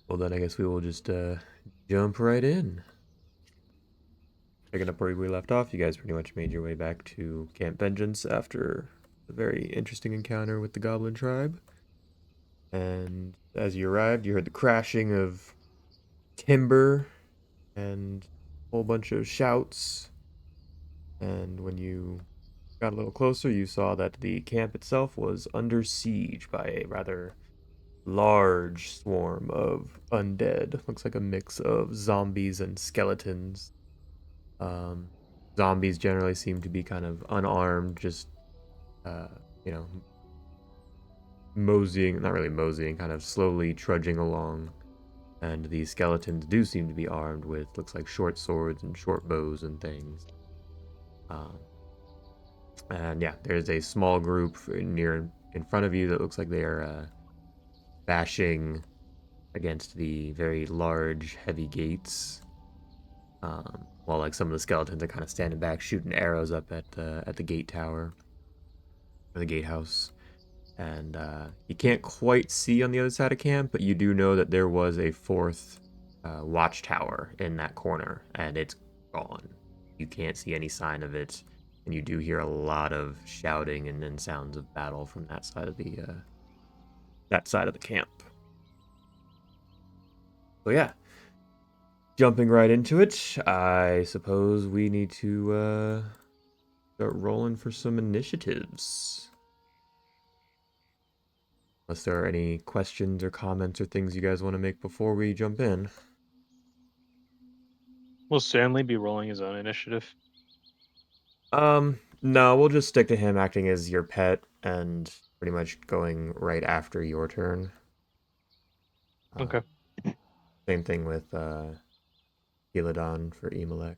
Well, then I guess we will just jump right in. Picking up where we left off, you guys pretty much made your way back to Camp Vengeance after a very interesting encounter with the Goblin tribe. And as you arrived, you heard the crashing of timber and a whole bunch of shouts. And when you got a little closer, you saw that the camp itself was under siege by a rather large swarm of undead. Looks like a mix of zombies and skeletons. Um, Zombies generally seem to be kind of unarmed, just uh, you know, moseying, not really moseying, kind of slowly trudging along. And the skeletons do seem to be armed with looks like short swords and short bows and things. Um, and yeah, there's a small group near in front of you that looks like they are bashing against the very large, heavy gates. While like some of the skeletons are kind of standing back, shooting arrows up at the gate tower or the gatehouse. And you can't quite see on the other side of camp, but you do know that there was a fourth watchtower in that corner, and it's gone. You can't see any sign of it, and you do hear a lot of shouting and then sounds of battle from that side of the camp. So yeah, jumping right into it, I suppose we need to start rolling for some initiatives. Unless there are any questions or comments or things you guys want to make before we jump in. Will Stanley be rolling his own initiative? No, we'll just stick to him acting as your pet and pretty much going right after your turn. Okay. Um, Same thing with Heladon for Emelec.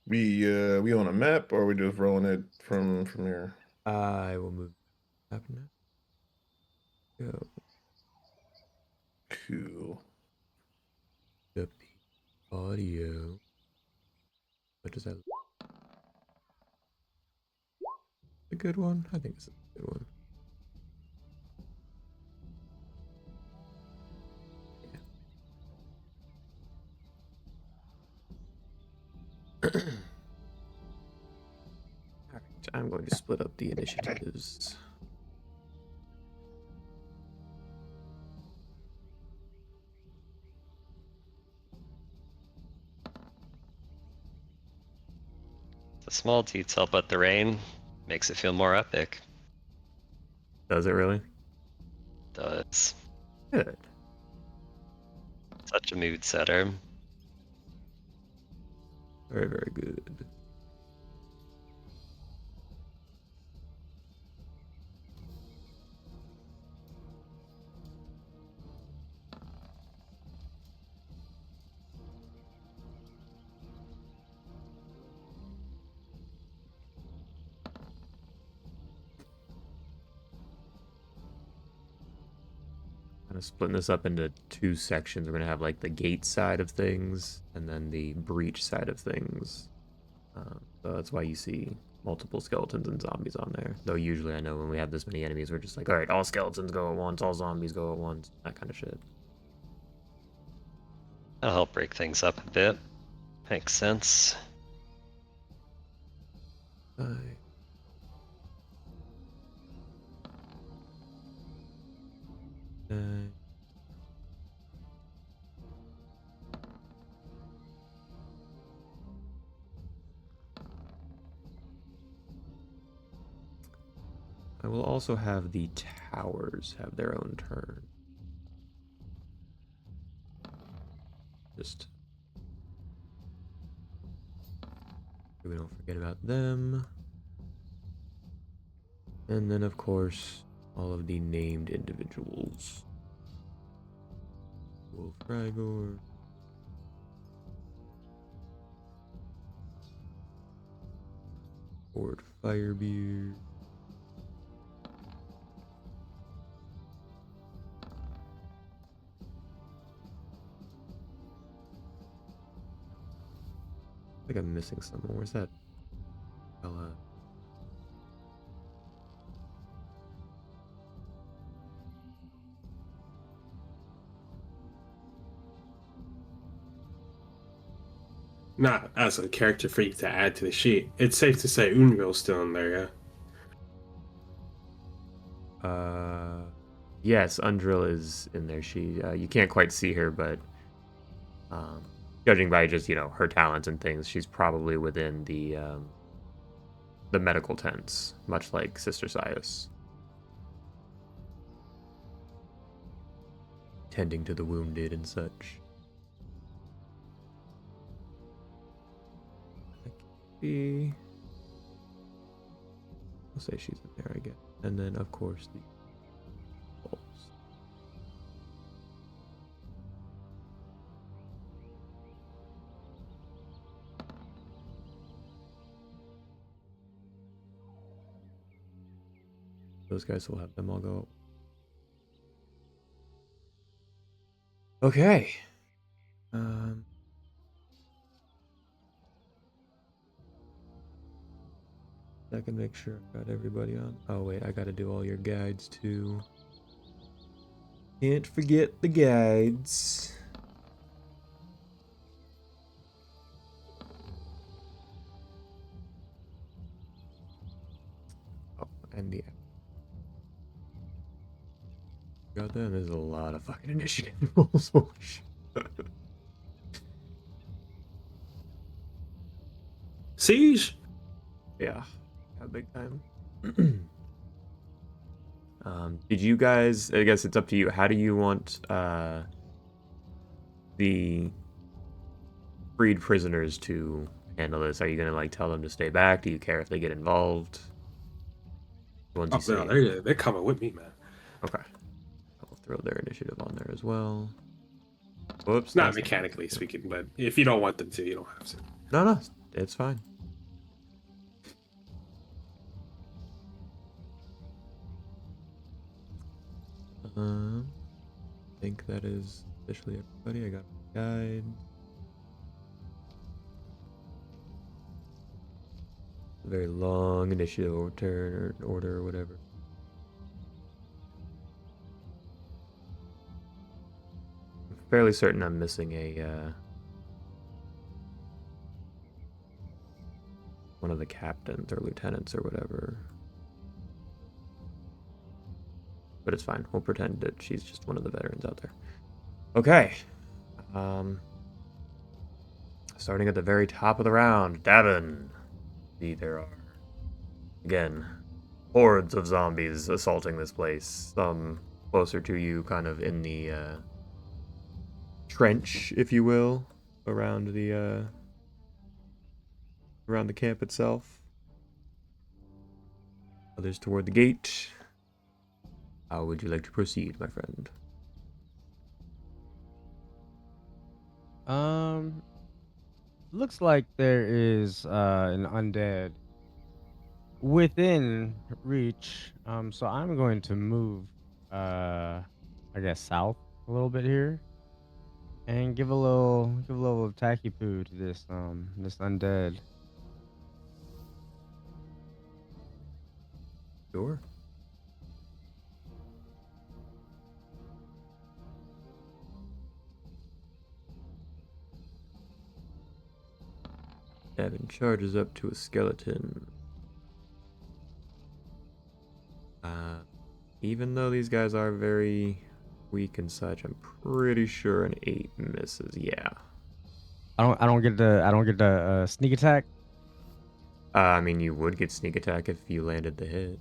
We on a map or we just rolling it from here? I will move up now. Go Cool. to audio. What does that? A good one? I think it's a good one. Yeah. All right, I'm going to split up the initiatives. It's a small detail, but the rain makes it feel more epic. Does it really? Does. Good. Such a mood setter. Very, very good. Kind of splitting this up into two sections. We're gonna have like the gate side of things and then the breach side of things. So that's why you see multiple skeletons and zombies on there. Though usually I know when we have this many enemies, we're just like, all right, all skeletons go at once, all zombies go at once, that kind of shit. That'll help break things up a bit. Makes sense. I I will also have the towers have their own turn. Just so we don't forget about them. And then, of course, all of the named individuals. Wolf Rygor, Ford Firebeard, I think I'm missing someone. Where's that fella? not as a character freak to add to the sheet. It's safe to say Unreal's still in there, yeah. Yes, Undrill is in there. She, you can't quite see her, but um, judging by just her talents and things, she's probably within the medical tents, much like Sister Sias, tending to the wounded and such. She, I'll say she's in there, I guess. And then, of course, the wolves. Those guys will have them all go. Okay. I can make sure I got everybody on. Oh wait, I gotta do all your guides too. Can't forget the guides. Oh, and the got that. There's a lot of fucking initiative rolls. Holy shit. Siege? Yeah, big time. Did you guys? I guess it's up to you. How do you want the freed prisoners to handle this? Are you gonna like tell them to stay back? Do you care if they get involved? Once Oh, you no, say, they're coming with me, man. okay, I'll throw their initiative on there as well. Whoops, Not that's mechanically speaking, but if you don't want them to, you don't have to. no, it's fine. I think that is officially everybody. I got my guide. A very long initiative order or whatever. I'm fairly certain I'm missing a one of the captains or lieutenants or whatever. But it's fine. We'll pretend that she's just one of the veterans out there. Okay. Starting at the very top of the round, Davin. See, there are again hordes of zombies assaulting this place. Some closer to you, kind of in the trench, if you will, around the camp itself. Others toward the gate. How would you like to proceed, my friend? Looks like there is an undead within reach. So I'm going to move I guess south a little bit here and give a little tacky poo to this undead. Sure. Davin charges up to a skeleton. Even though these guys are very weak and such, I'm pretty sure an 8 misses. Yeah. I don't get the sneak attack. I mean, you would get sneak attack if you landed the hit.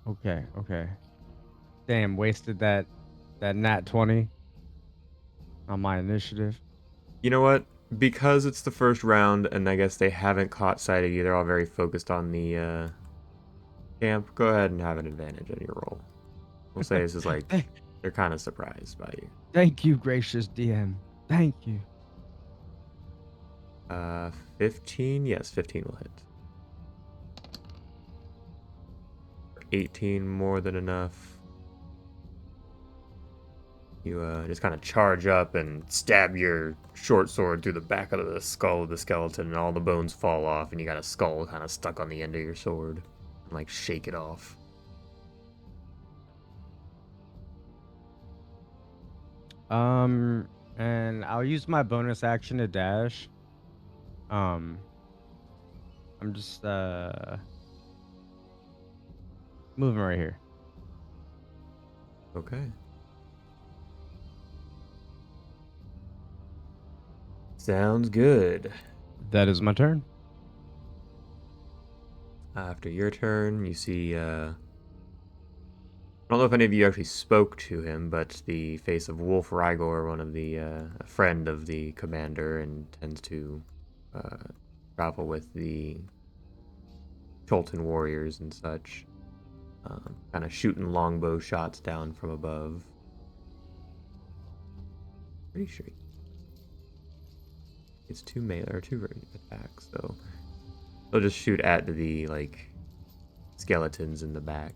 Okay. Damn, wasted that nat 20 on my initiative. You know what? Because it's the first round, and I guess they haven't caught sight of you, they're all very focused on the camp. Go ahead and have an advantage on your roll. We'll say this is like they're kind of surprised by you. Thank you, gracious DM. Thank you. 15? Yes, 15 will hit. 18 more than enough. You just kind of charge up and stab your short sword through the back of the skull of the skeleton, and all the bones fall off, and you got a skull kind of stuck on the end of your sword. And, like, shake it off. And I'll use my bonus action to dash. Um, I'm just moving right here. Okay. Sounds good. That is my turn. After your turn, you see, I don't know if any of you actually spoke to him, but the face of Wolf Rygor, one of the, a friend of the commander, and tends to uh, travel with the Cholton warriors and such, kind of shooting longbow shots down from above. Pretty sure it's two melee or two attacks, so they'll just shoot at the like skeletons in the back.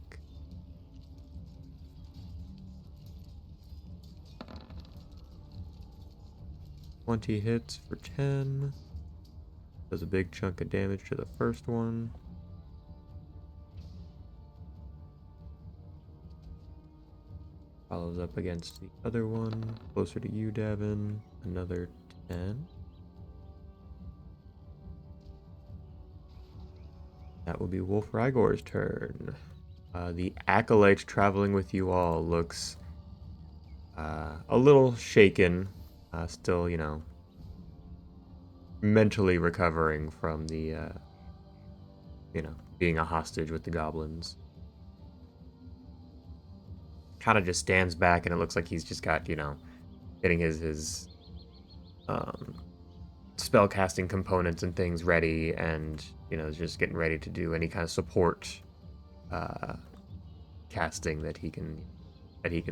20 hits for 10. Does a big chunk of damage to the first one. Follows up against the other one, closer to you, Devin. Another 10. That will be Wolf Rygor's turn. The acolyte traveling with you all looks a little shaken. Still, mentally recovering from the, being a hostage with the goblins. Kind of just stands back, and it looks like he's just got, getting his spell casting components and things ready, and is just getting ready to do any kind of support uh, casting that he can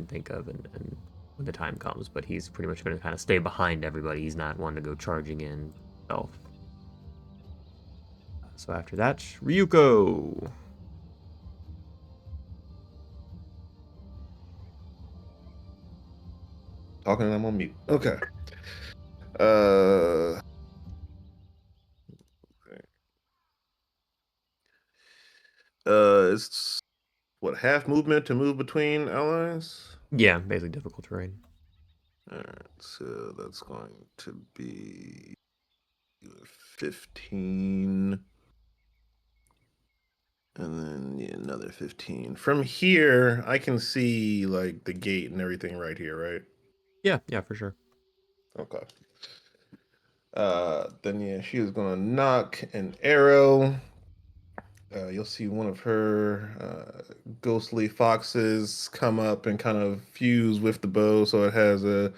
think of, and when the time comes. But he's pretty much going to kind of stay behind everybody. He's not one to go charging in himself. So after that, Ryuko. Talking and I'm on mute. Okay. Okay. It's what, half movement to move between allies? Yeah, basically difficult terrain. Alright, so that's going to be 15. And then another 15. From here, I can see like the gate and everything right here, right? Yeah, for sure. Okay. Then she is gonna knock an arrow. You'll see one of her ghostly foxes come up and kind of fuse with the bow, so it has a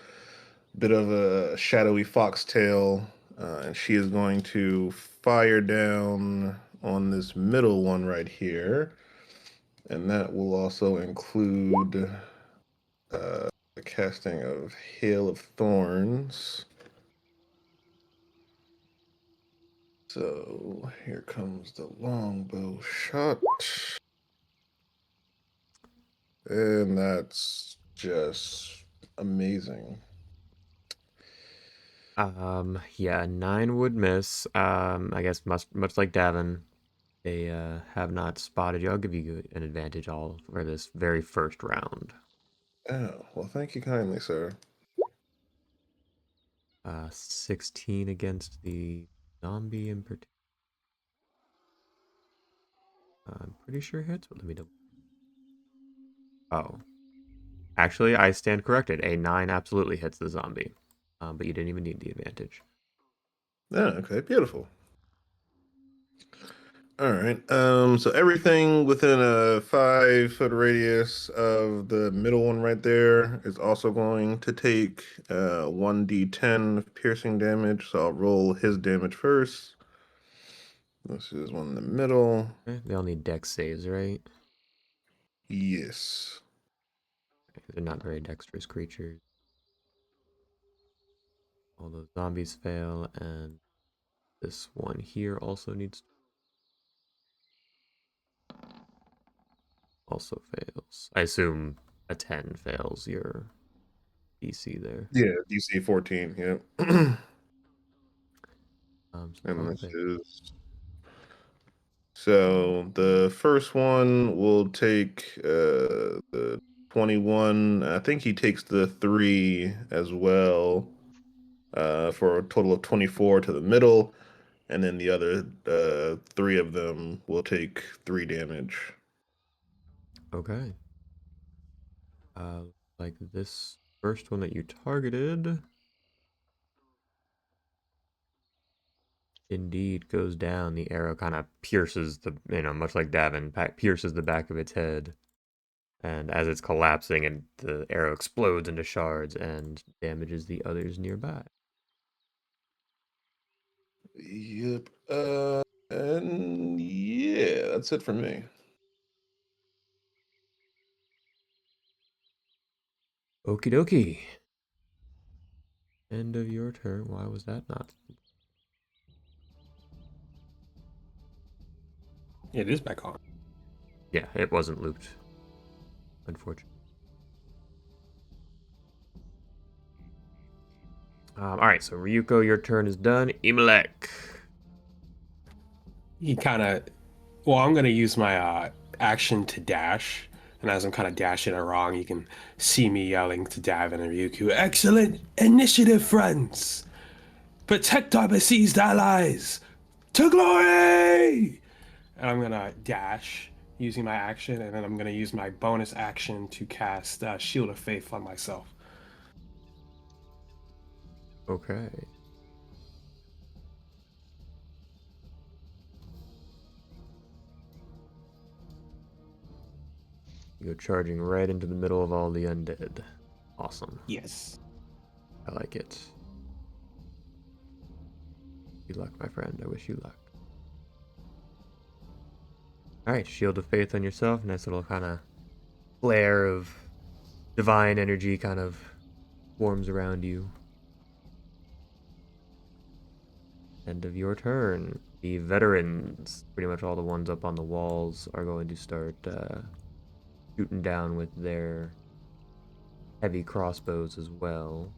bit of a shadowy foxtail, and she is going to fire down on this middle one right here, and that will also include the casting of Hail of Thorns. So here comes the longbow shot. And that's just amazing. Yeah, 9 would miss. I guess much like Davin, they have not spotted you. I'll give you an advantage all for this very first round. Oh, well, thank you kindly, sir. 16 against the zombie in particular. I'm pretty sure hits, but let me double. Oh, actually, I stand corrected. A 9 absolutely hits the zombie, but you didn't even need the advantage. Yeah, okay, beautiful. All right. So everything within a 5-foot radius of the middle one right there is also going to take 1d10 of piercing damage. So I'll roll his damage first. This is one in the middle. Okay, they all need dex saves, right? Yes. They're not very dexterous creatures. All those zombies fail, and this one here also fails. I assume a 10 fails your DC there. Yeah, DC 14. Yeah. So And both this fail. is so the first one will take the 21. I think he takes the 3 as well. for a total of 24 to the middle, and then the other three of them will take 3 damage. Okay. Like this first one that you targeted indeed goes down. The arrow kind of pierces much like Davin, pierces the back of its head. And as it's collapsing, and the arrow explodes into shards and damages the others nearby. Yep. And yeah, that's it for me. Okie dokie. End of your turn. Why was that not? It is back on. Yeah, it wasn't looped. Unfortunately. All right, so Ryuko, your turn is done. Imalek. He kind of. Well, I'm gonna use my action to dash, and as I'm kind of dashing along, you can see me yelling to Davin and Ryuku, "Excellent initiative, friends! Protect our besieged allies to glory!" And I'm gonna dash using my action, and then I'm gonna use my bonus action to cast Shield of Faith on myself. Okay. You go charging right into the middle of all the undead. Awesome. Yes. I like it. Good luck, my friend. I wish you luck. Alright, Shield of Faith on yourself. Nice little kind of flare of divine energy kind of forms around you. End of your turn. The veterans, pretty much all the ones up on the walls, are going to start shooting down with their heavy crossbows as well.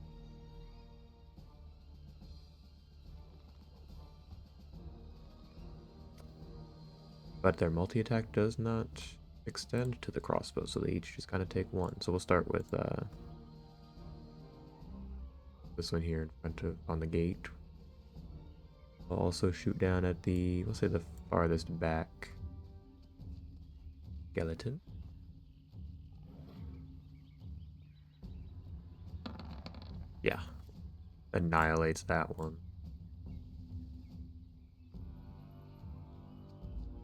But their multi-attack does not extend to the crossbow, so they each just kind of take one. So we'll start with this one here in front of on the gate. We'll also shoot down at we'll say the farthest back skeleton. Yeah, annihilates that one.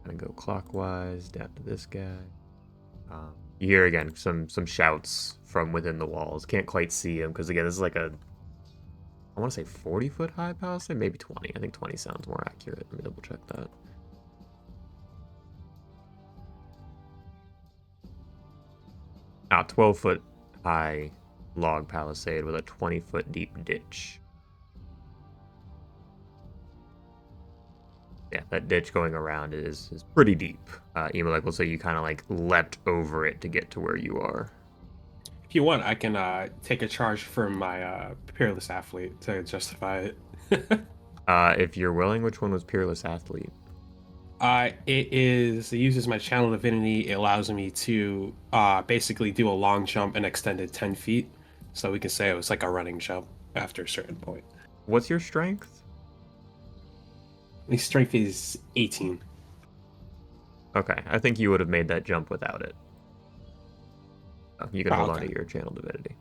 Kind of go clockwise down to this guy. You hear again some shouts from within the walls. Can't quite see him because again this is like a, I want to say 40-foot high palisade, maybe 20. I think 20 sounds more accurate. Let me double check that. 12-foot high log palisade with a 20-foot deep ditch. Yeah, that ditch going around is pretty deep. Even like, let's say you kind of like leapt over it to get to where you are. If you want, I can take a charge from my Peerless Athlete to justify it. If you're willing, which one was Peerless Athlete? It uses my channel divinity. It allows me to basically do a long jump and extend it 10 feet. So we can say it was like a running jump after a certain point. What's your strength? My strength is 18. Okay, I think you would have made that jump without it. You can hold on Okay. to your channel divinity.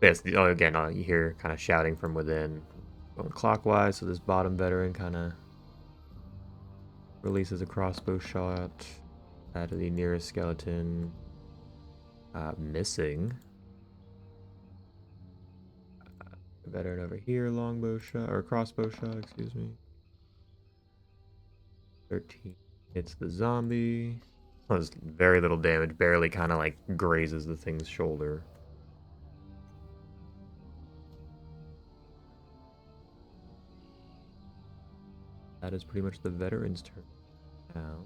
Yes, again, you hear kind of shouting from within, going clockwise. So this bottom veteran kind of releases a crossbow shot at the nearest skeleton, missing. The veteran over here, longbow shot or crossbow shot, excuse me. 13 hits the zombie. Does very little damage, barely kind of like grazes the thing's shoulder. That is pretty much the veteran's turn now.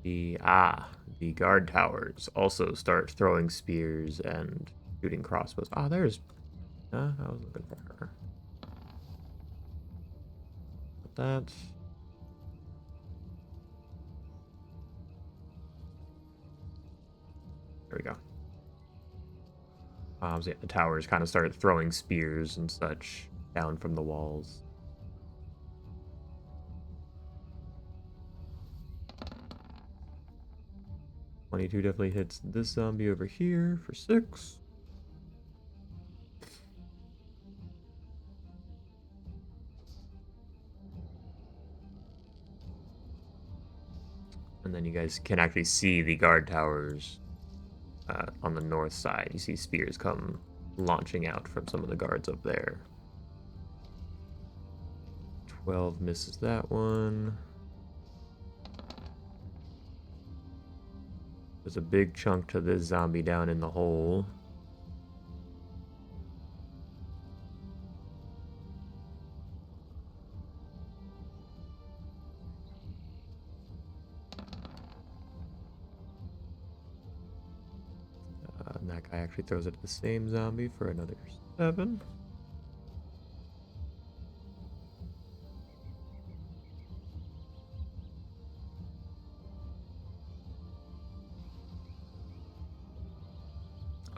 The guard towers also start throwing spears and shooting crossbows. There's I was looking for her. that. There we go. So yeah, the towers kind of started throwing spears and such down from the walls. $22 definitely hits this zombie over here for 6. And then you guys can actually see the guard towers on the north side. You see spears come launching out from some of the guards up there. 12 misses that one. There's a big chunk to this zombie down in the hole. And that guy actually throws it at the same zombie for another 7.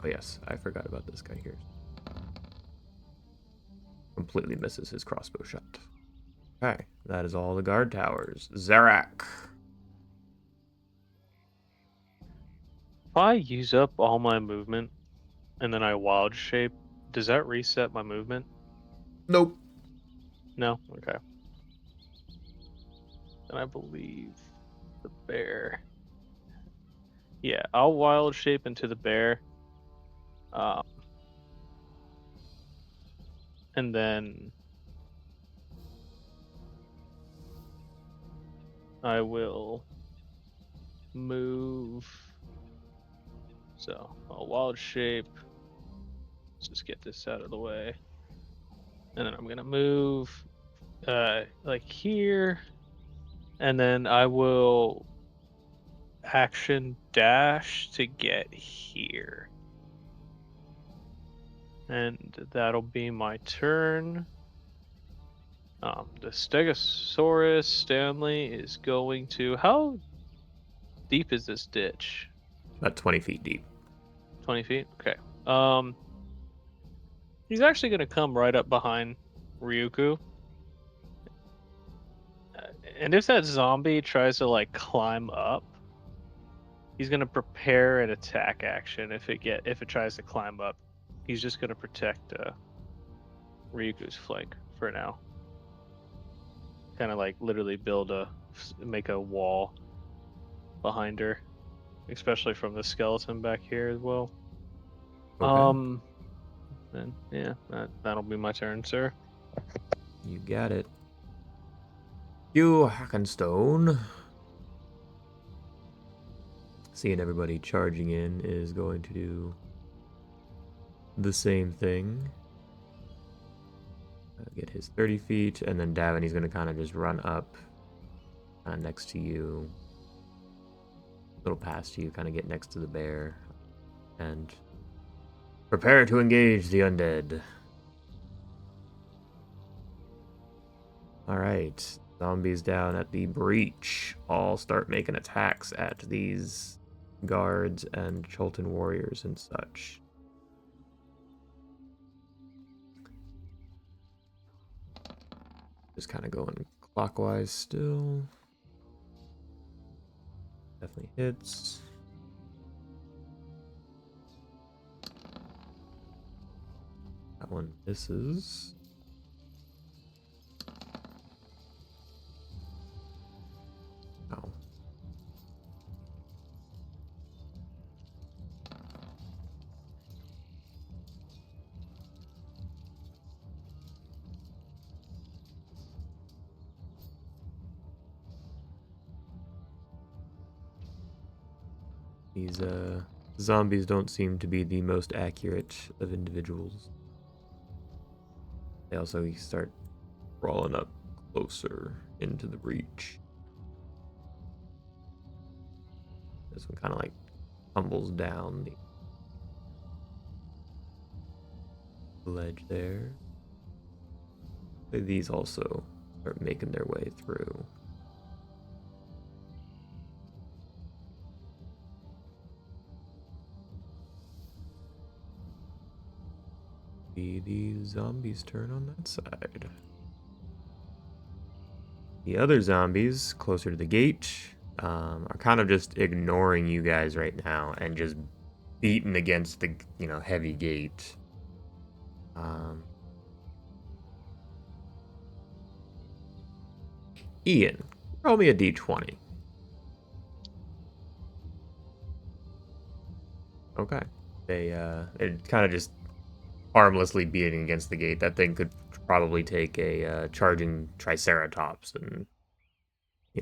Oh yes, I forgot about this guy here. Completely misses his crossbow shot. Okay, that is all the guard towers. Zarak. If I use up all my movement and then I wild shape, does that reset my movement? Nope. No? Okay. Then I believe the bear. Yeah, I'll wild shape into the bear. And then I will move. So I'll wild shape. Let's just get this out of the way. And then I'm gonna move like here. And then I will action dash to get here. And that'll be my turn. The Stegosaurus Stanley is going to. How deep is this ditch? About 20 feet deep. 20 feet? Okay. He's actually going to come right up behind Ryuku. And if that zombie tries to like climb up, he's going to prepare an attack action if it tries to climb up. He's just going to protect Ryuku's flank for now. Kind of like literally make a wall behind her, especially from the skeleton back here as well. Okay. Then yeah, that'll be my turn, sir. You got it. You Hackenstone. Seeing everybody charging in is going to do the same thing. Get his 30 feet, and then Davin, he's going to kind of just run up next to you. A little past you, kind of get next to the bear. And prepare to engage the undead. Alright, zombies down at the breach all start making attacks at these guards and Cholton warriors and such. Just kind of going clockwise still. Definitely hits. That one misses. Ow. These zombies don't seem to be the most accurate of individuals. They also start crawling up closer into the breach. This one kind of like tumbles down the ledge there. These also start making their way through. Be the zombies' turn on that side. The other zombies closer to the gate are kind of just ignoring you guys right now and just beating against the heavy gate. Ian, roll me a d20. Okay. It kind of just harmlessly beating against the gate. That thing could probably take a charging Triceratops and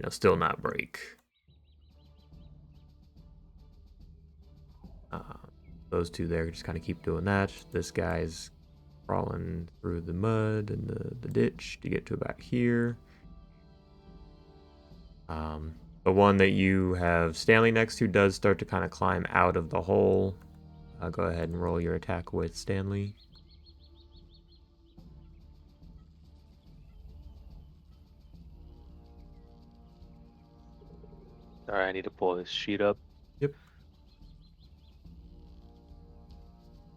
still not break. Those two there just kind of keep doing that. This guy's crawling through the mud and the ditch to get to about here. The one that you have Stanley next to does start to kind of climb out of the hole. Go ahead and roll your attack with Stanley. All right, I need to pull this sheet up. Yep.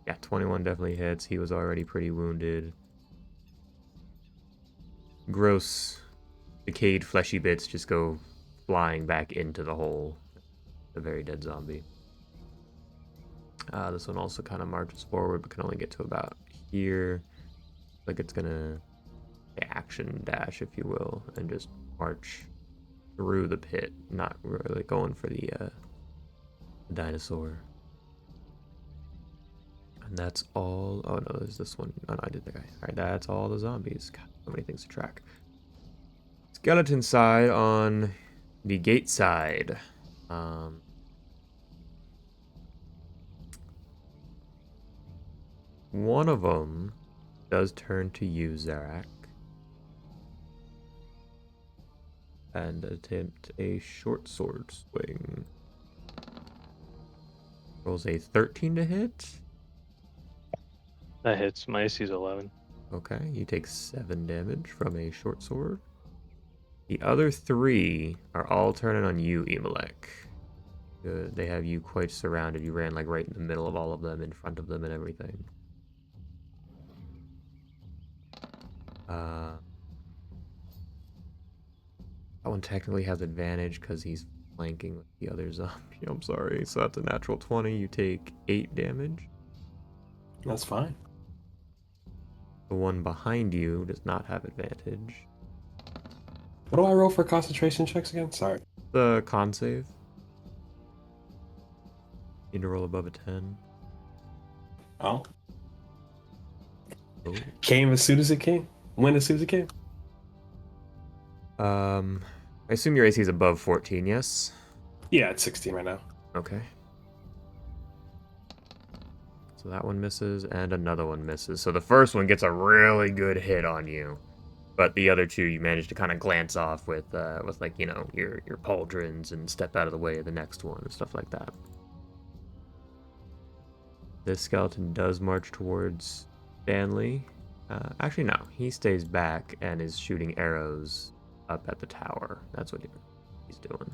Yeah, 21 definitely hits. He was already pretty wounded. Gross, decayed fleshy bits just go flying back into the hole. A very dead zombie. This one also kind of marches forward, but can only get to about here. Like it's gonna action dash, if you will, and just march through the pit, not really going for the dinosaur. And that's all. Oh no, there's this one. Oh no, I did the guy. All right, that's all the zombies. God, so many things to track. Skeleton side on the gate side. One of them does turn to you, Zarak, and attempt a short sword swing. Rolls a 13 to hit. That hits. My AC's 11. Okay, you take 7 damage from a short sword. The other 3 are all turning on you, Emelec. Good. They have you quite surrounded. You ran like right in the middle of all of them, in front of them and everything. That one technically has advantage because he's flanking with the other zombie. I'm sorry. So that's a natural 20. You take 8 damage. That's fine. The one behind you does not have advantage. What do I roll for concentration checks again? Sorry. The con save. Need to roll above a 10. Oh. Oh. Came as soon as it came. Went as soon as it came. I assume your AC is above 14, yes? Yeah, it's 16 right now. Okay. So that one misses, and another one misses. So the first one gets a really good hit on you, but the other two you manage to kind of glance off with like your pauldrons and step out of the way of the next one and stuff like that. This skeleton does march towards Stanley. Actually, no, he stays back and is shooting arrows up at the tower. That's what he's doing.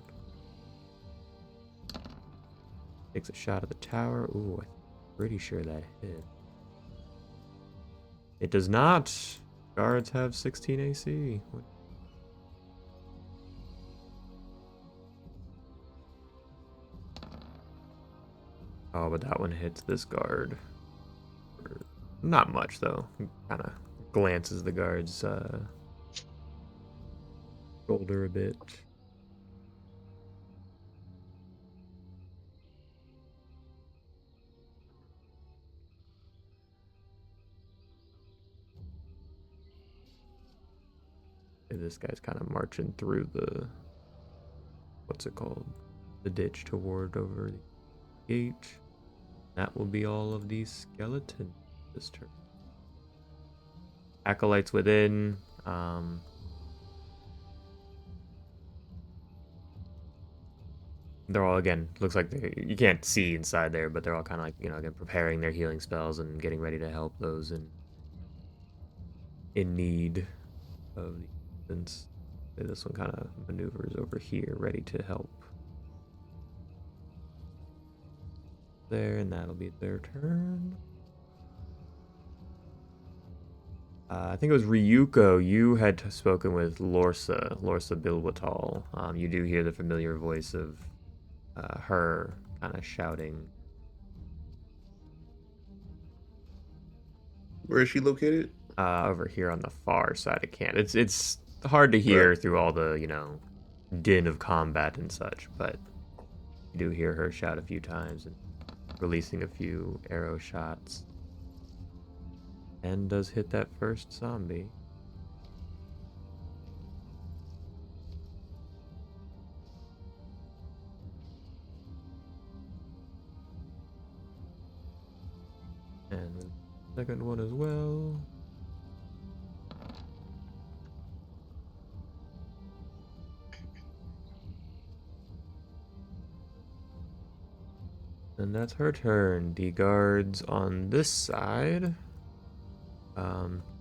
Takes a shot at the tower. Ooh, I'm pretty sure that hit. It does not. Guards have 16 AC. Oh, but that one hits this guard. Not much, though. Kind of glances the guard's shoulder a bit. And this guy's kind of marching through the, what's it called? The ditch toward over the gate. That will be all of these skeletons this turn. Acolytes within. They're all, again, looks like you can't see inside there, but they're all kind of like, again, preparing their healing spells and getting ready to help those in need of Since this one kind of maneuvers over here, ready to help. There, and that'll be their turn. I think it was Ryuko. You had spoken with Lorsa Bilwatal. You do hear the familiar voice of her kind of shouting. Where is she located? Over here on the far side of camp. It's hard to hear Right. through all the, din of combat and such, but you do hear her shout a few times and releasing a few arrow shots. And does hit that first zombie. And the second one as well. And that's her turn. The guards on this side.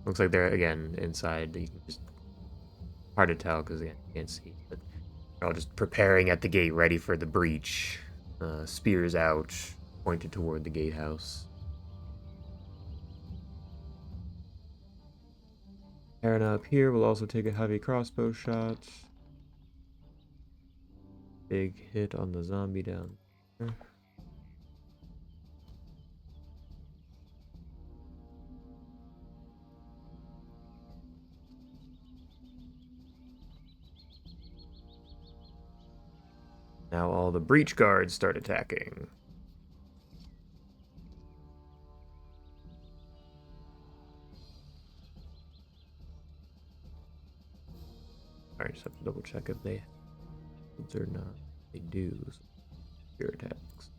Looks like they're again inside. You can just hard to tell because again you can't see. But they're all just preparing at the gate, ready for the breach. Spears out, pointed toward the gatehouse. Arana up here will also take a heavy crossbow shot. Big hit on the zombie down there. Now all the breach guards start attacking. Alright, just have to double check if they have or not. They do. So spear attacks.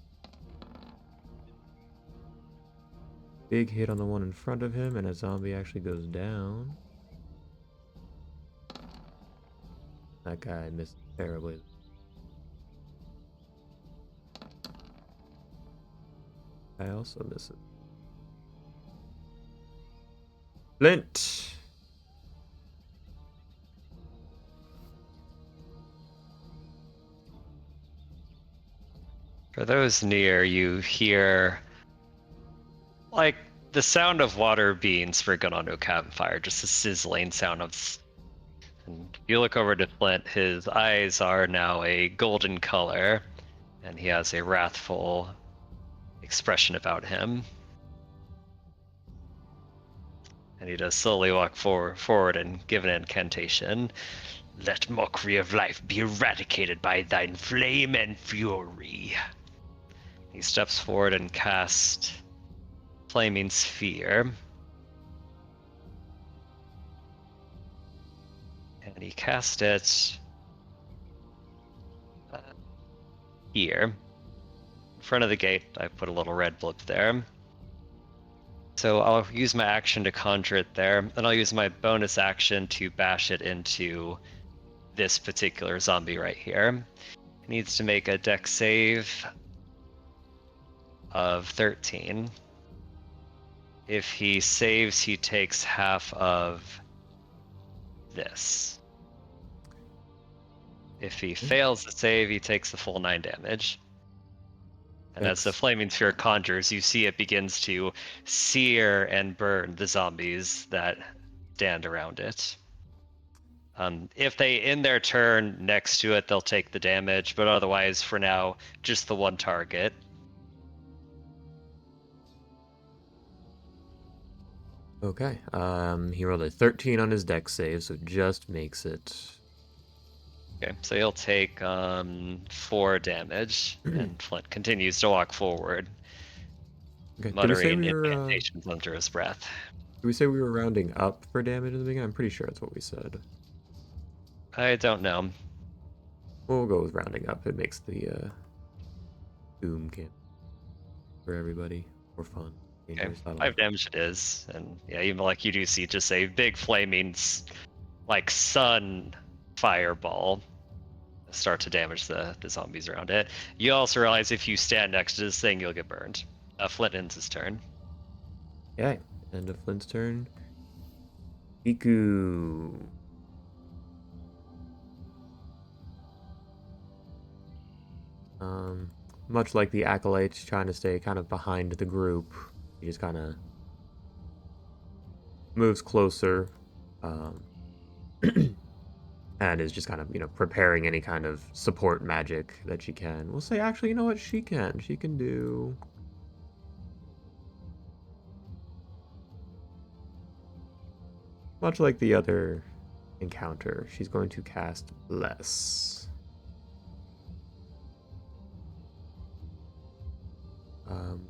Big hit on the one in front of him, and a zombie actually goes down. That guy missed terribly. I also miss it. Flint! For those near, you hear like the sound of water being sprinkled onto a campfire, just a sizzling sound of. And you look over to Flint, his eyes are now a golden color, and he has a wrathful expression about him. And he does slowly walk forward and give an incantation. Let mockery of life be eradicated by thine flame and fury. He steps forward and casts Flaming Sphere. And he cast it here. In front of the gate, I put a little red blip there. So I'll use my action to conjure it there, and I'll use my bonus action to bash it into this particular zombie right here. He needs to make a dex save of 13. If he saves, he takes half of this. If he fails to save, he takes the full 9 damage. And as the flaming sphere conjures, you see it begins to sear and burn the zombies that stand around it. If they end their turn next to it, they'll take the damage, but otherwise, for now, just the one target. Okay. He rolled a 13 on his dex save, so just makes it. Okay, so he'll take 4 damage, and Flint continues to walk forward, Okay. muttering incantations under his breath. Did we say we were rounding up for damage in the beginning? I'm pretty sure that's what we said. I don't know. We'll go with rounding up. It makes the doom camp for everybody more fun. Okay, 5 damage it is, and yeah, even like you do see just a big flaming, like sun fireball start to damage the zombies around it. You also realize if you stand next to this thing, you'll get burned. Flint ends his turn. Okay, end of Flint's turn. Iku. Um, much like the acolytes trying to stay kind of behind the group, he just kind of moves closer, um, and is just kind of preparing any kind of support magic that she can. We'll say actually, you know what she can? She can do. Much like the other encounter, she's going to cast Bless.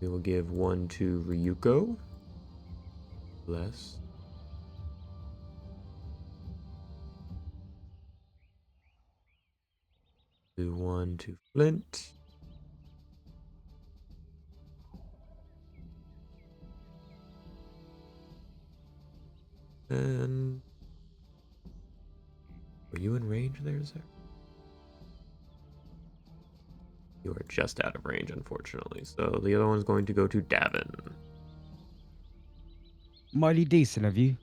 We will give one to Ryuko. Bless. Do one to Flint. And were you in range there, sir? You are just out of range, unfortunately. So the other one's going to go to Davin. Mighty decent of you.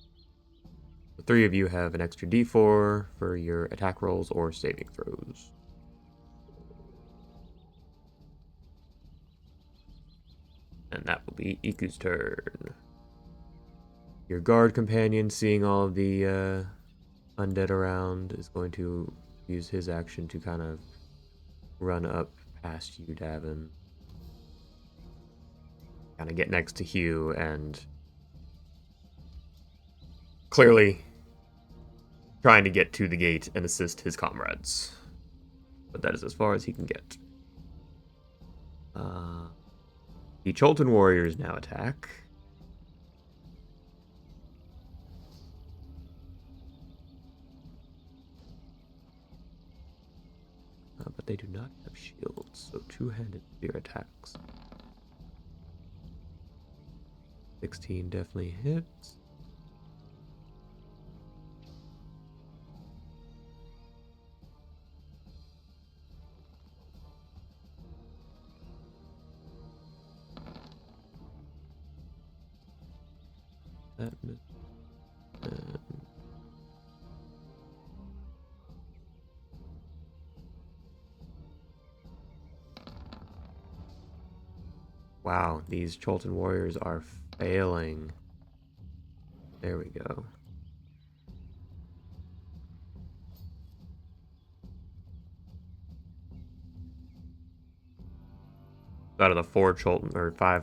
The three of you have an extra d4 for your attack rolls or saving throws. And that will be Iku's turn. Your guard companion, seeing all of the undead around, is going to use his action to kind of run up past you, Davin. Kind of get next to Hugh and clearly trying to get to the gate and assist his comrades. But that is as far as he can get. The Cholton warriors now attack. But they do not have shields, so two-handed spear attacks. 16 definitely hits. That miss. Wow, these Cholton warriors are failing. There we go. Out of the five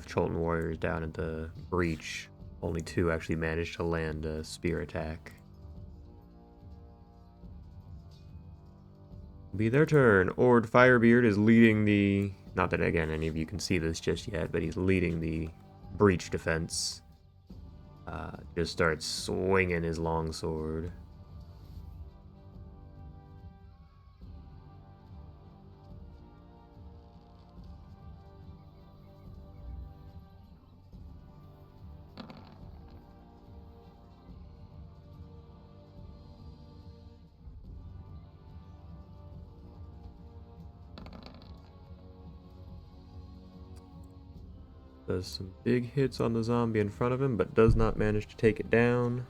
Cholton warriors down at the breach, only two actually managed to land a spear attack. Be their turn. Ord Firebeard is leading the. Not that again any of you can see this just yet, but he's leading the breach defense. Just starts swinging his longsword. Does some big hits on the zombie in front of him, but does not manage to take it down.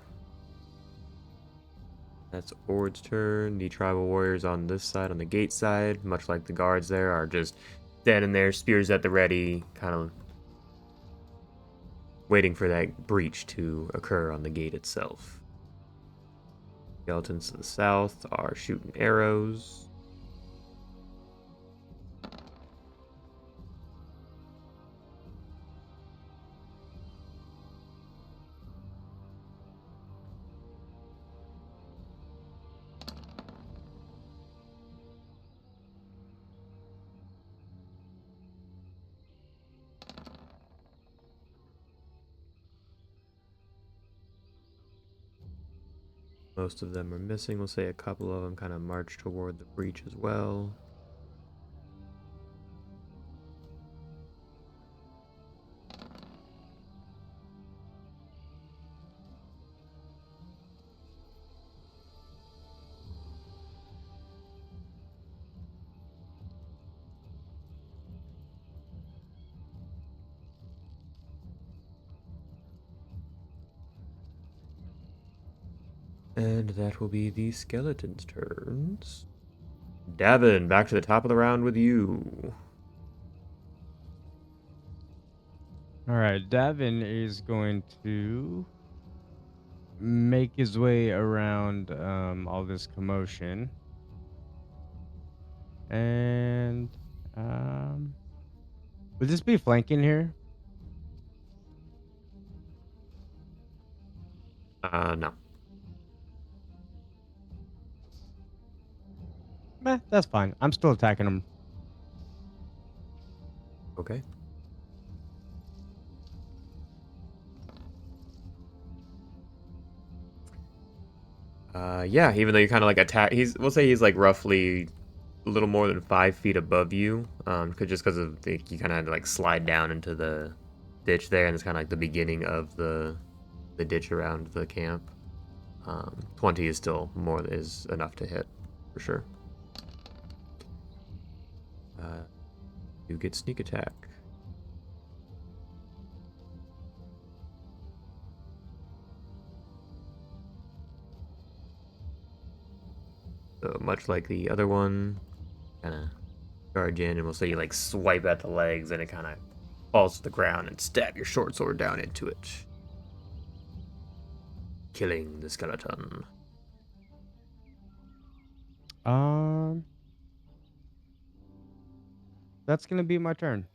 That's Ord's turn. The tribal warriors on this side, on the gate side, much like the guards there, are just standing there, spears at the ready, kind of waiting for that breach to occur on the gate itself. Skeletons to the south are shooting arrows. Most of them are missing. We'll say a couple of them kind of march toward the breach as well. And that will be the skeleton's turns. Davin, back to the top of the round with you. All right, Davin is going to make his way around all this commotion, and would this be flanking here? No. Meh, that's fine. I'm still attacking him. Okay. Yeah, even though you kind of like attack, we'll say he's like roughly a little more than 5 feet above you, just because of you kind of had to like slide down into the ditch there, and it's kind of like the beginning of the ditch around the camp. 20 is still is enough to hit for sure. You get sneak attack. So much like the other one, kind of charge in, and we'll say you like swipe at the legs, and it kind of falls to the ground, and stab your short sword down into it, killing the skeleton. That's gonna be my turn.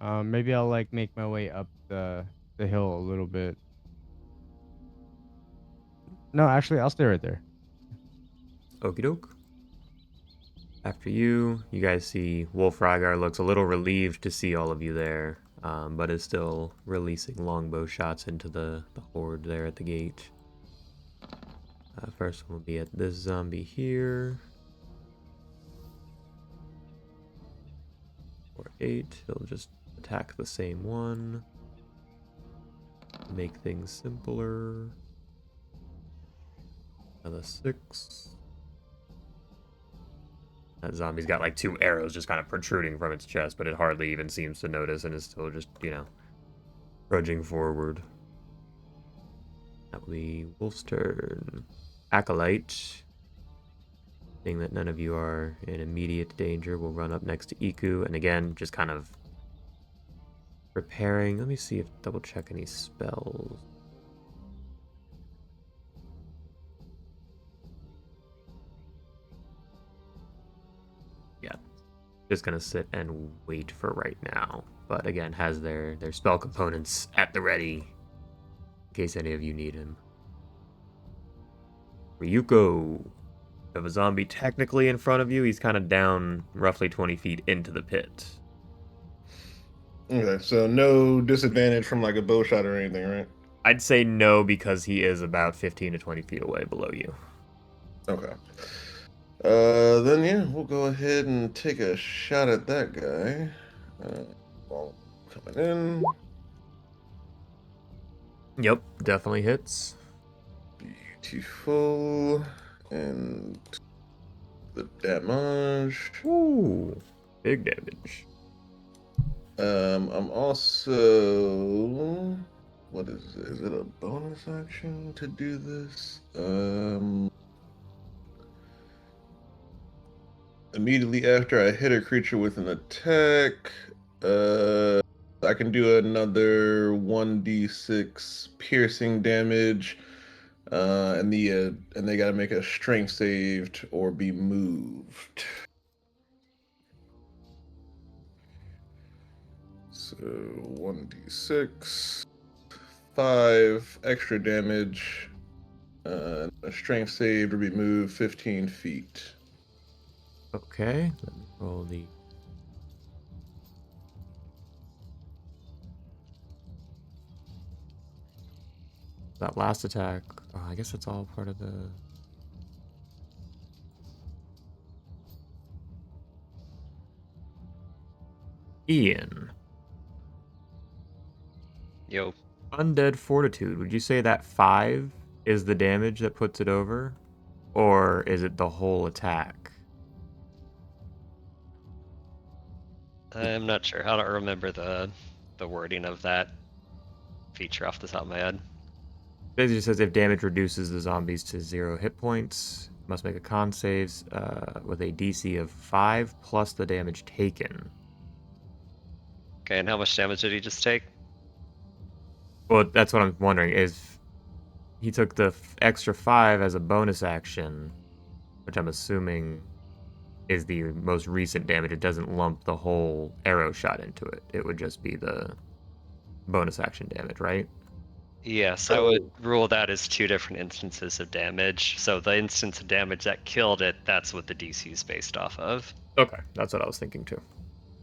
Maybe I'll like make my way up the hill a little bit. No, actually, I'll stay right there. Okie doke. After you guys see Wolf Rygar looks a little relieved to see all of you there, but is still releasing longbow shots into the horde there at the gate. First one will be at this zombie here. Or 8. He'll just attack the same one. Make things simpler. Another 6. That zombie's got like 2 arrows just kind of protruding from its chest, but it hardly even seems to notice and is still just, trudging forward. That will be Wolf's turn. Acolyte, seeing that none of you are in immediate danger, will run up next to Iku, and again, just kind of preparing. Let me see double check any spells. Yeah, just gonna sit and wait for right now. But again, has their spell components at the ready in case any of you need him. Ryuko, you have a zombie technically in front of you. He's kind of down roughly 20 feet into the pit. Okay, so no disadvantage from like a bow shot or anything, right? I'd say no because he is about 15 to 20 feet away below you. Okay. Then yeah, we'll go ahead and take a shot at that guy. Ball coming in. Yep, definitely hits. Beautiful. And the damage. Ooh, big damage. I'm also. What is it? Is it a bonus action to do this? Immediately after I hit a creature with an attack, I can do another 1d6 piercing damage, and they got to make a strength saved or be moved. So 1d6, 5 extra damage, a strength saved or be moved 15 feet. Okay, let me roll the. That last attack, I guess it's all part of the. Ian, Yo. Undead Fortitude, would you say that 5 is the damage that puts it over? Or is it the whole attack? I'm not sure. I don't remember the wording of that feature off the top of my head. Basically says if damage reduces the zombies to 0 hit points, Must make a con saves with a DC of 5 plus the damage taken. Okay, and how much damage did he just take? Well, that's what I'm wondering. Is he took the extra 5 as a bonus action, which I'm assuming is the most recent damage. It doesn't lump the whole arrow shot into it. It would just be the bonus action damage, right? Yes, I would rule that as two different instances of damage. So the instance of damage that killed it, that's what the DC is based off of. Okay, that's what I was thinking too.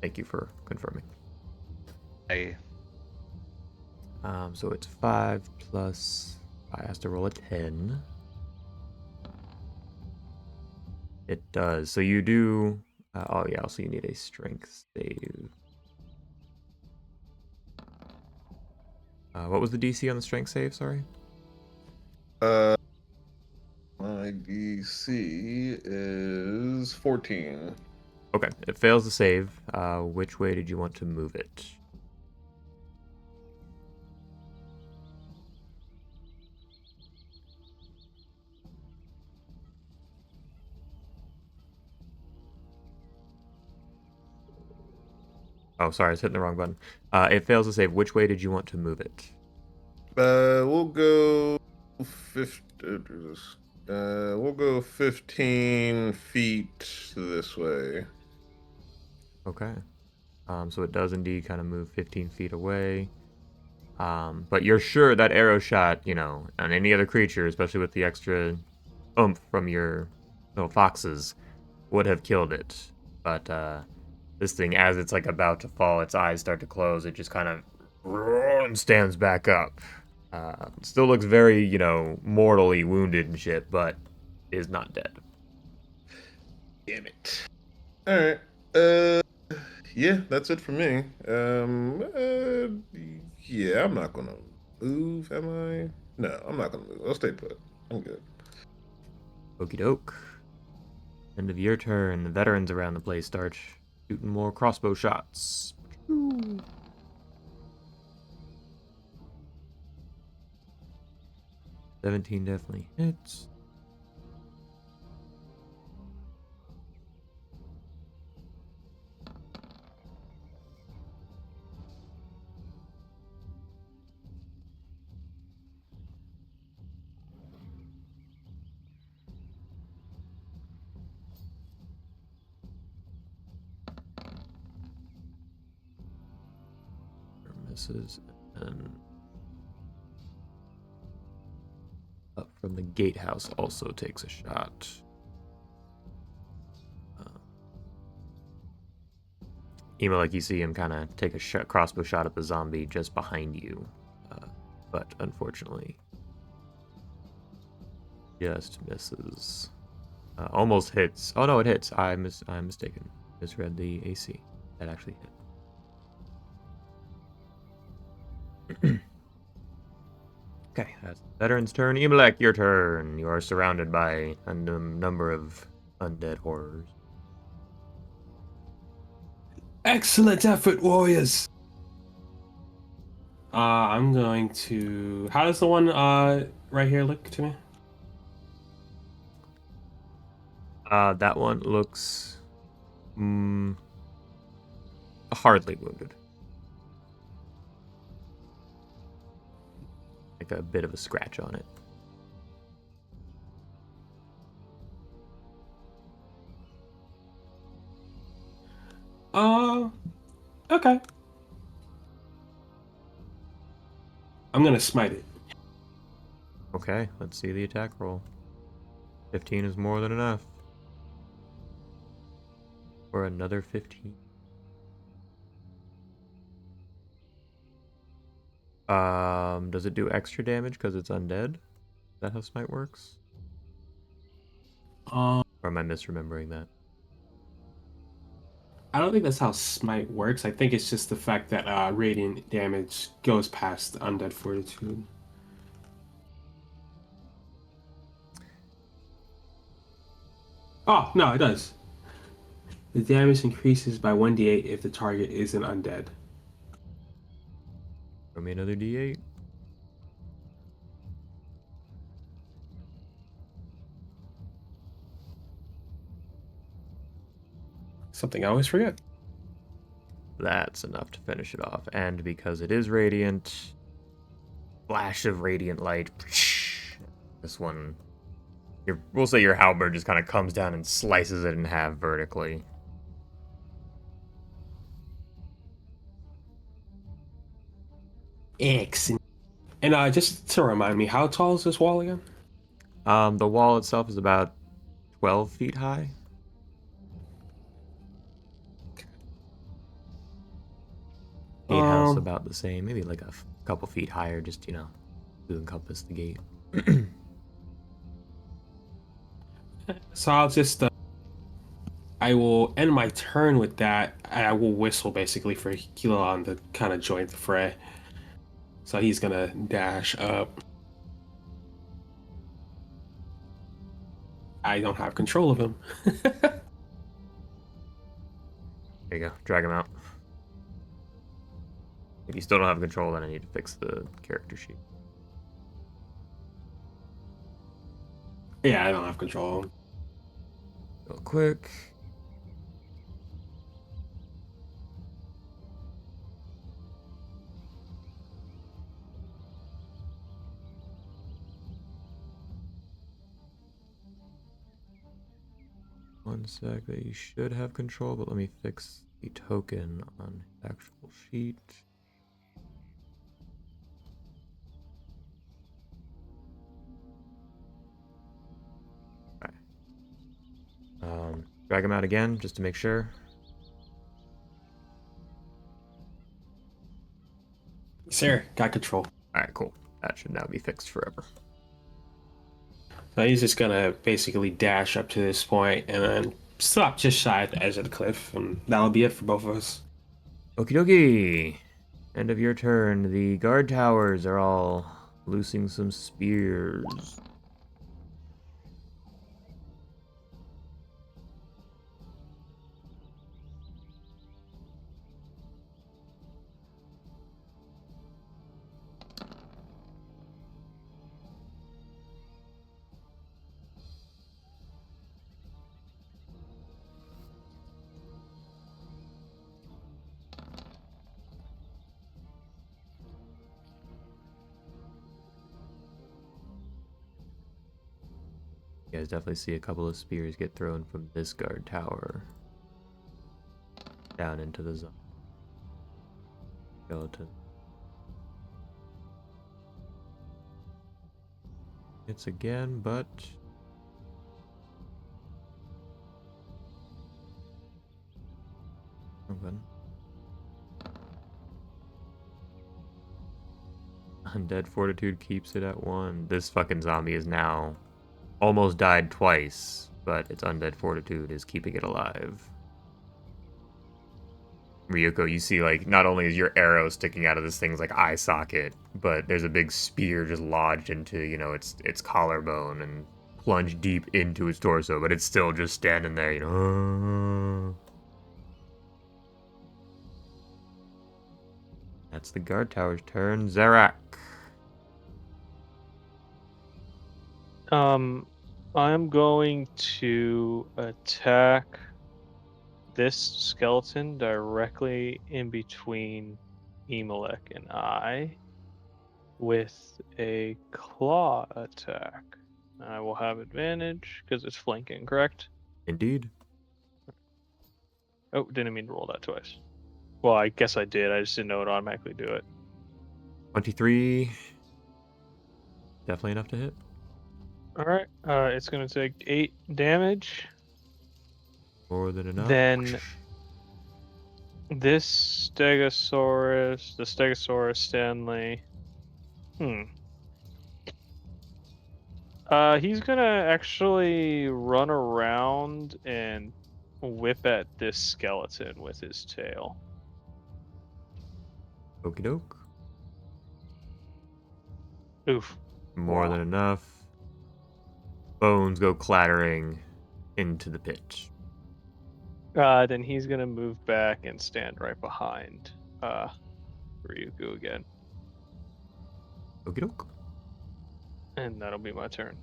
Thank you for confirming. I So it's 5 plus. I has to roll a 10. It does. So you do. Oh yeah. Also, you need a strength save. What was the DC on the strength save? Sorry. My DC is 14. Okay, it fails to save. Which way did you want to move it? Oh, sorry, I was hitting the wrong button. It fails to save. Which way did you want to move it? We'll go 15 feet this way. Okay. So it does indeed kind of move 15 feet away. But you're sure that arrow shot, on any other creature, especially with the extra oomph from your little foxes, would have killed it. But this thing, as it's like about to fall, its eyes start to close. It just kind of stands back up. Still looks very, mortally wounded and shit, but is not dead. Damn it. All right. Yeah, that's it for me. Yeah, I'm not gonna move, am I? No, I'm not gonna move. I'll stay put. I'm good. Okie doke. End of your turn. The veterans around the place start shooting more crossbow shots. 17 definitely hits. Misses, and up from the gatehouse also takes a shot. Emo, like you see him kind of take a crossbow shot at the zombie just behind you, but unfortunately, just misses. Almost hits. Oh no, it hits. I'm mistaken. Misread the AC. That actually hit. Okay, that's the veteran's turn. Emelec, your turn. You are surrounded by a number of undead horrors. Excellent effort, warriors. I'm going to. How does the one right here look to me? That one looks hardly wounded. Like a bit of a scratch on it. Okay. I'm gonna smite it. Okay, let's see the attack roll. 15 is more than enough. For another 15. Does it do extra damage because it's undead? Is that how smite works? Um, Or am I misremembering that? I don't think that's how smite works. I think it's just the fact that radiant damage goes past undead fortitude. Oh no, it does. The damage increases by 1d8 if the target isn't undead. Throw me another d8. Something I always forget. That's enough to finish it off. And because it is radiant, flash of radiant light. This one, we'll say your halberd just kind of comes down and slices it in half vertically. Excellent. And just to remind me, how tall is this wall again? The wall itself is about 12 feet high. Gatehouse about the same, maybe like a couple feet higher, just to encompass the gate. So I'll just I will end my turn with that. I will whistle basically for Kilon to kind of join the fray. So he's gonna dash up. I don't have control of him. There you go, drag him out. If you still don't have control, then I need to fix the character sheet. Yeah, I don't have control of him. Real quick. One sec, that you should have control, but let me fix the token on the actual sheet. Alright. Drag him out again, just to make sure. Sir, got control. Alright, cool. That should now be fixed forever. So he's just gonna basically dash up to this point and then stop just shy at the edge of the cliff, and that'll be it for both of us. Okie dokie. End of your turn. The guard towers are all loosing some spears. You guys definitely see a couple of spears get thrown from this guard tower down into the skeleton. It's again, but open. Undead Fortitude keeps it at 1. This fucking zombie is now almost died twice, but its Undead Fortitude is keeping it alive. Ryuko, you see, like, not only is your arrow sticking out of this thing's, like, eye socket, but there's a big spear just lodged into, its collarbone and plunged deep into its torso, but it's still just standing there, That's the guard tower's turn. Zarak. I'm going to attack this skeleton directly in between Emelec and I with a claw attack. I will have advantage because it's flanking, correct? Indeed. Oh, didn't mean to roll that twice. Well, I guess I did. I just didn't know it automatically do it. 23. Definitely enough to hit. All right. It's going to take 8 damage. More than enough. Then this Stegosaurus, the Stegosaurus Stanley. He's gonna actually run around and whip at this skeleton with his tail. Okie doke. Oof. More Wow. than enough. Bones go clattering into the pit. Then he's gonna move back and stand right behind Ryugu again. Okie doke. And that'll be my turn.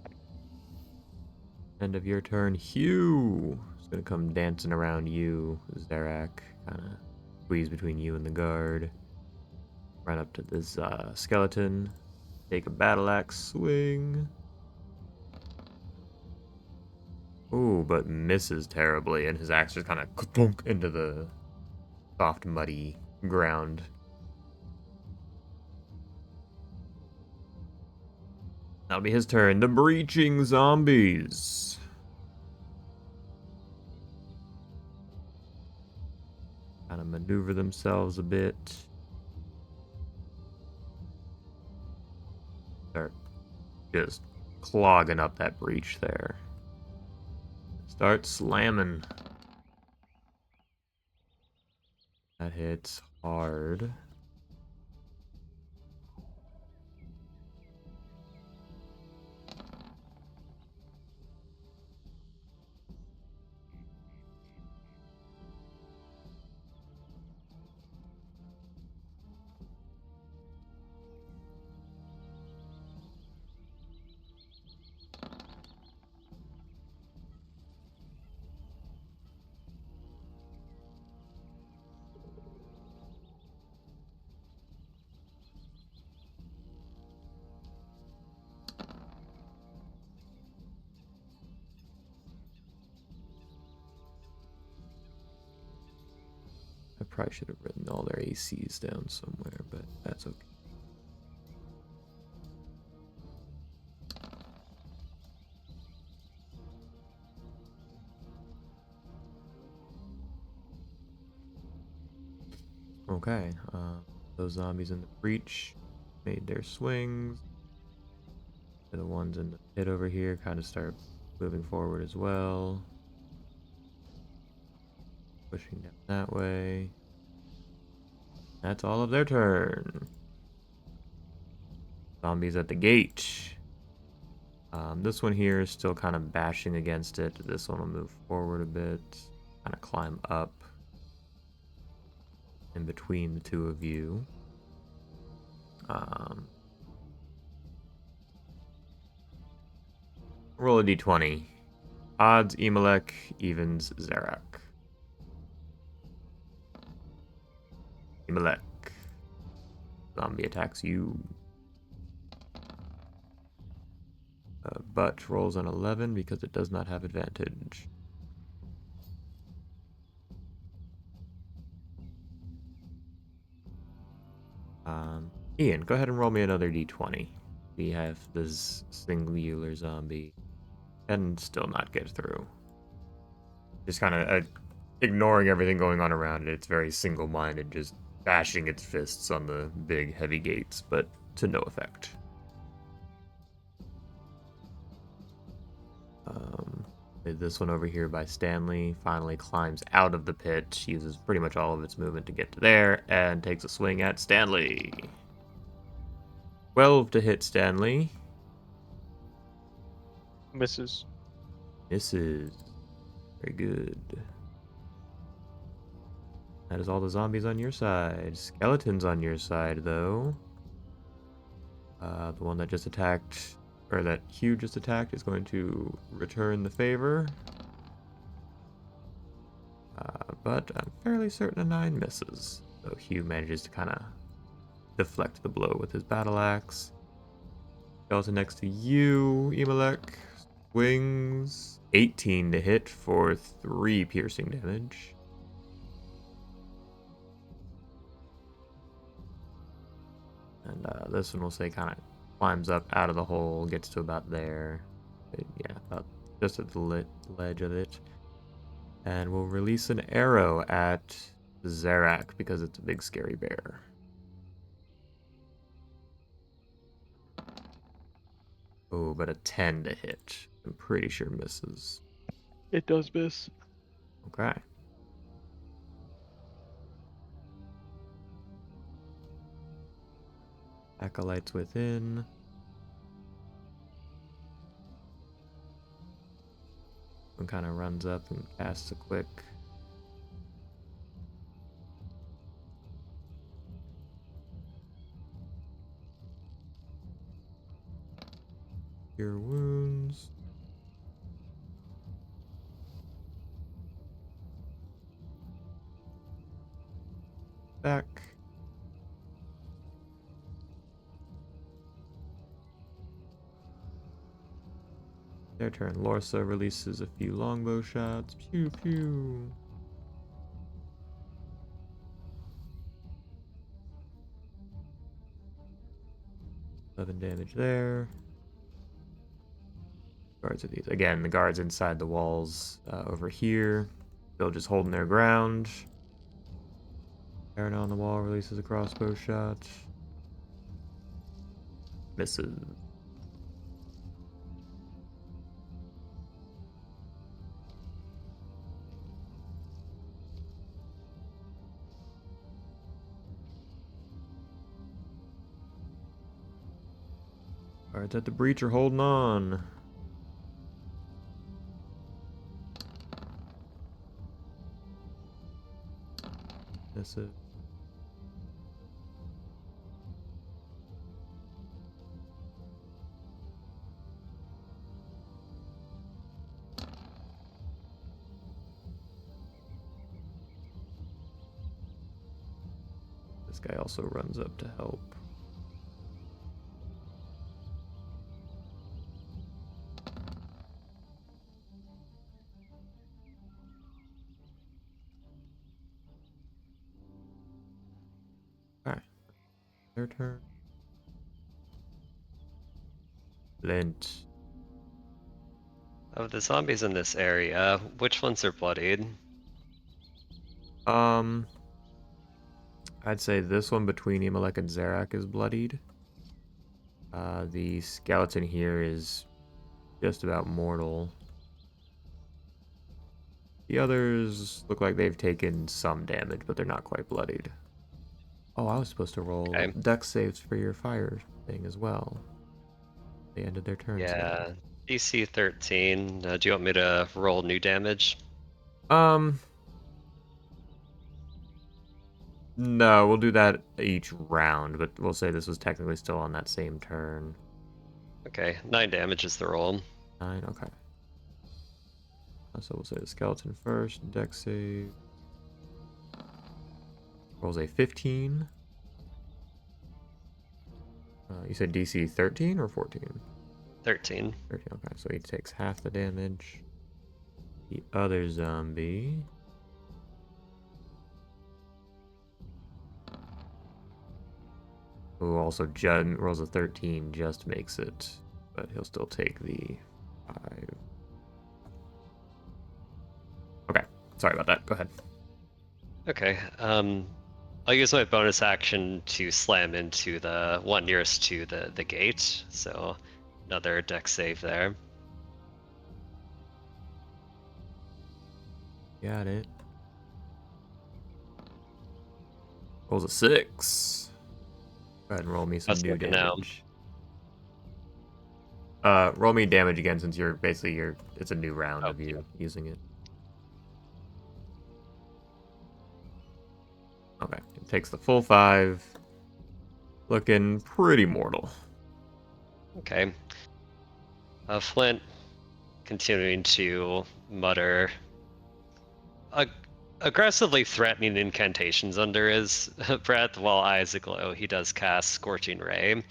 End of your turn, Hugh. Gonna come dancing around you, Zarak. Kind of squeeze between you and the guard. Run up to this skeleton. Take a battle axe swing. Ooh, but misses terribly, and his axe just kind of clunk into the soft, muddy ground. That'll be his turn. The breaching zombies. Kind of maneuver themselves a bit. Start just clogging up that breach there. Start slamming. That hits hard. I probably should have written all their ACs down somewhere, but that's okay. Okay, those zombies in the breach made their swings. The ones in the pit over here kind of start moving forward as well. Pushing down that way. That's all of their turn. Zombies at the gate. This one here is still kind of bashing against it. This one will move forward a bit. Kind of climb up in between the two of you. Roll a d20. Odds, Emelec. Evens, Zarak. Emelec. Zombie attacks you. But rolls an 11 because it does not have advantage. Ian, go ahead and roll me another d20. We have this singular zombie and still not get through. Just kind of ignoring everything going on around it. It's very single-minded, just bashing its fists on the big, heavy gates, but to no effect. This one over here by Stanley finally climbs out of the pit, uses pretty much all of its movement to get to there, and takes a swing at Stanley. 12 to hit Stanley. Misses. Misses. Very good. That is all the zombies on your side. Skeletons on your side, though. The one that just attacked, or that Hugh just attacked, is going to return the favor. But I'm fairly certain a 9 misses. So Hugh manages to kind of deflect the blow with his battle axe. Skeleton next to you, Emelec. Swings. 18 to hit for 3 piercing damage. And this one will say kind of climbs up out of the hole, gets to about there. Yeah, about just at the ledge of it. And we'll release an arrow at Zarak because it's a big scary bear. Oh, but a 10 to hit. I'm pretty sure misses. It does miss. Okay. Acolytes within. One kind of runs up and casts a quick Cure Wounds. back. Their turn. Lorsa releases a few longbow shots. Pew pew. 11 damage there. Guards are these. Again, the guards inside the walls over here. Still just holding their ground. Aaron on the wall releases a crossbow shot. Misses. Guards at the breach are holding on. Misses. This guy also runs up to help. Alright. Their turn. Lint. Of the zombies in this area, which ones are bloodied? I'd say this one between Imalek and Zarak is bloodied. The skeleton here is just about mortal. The others look like they've taken some damage, but they're not quite bloodied. Oh, I was supposed to roll Okay. dex saves for your fire thing as well. They ended their turns Yeah, there. DC 13. Do you want me to roll new damage? No, we'll do that each round, but we'll say this was technically still on that same turn. Okay, 9 damage is the roll. 9, okay. So we'll say the skeleton first, dex save. Rolls a 15. You said DC 13 or 14? 13. 13, okay, so he takes half the damage. The other zombie. Who also rolls a 13, just makes it, but he'll still take the 5. Okay, sorry about that. Go ahead. Okay, I'll use my bonus action to slam into the one nearest to the gate, so another dex save there. Got it. Rolls a 6. Go ahead and roll me some How's it new looking now? damage. Roll me damage again since you're basically it's a new round of you using it. Okay, it takes the full 5. Looking pretty mortal. Okay. Flint continuing to mutter aggressively threatening incantations under his breath while eyes aglow. He does cast Scorching Ray.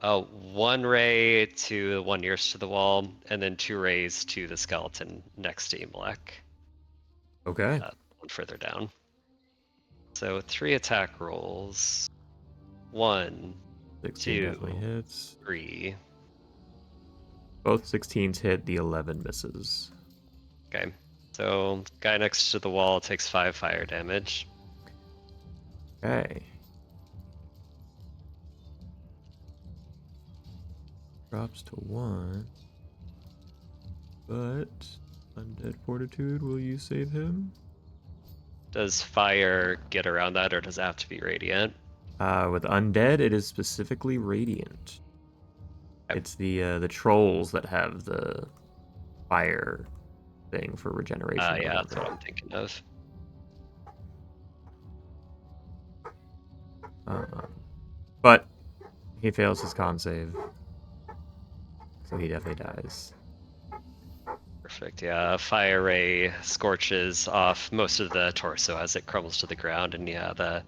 1 ray to the one nearest to the wall, and then 2 rays to the skeleton next to Imalek. Okay. One further down. So 3 attack rolls. 1, 16 2, definitely hits. 3. Both 16s hit, the 11 misses. Okay. So guy next to the wall takes 5 fire damage. Okay. Drops to 1. But Undead Fortitude, will you save him? Does fire get around that, or does it have to be radiant? With Undead, it is specifically Radiant. Okay. It's the trolls that have the fire thing for regeneration. or Yeah, whatever. that's what I'm thinking of. But he fails his con save. So he definitely dies. Perfect. Yeah, fire ray scorches off most of the torso as it crumbles to the ground, and yeah, the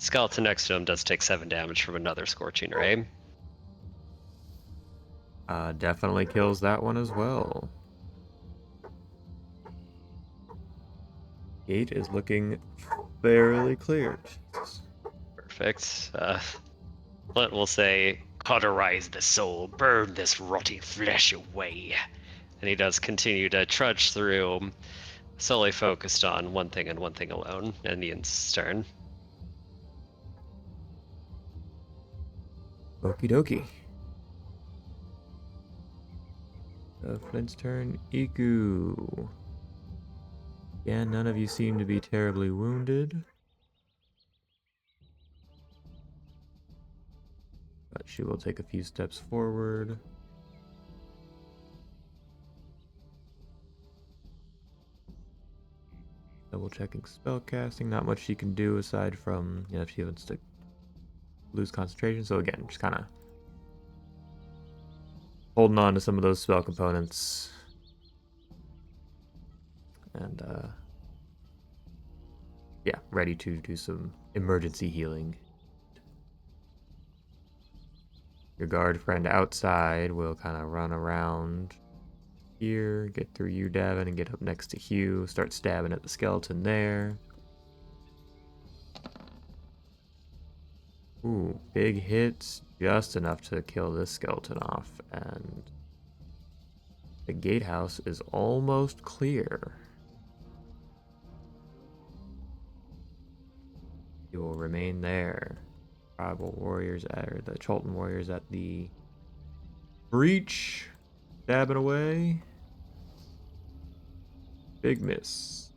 Skeleton next to him does take 7 damage from another Scorching Ray. Definitely kills that one as well. Gate is looking fairly clear. Jesus. Perfect. Flint will say, cauterize the soul, burn this rotting flesh away. And he does continue to trudge through, solely focused on one thing and one thing alone. And Ian's turn. Okie dokie. Flint's turn. Iku. Yeah, none of you seem to be terribly wounded. But she will take a few steps forward. Double checking spell casting. Not much she can do aside from, if she wants to lose concentration. So again, just kind of holding on to some of those spell components. And yeah, ready to do some emergency healing. Your guard friend outside will kind of run around here, get through you, Davin, and get up next to Hugh. Start stabbing at the skeleton there. Ooh, big hits, just enough to kill this skeleton off. And the gatehouse is almost clear. You will remain there. Tribal warriors or the Cholton warriors at the breach, stabbing away. Big miss.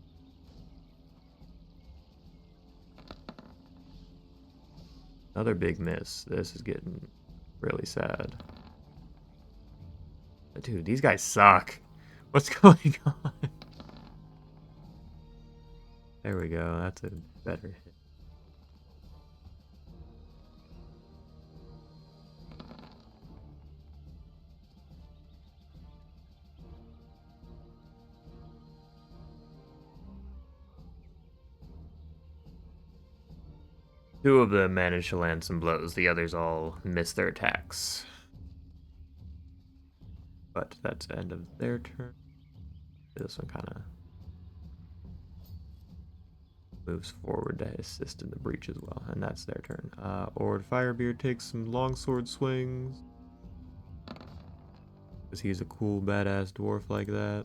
Another big miss. This is getting really sad. Dude, these guys suck. What's going on? There we go. That's a better hit. Two of them managed to land some blows. The others all missed their attacks. But that's the end of their turn. This one kind of moves forward to assist in the breach as well. And that's their turn. Ord Firebeard takes some longsword swings. Because he's a cool, badass dwarf like that.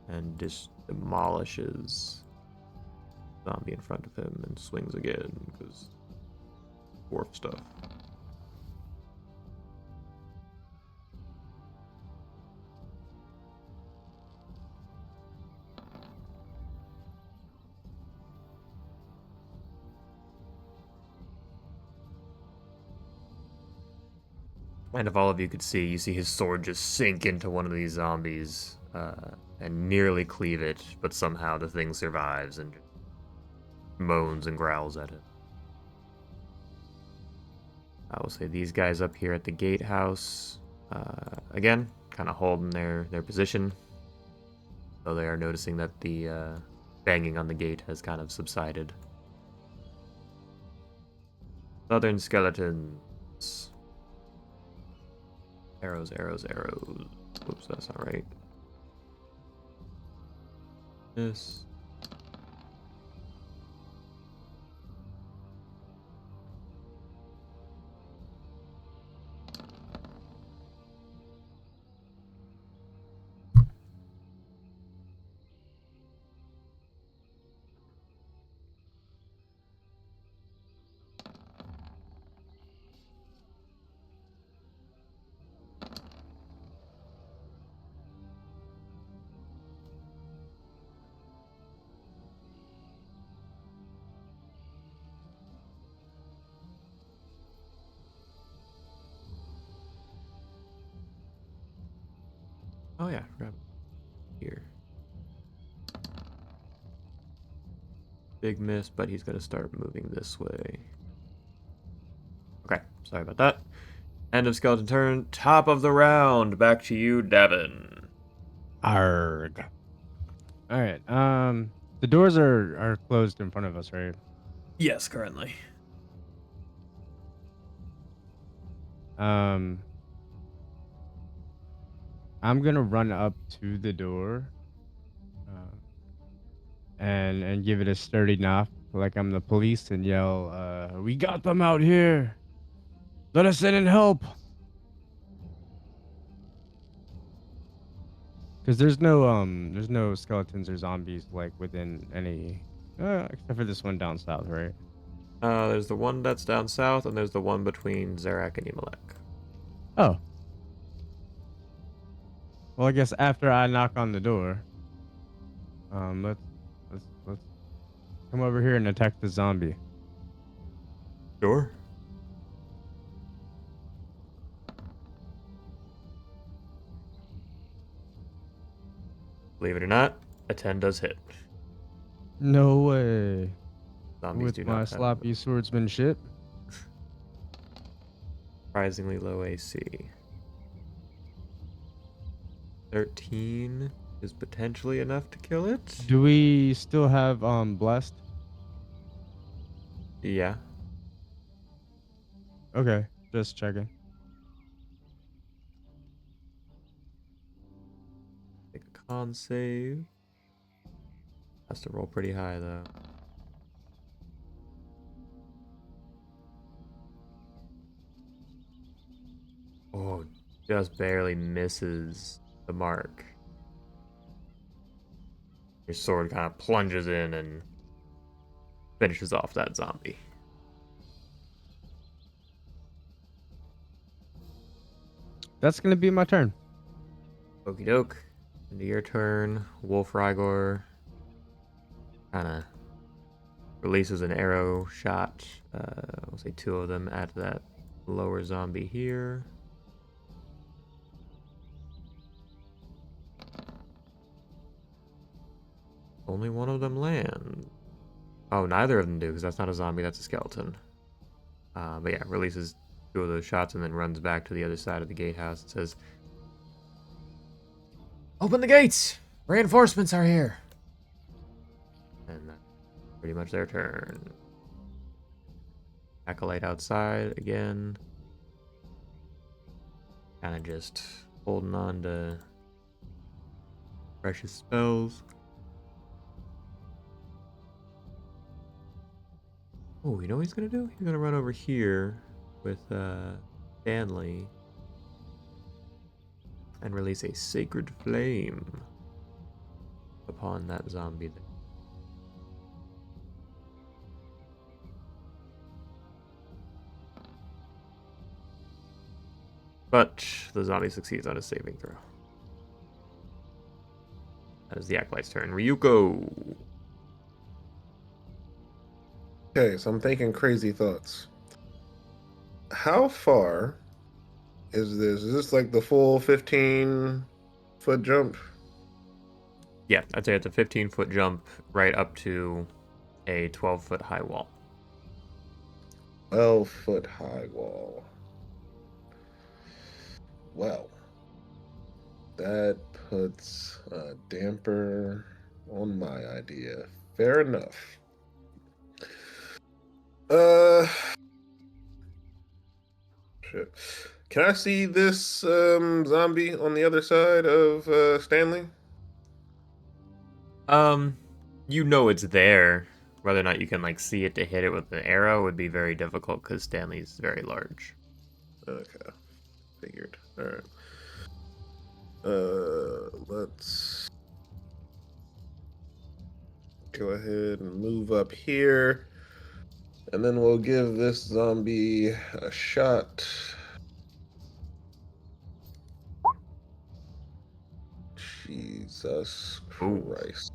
And just demolishes zombie in front of him and swings again because dwarf stuff. And if all of you could see, you see his sword just sink into one of these zombies and nearly cleave it, but somehow the thing survives and moans and growls at it. I will say these guys up here at the gatehouse, again, kind of holding their position. So they are noticing that the banging on the gate has kind of subsided. Southern skeletons. Arrows, arrows, arrows. Oops, that's not right. This. Oh yeah, I forgot here. Big miss, but he's gonna start moving this way. Okay, sorry about that. End of skeleton turn. Top of the round. Back to you, Davin. Arg. All right. The doors are closed in front of us, right? Yes, currently. Um, I'm gonna run up to the door, and give it a sturdy knock, like I'm the police, and yell, "We got them out here! Let us in and help!" Because there's no skeletons or zombies like within any, except for this one down south, right? There's the one that's down south, and there's the one between Zarak and Emelec. Oh, well, I guess after I knock on the door, let's come over here and attack the zombie. Sure. Believe it or not, a 10 does hit. No way. Zombies With do my not have sloppy swordsmanship. surprisingly low AC. 13 is potentially enough to kill it. Do we still have blessed? Yeah. Okay, just checking. Make a con save. Has to roll pretty high though. Oh, just barely misses the mark. Your sword kind of plunges in and finishes off that zombie. That's gonna be my turn. Okie doke. Into your turn, Wolf Rygor kind of releases an arrow shot. We'll say 2 of them at that lower zombie here. Only one of them land. Oh, neither of them do, because that's not a zombie, that's a skeleton. But yeah, releases 2 of those shots and then runs back to the other side of the gatehouse and says, "Open the gates! Reinforcements are here!" And that's pretty much their turn. Acolyte outside again. Kind of just holding on to precious spells. Oh, you know what he's gonna do? He's gonna run over here with Stanley and release a sacred flame upon that zombie there. But the zombie succeeds on his saving throw. That is the Acolyte's turn. Ryuko! Okay, so I'm thinking crazy thoughts. How far is this? Is this like the full 15-foot jump? Yeah, I'd say it's a 15-foot jump right up to a 12-foot high wall. 12-foot high wall. Well, that puts a damper on my idea. Fair enough. Shit. Can I see this zombie on the other side of Stanley? You know it's there. Whether or not you can like see it to hit it with an arrow would be very difficult because Stanley's very large. Okay, figured. All right. Let's go ahead and move up here, and then we'll give this zombie a shot. Jesus Ooh. Christ.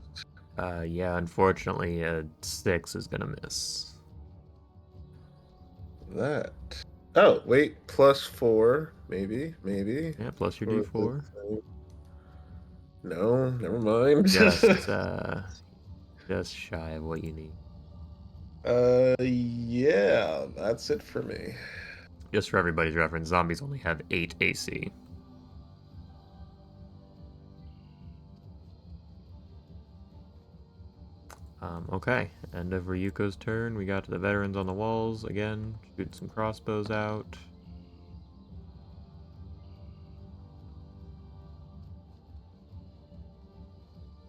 Yeah, unfortunately, a 6 is gonna miss. That. Oh, wait, +4, maybe. Yeah, plus your For D4. No, never mind. Just shy of what you need. Yeah, that's it for me. Just for everybody's reference, zombies only have 8 AC. Okay, end of Ryuko's turn. We got to the veterans on the walls again, shooting some crossbows out.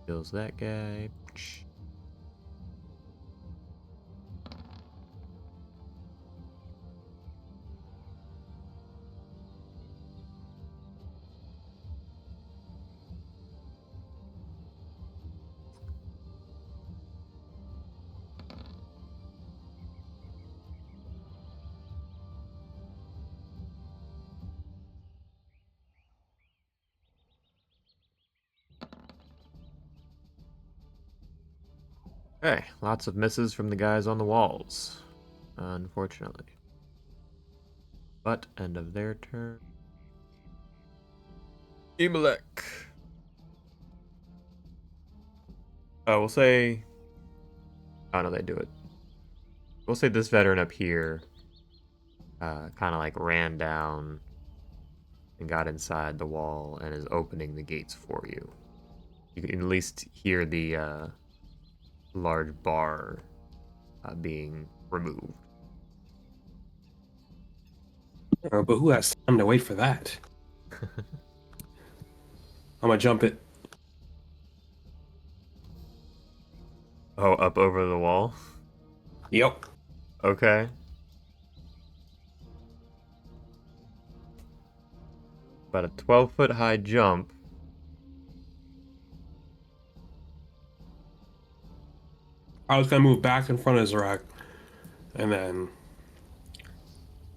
Kills that guy. Okay, lots of misses from the guys on the walls, unfortunately. But end of their turn. Imalek. We'll say. Oh no, they do it. We'll say this veteran up here, kind of like ran down and got inside the wall and is opening the gates for you. You can at least hear the large bar being removed. But who has time to wait for that? I'm gonna jump it. Oh, up over the wall? Yep. Okay. About a 12-foot high jump. I was gonna move back in front of Zarak, and then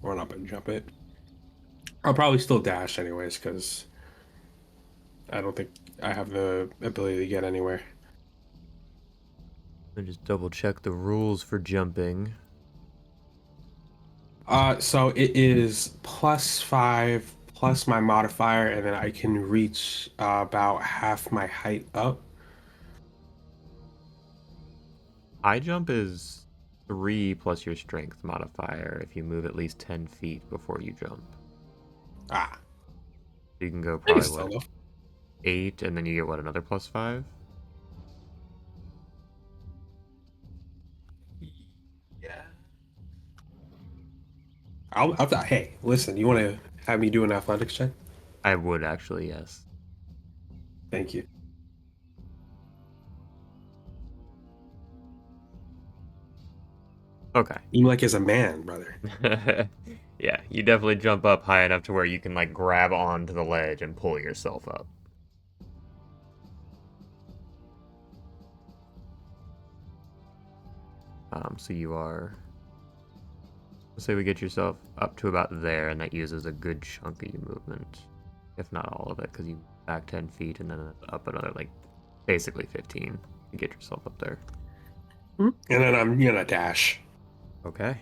run up and jump it. I'll probably still dash anyways, because I don't think I have the ability to get anywhere. Let me just double check the rules for jumping. So it is +5 plus my modifier, and then I can reach about half my height up. High jump is 3 plus your strength modifier if you move at least 10 feet before you jump. Ah, You can go I can probably, still what, go. 8, and then you get, what, another +5? Yeah. Hey, listen, you want to have me do an athletics check? I would actually, yes. Thank you. Okay. Imlek is a man, brother. Yeah, you definitely jump up high enough to where you can, like, grab onto the ledge and pull yourself up. So you are... Let's say we get yourself up to about there, and that uses a good chunk of your movement. If not all of it, because you back 10 feet and then up another, like, basically 15 to get yourself up there. And then I'm gonna dash. Okay.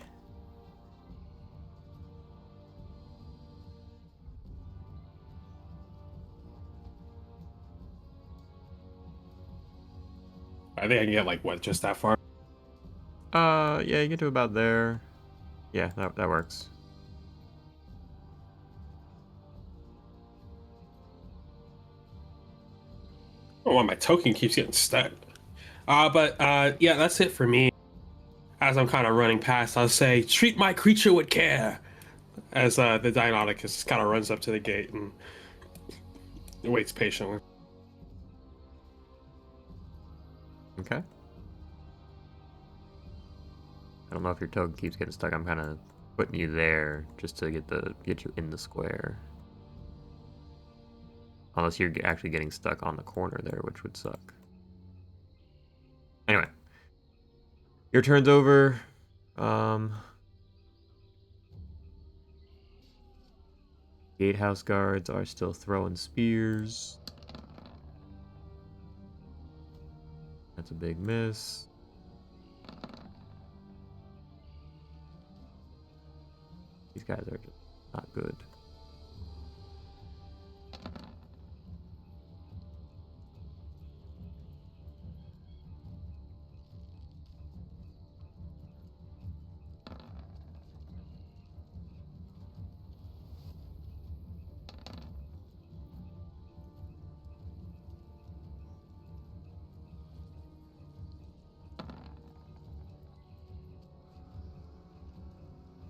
I think I can get like what, just that far? Yeah, you get to about there. Yeah, that works. Oh, well, my token keeps getting stuck. But yeah, that's it for me. As I'm kind of running past, I'll say, "Treat my creature with care." As the Deinonychus kind of runs up to the gate and waits patiently. Okay. I don't know if your token keeps getting stuck. I'm kind of putting you there just to get you in the square. Unless you're actually getting stuck on the corner there, which would suck. Anyway, your turn's over. Gatehouse guards are still throwing spears. That's a big miss. These guys are just not good.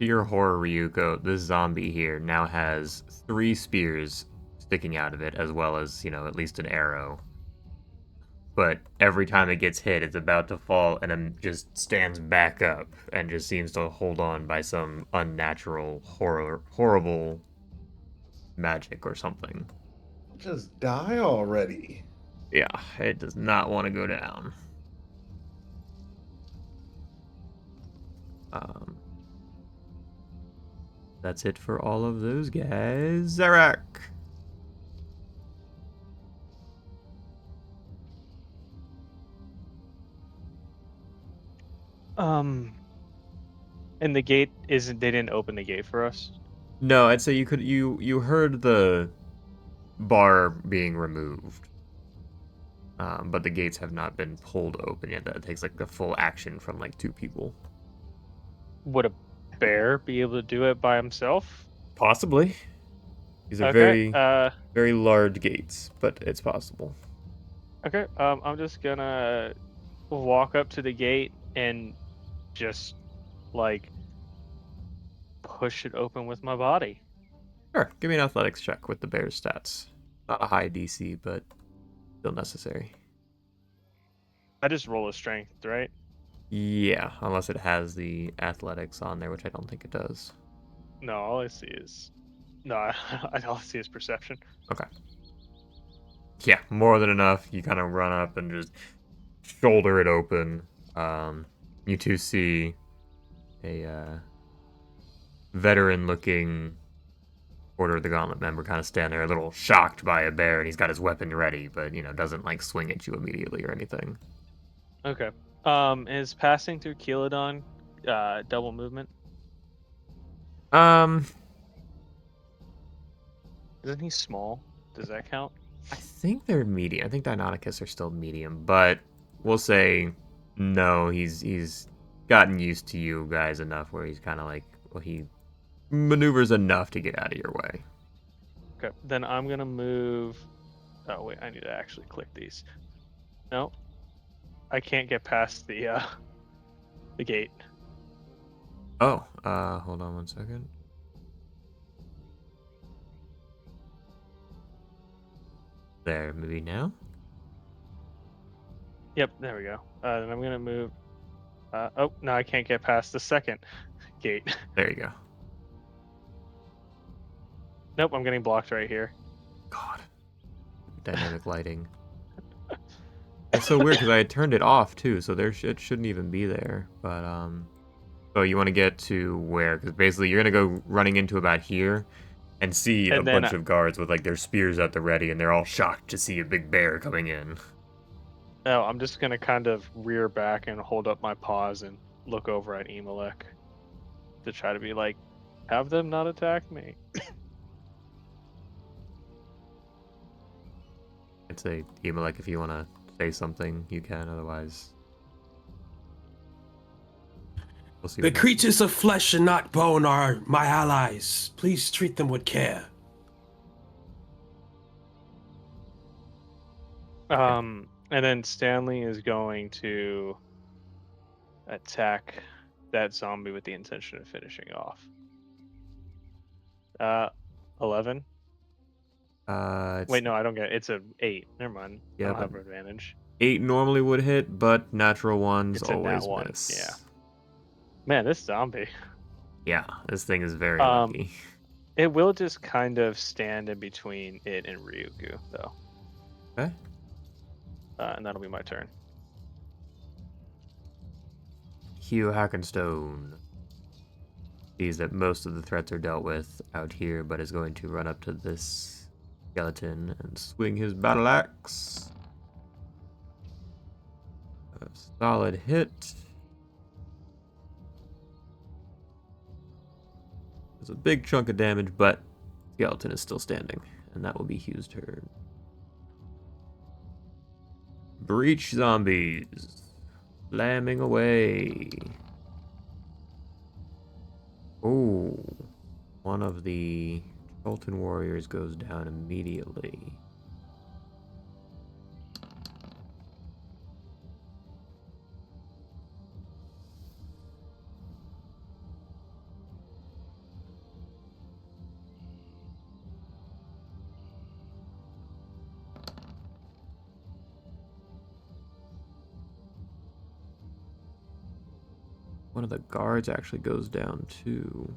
To your horror, Ryuko, this zombie here now has 3 spears sticking out of it, as well as, at least an arrow. But every time it gets hit, it's about to fall, and then just stands back up and just seems to hold on by some unnatural, horrible magic or something. Just die already. Yeah, it does not want to go down. Um, that's it for all of those guys. Zarak! Um, and the gate isn't. They didn't open the gate for us. No, I'd say you heard the bar being removed. But the gates have not been pulled open yet. That takes like the full action from like 2 people. Would a bear be able to do it by himself? Possibly. These are Okay. very large gates, but it's possible. Okay. I'm just gonna walk up to the gate and just like push it open with my body. Sure, give me an athletics check with the bear's stats. Not a high DC, but still necessary. I just roll a strength, right? Yeah, unless it has the athletics on there, which I don't think it does. No, all I see is no. All I see is perception. Okay. Yeah, more than enough. You kind of run up and just shoulder it open. You two see a veteran-looking Order of the Gauntlet member kind of stand there, a little shocked by a bear, and he's got his weapon ready, but doesn't like swing at you immediately or anything. Okay. Is passing through Keeladon double movement? Um, Isn't he small? Does that count? I think they're medium. I think Deinonychus are still medium, but we'll say no. He's gotten used to you guys enough where he's kind of like, well, he maneuvers enough to get out of your way. Okay. Then I'm gonna move. Oh wait, I need to actually click these. No, I can't get past the gate. Oh, hold on one second. There, maybe now. Yep, there we go. Then I'm gonna move. Oh, no, I can't get past the second gate. There you go. Nope, I'm getting blocked right here. God, dynamic lighting. It's so weird because I had turned it off too, so it shouldn't even be there. But so you want to get to where? Because basically you're gonna go running into about here, and see a And then bunch of guards with like their spears at the ready, and they're all shocked to see a big bear coming in. no, I'm just gonna kind of rear back and hold up my paws and look over at Emelec to try to be like, have them not attack me. I'd say, like if you want to say something, you can. Otherwise, we'll see. The what happens. creatures of flesh and not bone are my allies. Please treat them with care. And then Stanley is going to attack that zombie with the intention of finishing off. 11. Wait, no, I don't get it. It's a 8. Never mind. Yeah, I don't but have advantage. 8 normally would hit, but natural ones It's a nat always one, miss. yeah. Man, this zombie. Yeah, this thing is very lucky. It will just kind of stand in between it and Ryugu, though. Okay. And that'll be my turn. Hugh Hackenstone sees that most of the threats are dealt with out here, but is going to run up to this skeleton and swing his battle axe. A solid hit. It's a big chunk of damage, but skeleton is still standing, and that will be Hugh's turn. Breach zombies. Slamming away. Oh, one of the Cholton warriors goes down immediately. One of the guards actually goes down too.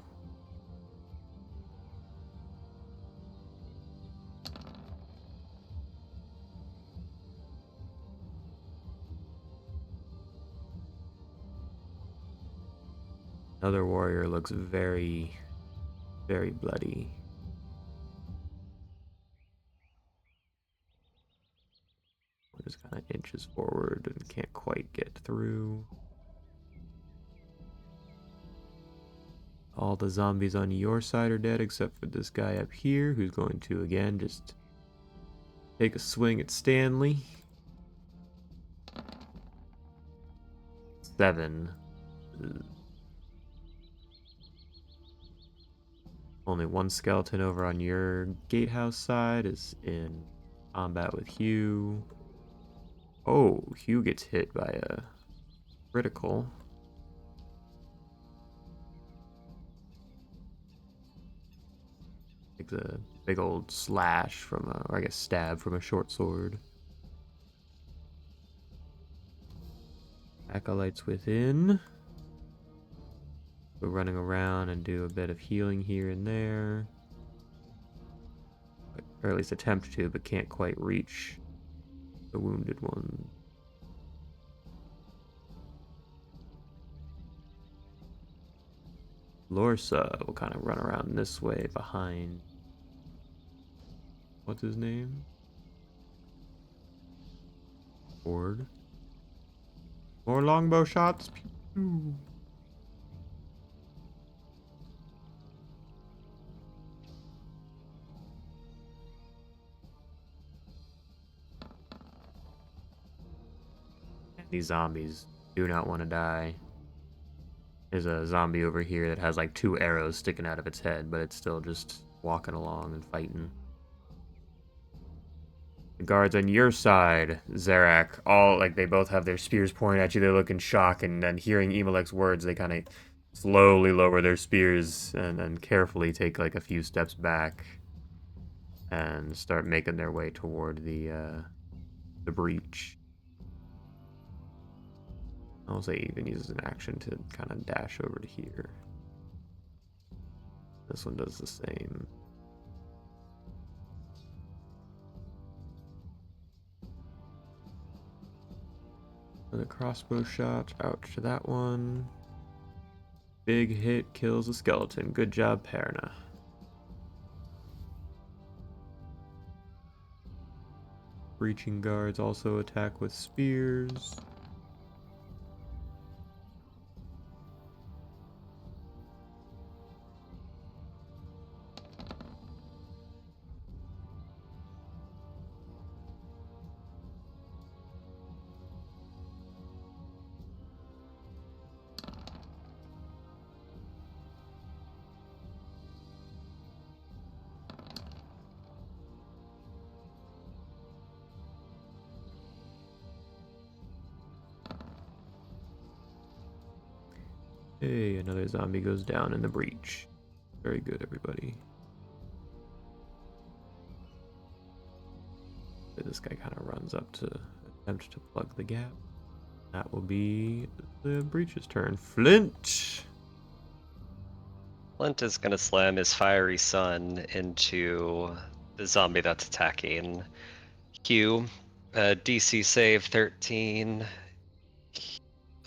Another warrior looks very, very bloody. Just kind of inches forward and can't quite get through. All the zombies on your side are dead except for this guy up here who's going to again just take a swing at Stanley. 7. Only one skeleton over on your gatehouse side is in combat with Hugh. Oh, Hugh gets hit by a critical. Takes a big old slash from a, or I guess stab from a short sword. Acolytes within. Go running around and do a bit of healing here and there. Or at least attempt to, but can't quite reach the wounded one. Lorsa will kind of run around this way behind. What's his name? Ford. More longbow shots. Pew. These zombies do not want to die. There's a zombie over here that has like 2 arrows sticking out of its head, but it's still just walking along and fighting. The guards on your side, Zarak, all like they both have their spears pointing at you. They look in shock, and then hearing Emelek's words, they kind of slowly lower their spears and then carefully take like a few steps back and start making their way toward the breach. I'll say he even uses an action to kind of dash over to here. This one does the same. Another crossbow shot out to that one. Big hit kills a skeleton. Good job, Perna. Breaching guards also attack with spears. Hey, another zombie goes down in the breach. Very good, everybody. This guy kind of runs up to attempt to plug the gap. That will be the breach's turn. Flint! Flint is gonna slam his fiery sun into the zombie that's attacking Q. DC save 13.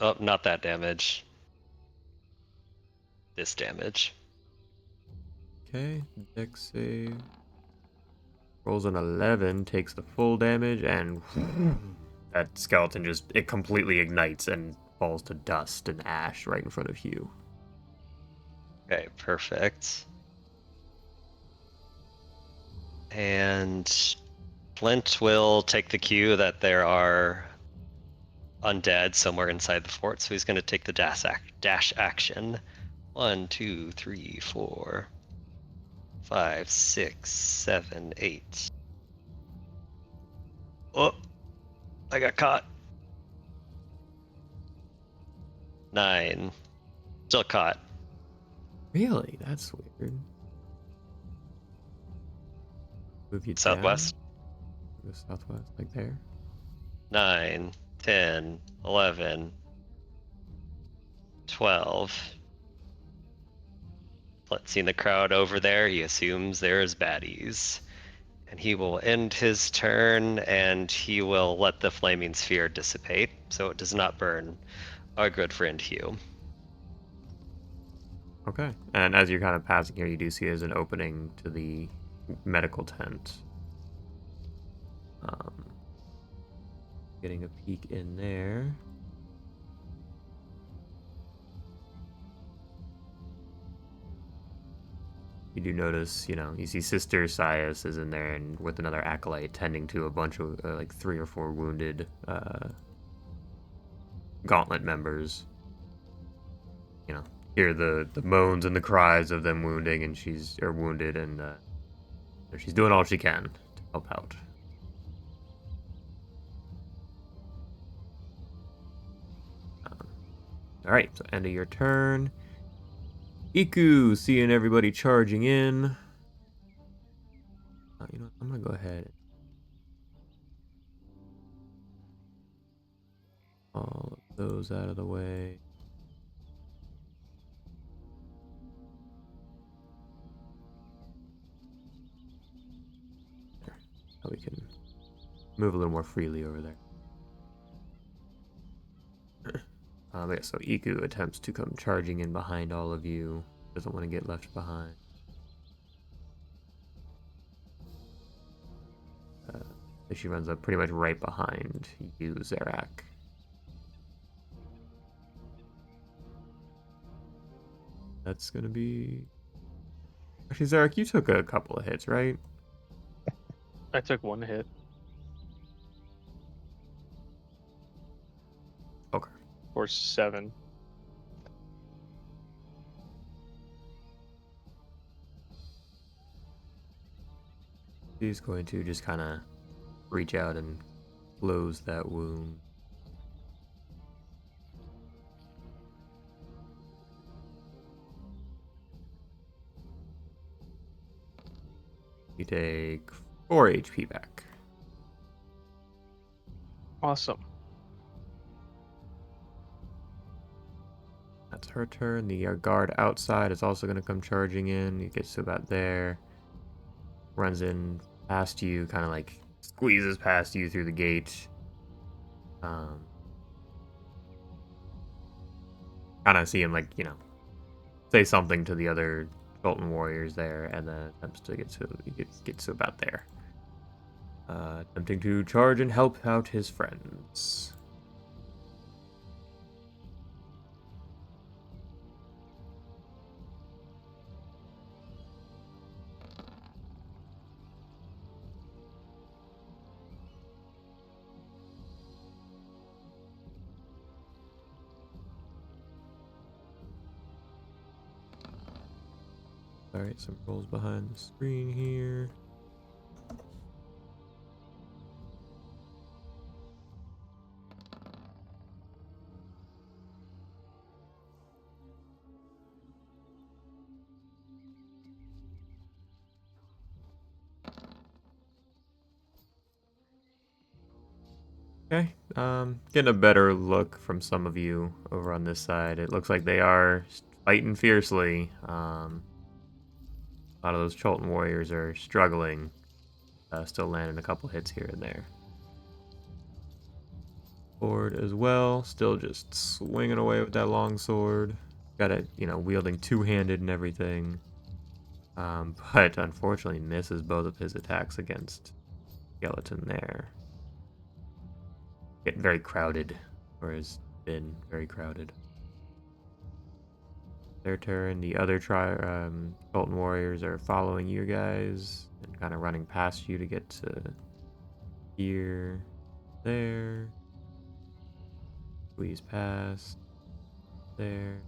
Oh, not that damage. This damage. Okay, dex save. Rolls an 11, takes the full damage, and that skeleton just, it completely ignites and falls to dust and ash right in front of Hugh. Okay, perfect. And Flint will take the cue that there are undead somewhere inside the fort, so he's going to take the dash action. 1, 2, 3, 4, 5, 6, 7, 8. Oh, I got caught. 9. Still caught. Really? That's weird. Move you Southwest. down. Go southwest, like there. 9, 10, 11, 12. Let's see the crowd over there. He assumes there's baddies. And he will end his turn and he will let the flaming sphere dissipate so it does not burn our good friend Hugh. Okay. And as you're kind of passing here, you do see there's an opening to the medical tent. Getting a peek in there. You do notice, you see Sister Sias is in there and with another acolyte tending to a bunch of like 3 or 4 wounded gauntlet members. Hear the moans and the cries of them wounding, and she's wounded, and she's doing all she can to help out. All right, so end of your turn. Iku, seeing everybody charging in. You know what? I'm gonna go ahead. All of those out of the way. So we can move a little more freely over there. Yeah, so Iku attempts to come charging in behind all of you. Doesn't want to get left behind. She runs up pretty much right behind you, Zarak. That's gonna be... Actually, Zarak, you took a couple of hits, right? I took 1 hit. Okay. Or 7. He's going to just kind of reach out and close that wound. You take 4 HP back. Awesome. That's her turn. The guard outside is also going to come charging in. He gets to about there. Runs in past you, kind of like squeezes past you through the gate. Kind of see him, like, say something to the other Sultan warriors there, and then attempts to get to about there. Attempting to charge and help out his friends. Alright, some rolls behind the screen here. Okay, getting a better look from some of you over on this side. It looks like they are fighting fiercely. A lot of those Cholton warriors are struggling, still landing a couple hits here and there. Sword as well, still just swinging away with that long sword. Got it, wielding two-handed and everything. But unfortunately misses both of his attacks against Skeleton there. Getting very crowded, or has been very crowded. Their turn. The other Colton warriors are following you guys and kind of running past you to get to here, there. Squeeze past there.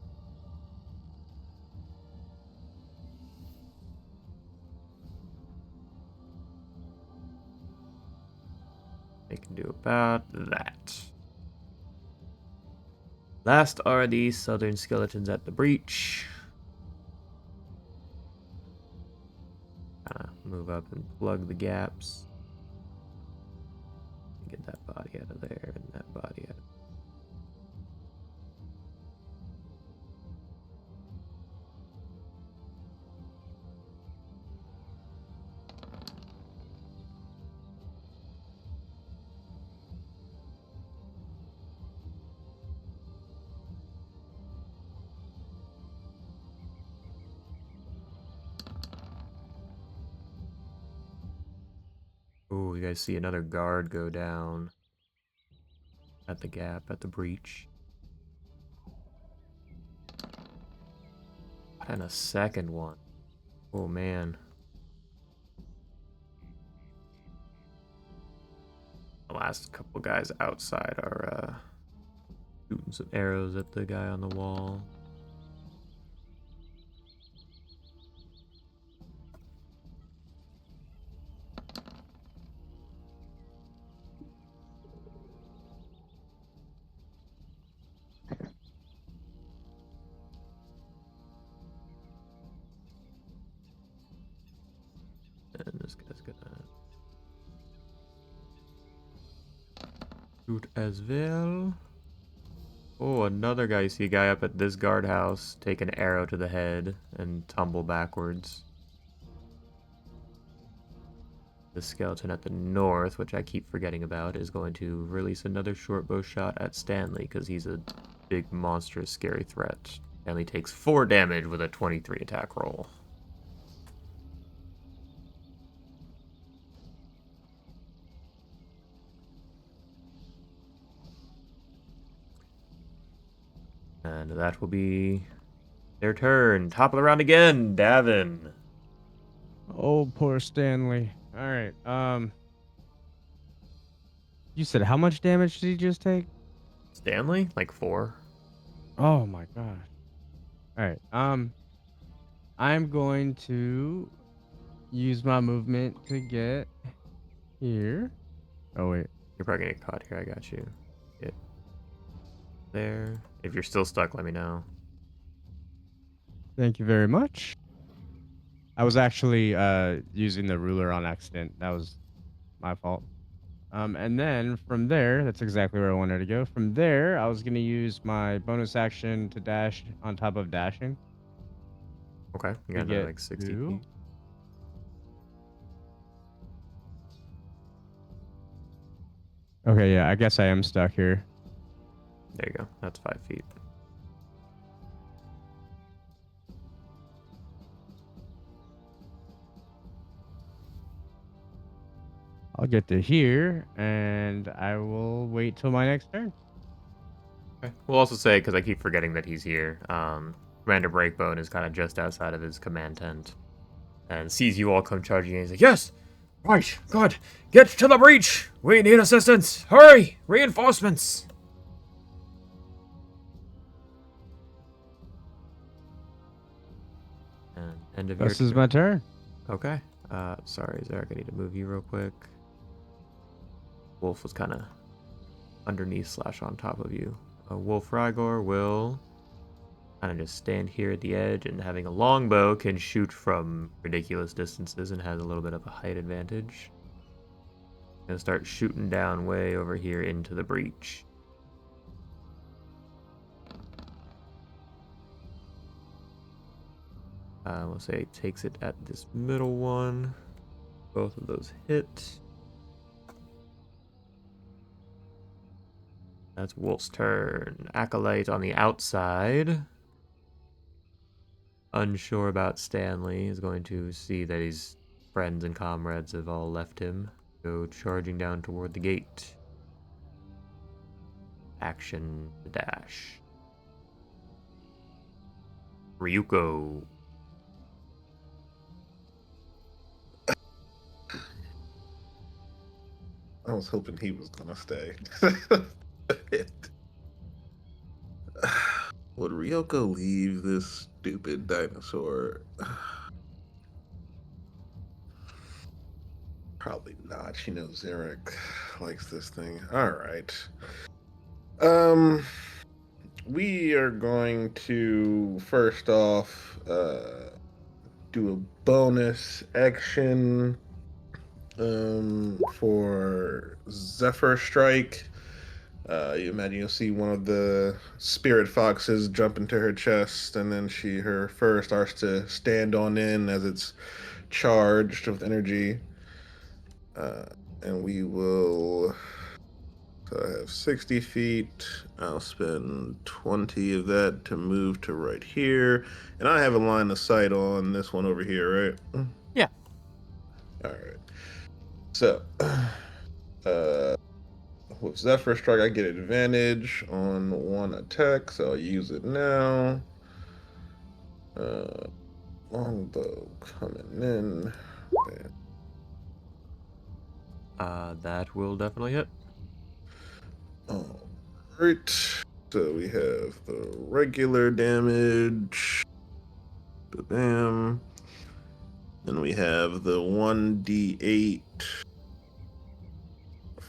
They can do about that. Last are the southern skeletons at the breach. Move up and plug the gaps. Get that body out of there and that body out. Ooh, you guys see another guard go down at the gap, at the breach. And a second one. Oh, man. The last couple guys outside are shooting some arrows at the guy on the wall. And this guy's gonna shoot as well. Oh, another guy. You see a guy up at this guardhouse take an arrow to the head and tumble backwards. The skeleton at the north, which I keep forgetting about, is going to release another short bow shot at Stanley because he's a big, monstrous, scary threat. Stanley takes 4 damage with a 23 attack roll. And that will be their turn. Top of the round again, Davin. Oh, poor Stanley. All right. You said how much damage did he just take? Stanley? Like 4. Oh my gosh. All right. I'm going to use my movement to get here. Oh wait. You're probably gonna get caught here. I got you. Get there. If you're still stuck, let me know. Thank you very much. I was actually using the ruler on accident. That was my fault. And then from there, that's exactly where I wanted to go. From there, I was going to use my bonus action to dash on top of dashing Okay, you to got another get like 60 to. feet. Okay, yeah, I guess I am stuck here. There you go. That's 5 feet. I'll get to here, and I will wait till my next turn. Okay. We'll also say, because I keep forgetting that he's here, Commander Breakbone is kind of just outside of his command tent and sees you all come charging in. He's like, yes! Right, good. Get to the breach! We need assistance! Hurry! Reinforcements! And end of This your is my turn. Okay. Sorry, Zarek, I need to move you real quick. Wolf was kind of underneath / on top of you. Wolf Rygor will kind of just stand here at the edge, and having a longbow can shoot from ridiculous distances and has a little bit of a height advantage. Gonna start shooting down way over here into the breach. We'll say takes it at this middle one. Both of those hit. That's Wolf's turn. Acolyte on the outside. Unsure about Stanley, is going to see that his friends and comrades have all left him. Go charging down toward the gate. Action dash. Ryuko. I was hoping he was gonna stay. Would Ryoko leave this stupid dinosaur? Probably not. She knows Eric likes this thing. All right. We are going to first off do a bonus action for Zephyr Strike. You imagine you'll see one of the spirit foxes jump into her chest, and then her fur starts to stand on in as it's charged with energy. And we will. So I have 60 feet. I'll spend 20 of that to move to right here. And I have a line of sight on this one over here, right? Yeah. All right. So, with Zephyr Strike, I get advantage on one attack, so I'll use it now. Longbow coming in. Bam. That will definitely hit. All right. So we have the regular damage. Bam. Then we have the 1d8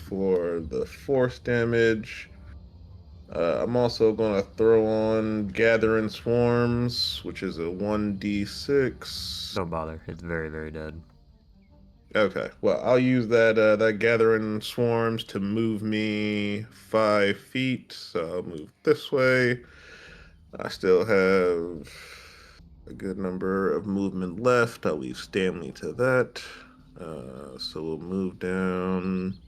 for the force damage. I'm also going to throw on Gathering Swarms, which is a 1d6. Don't bother. It's very, very dead. Okay, well, I'll use that Gathering Swarms to move me 5 feet. So I'll move this way. I still have a good number of movement left. I'll leave Stanley to that. So we'll move down.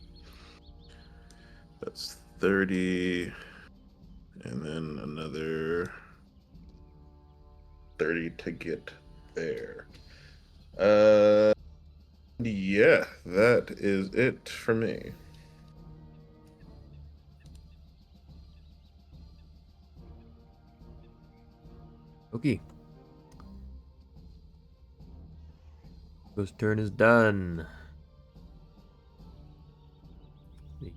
That's 30. And then another 30 to get there. Yeah, that is it for me. Okay. Ghost turn is done. The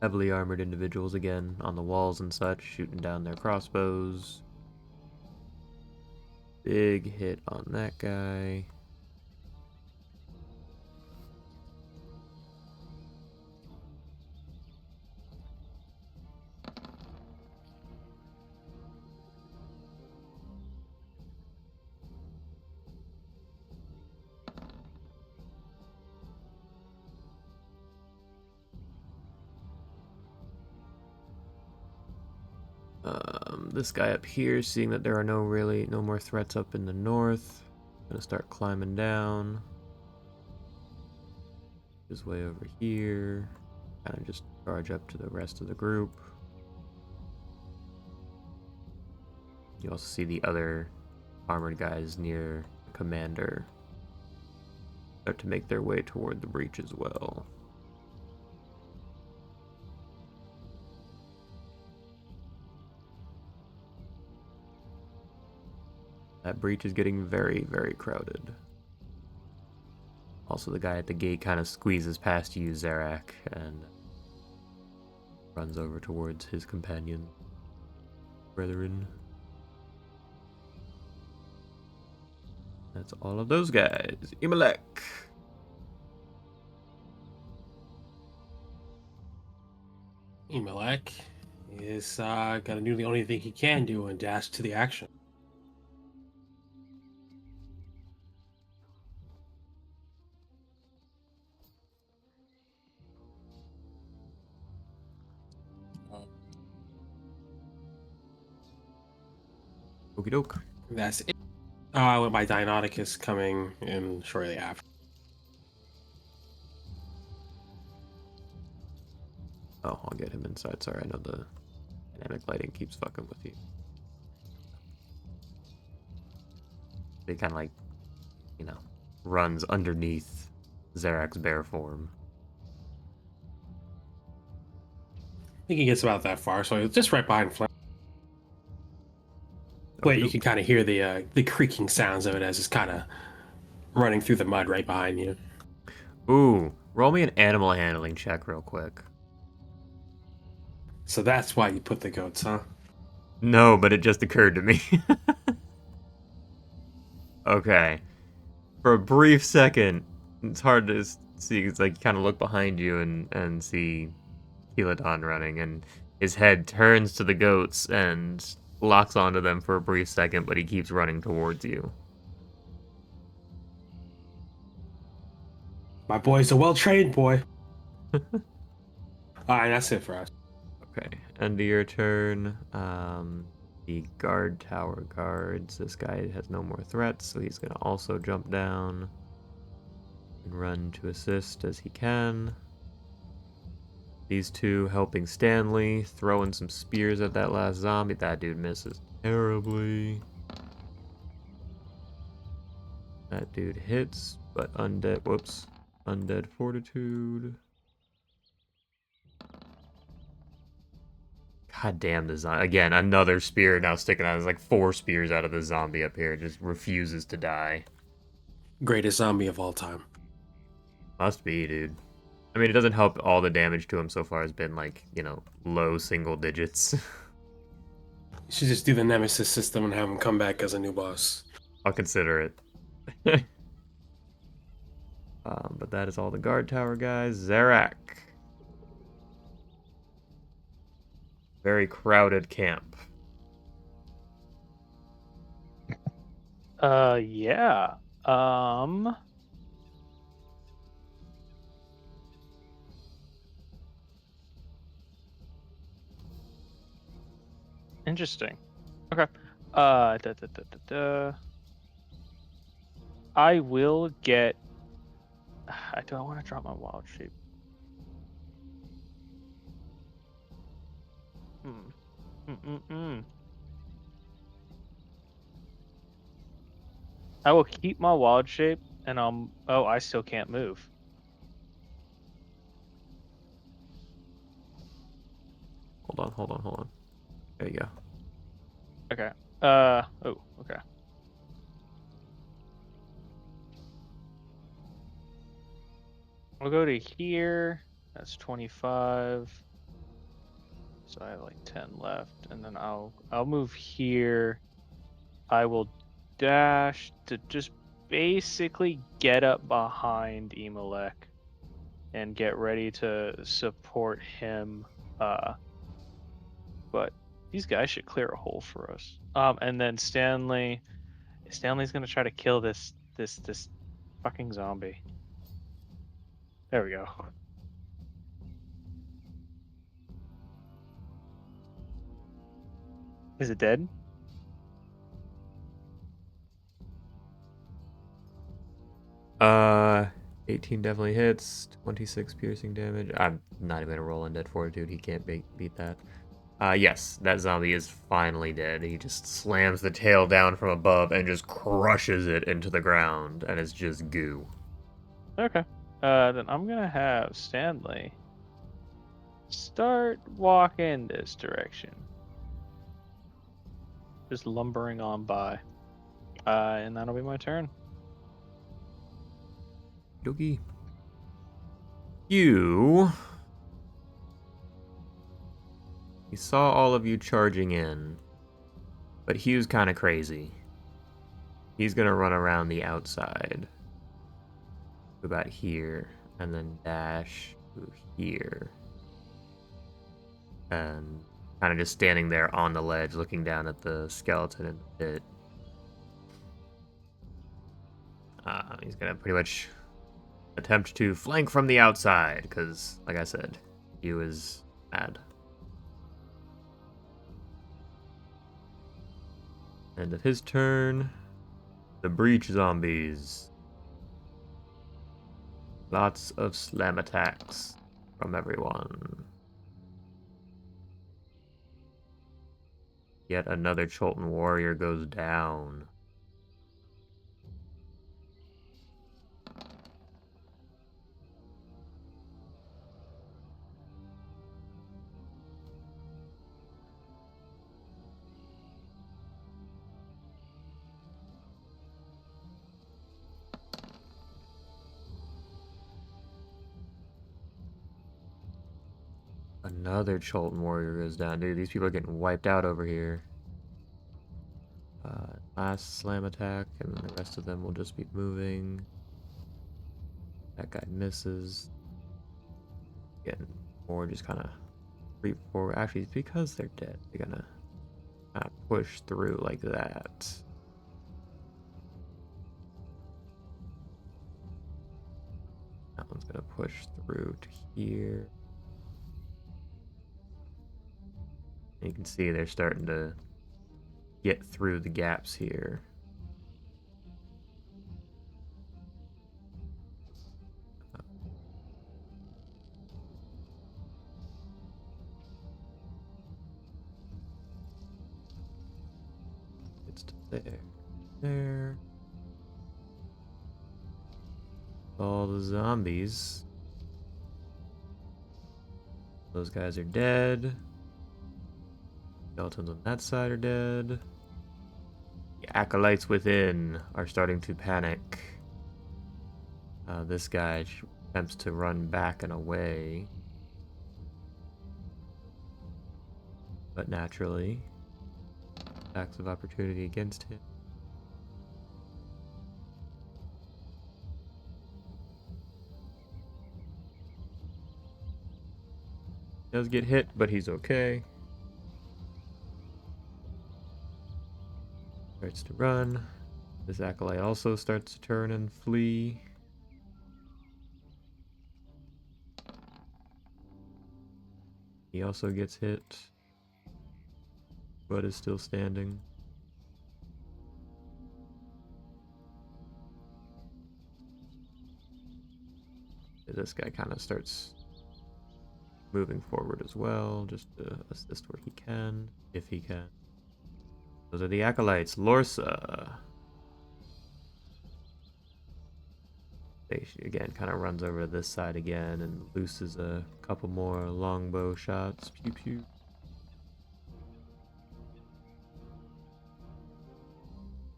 heavily armored individuals again on the walls and such, shooting down their crossbows. Big hit on that guy. This guy up here, seeing that there are no more threats up in the north, gonna start climbing down. His way over here, kind of just charge up to the rest of the group. You also see the other armored guys near the commander start to make their way toward the breach as well. That breach is getting very, very crowded. Also, the guy at the gate kind of squeezes past you, Zarak, and runs over towards his companion, brethren. That's all of those guys. Imalek. Emelec is gonna do the only thing he can do and dash to the action. Okie doke. That's it. With my Deinonychus coming in shortly after. Oh, I'll get him inside. Sorry, I know the dynamic lighting keeps fucking with you. They kind of like, runs underneath Zarak's bare form. I think he gets about that far, so he's just right behind Flint. But you can kind of hear the creaking sounds of it as it's kind of running through the mud right behind you. Ooh, roll me an animal handling check real quick. So that's why you put the goats, huh? No, but it just occurred to me. Okay. For a brief second, it's hard to see. It's like you kind of look behind you and see Keladon running, and his head turns to the goats and locks onto them for a brief second, but he keeps running towards you. My boy's a well-trained boy. Alright, that's it for us. Okay, end of your turn. The guard tower guards. This guy has no more threats, so he's gonna also jump down and run to assist as he can. These two helping Stanley, throwing some spears at that last zombie. That dude misses terribly. That dude hits But undead, whoops. Undead fortitude. God damn the zombie. Again, another spear now sticking out. There's like 4 spears out of the zombie up here. It just refuses to die. Greatest zombie of all time. Must be, dude. I mean, it doesn't help all the damage to him so far has been like, low single digits. You should just do the Nemesis system and have him come back as a new boss. I'll consider it. But that is all the guard tower guys. Zarak. Very crowded camp. Yeah. Interesting. Okay. I will get. Do I want to drop my wild shape? I will keep my wild shape, and Oh, I still can't move. Hold on. There you go. Okay. Oh, okay. I'll go to here. That's 25. So I have like 10 left, and then I'll move here. I will dash to just basically get up behind Emelec and get ready to support him. But these guys should clear a hole for us. And then Stanley's gonna try to kill this fucking zombie. There we go. Is it dead? Uh, 18 definitely hits. 26 piercing damage. I'm not even gonna roll undead fortitude. He can't beat that. Yes, that zombie is finally dead. He just slams the tail down from above and just crushes it into the ground, and it's just goo. Okay. Then I'm gonna have Stanley start walking this direction. Just lumbering on by. And that'll be my turn. Doogie. You saw all of you charging in, but Hugh's kind of crazy. He's gonna run around the outside. About here, and then dash to here. And kind of just standing there on the ledge looking down at the skeleton in the pit. He's gonna pretty much attempt to flank from the outside, because, like I said, Hugh is mad. End of his turn. The breach zombies. Lots of slam attacks from everyone. Yet another Cholton warrior goes down. Another Cholton warrior goes down. Dude, these people are getting wiped out over here. Last slam attack, and then the rest of them will just be moving. That guy misses. Getting more just kind of creep forward. Actually, it's because they're dead. They're gonna kind of push through like that. That one's gonna push through to here. And you can see they're starting to get through the gaps here. It's to there. All the zombies. Those guys are dead. Skeletons on that side are dead. The acolytes within are starting to panic. This guy attempts to run back and away. But naturally, attacks of opportunity against him. Does get hit, but he's okay. Starts to run. This acolyte also starts to turn and flee. He also gets hit, but is still standing. This guy kind of starts moving forward as well, just to assist where he can, if he can. Those are the acolytes. Lorsa. She again kind of runs over to this side again and looses a couple more longbow shots. Pew pew.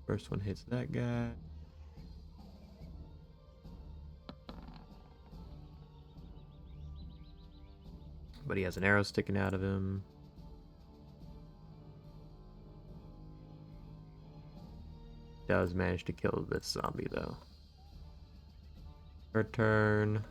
First one hits that guy. But he has an arrow sticking out of him. Does manage to kill this zombie though. Her turn.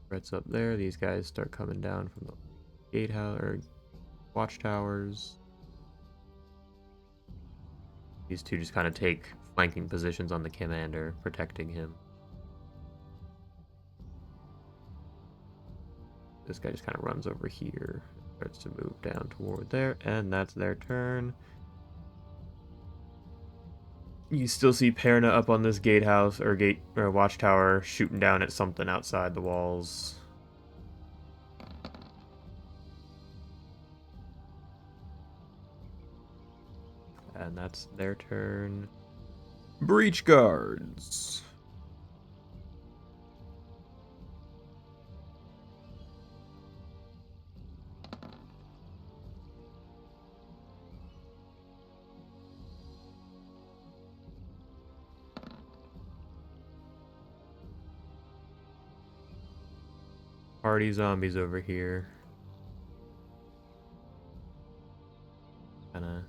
Threats up there. These guys start coming down from the gatehouse or watchtowers. These two just kind of take flanking positions on the commander, protecting him. This guy just kind of runs over here, starts to move down toward there, and that's their turn. You still see Perna up on this gatehouse or watchtower, shooting down at something outside the walls. And that's their turn. Breach guards. Party zombies over here. Kinda.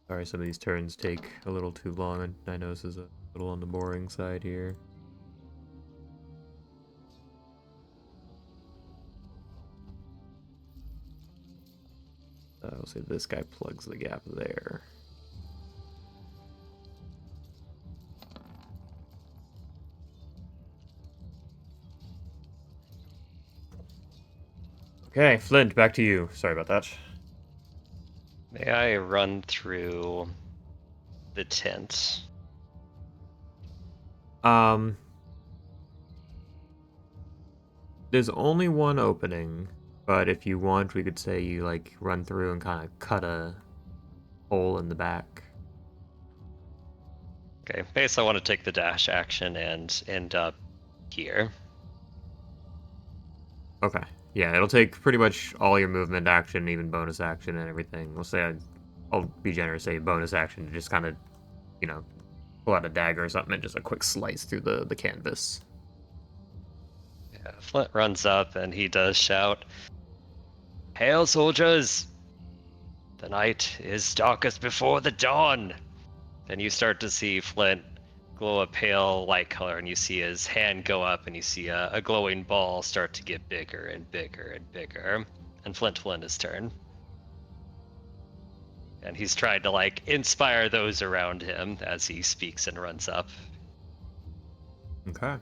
Sorry, some of these turns take a little too long, and I know this is a little on the boring side here. We'll say this guy plugs the gap there. Okay, Flint, back to you. Sorry about that. May I run through the tent? There's only one opening, but if you want, we could say you like run through and kind of cut a hole in the back. Okay, base I want to take the dash action and end up here. Okay. Yeah, it'll take pretty much all your movement action, even bonus action and everything. We'll say I'll be generous, say bonus action to just kind of, pull out a dagger or something and just a quick slice through the canvas. Yeah, Flint runs up and he does shout, "Hail, soldiers! The night is darkest before the dawn!" And you start to see Flint glow a pale light color, and you see his hand go up, and you see a glowing ball start to get bigger and bigger and bigger. And Flint will end his turn. And he's trying to like inspire those around him as he speaks and runs up. Okay.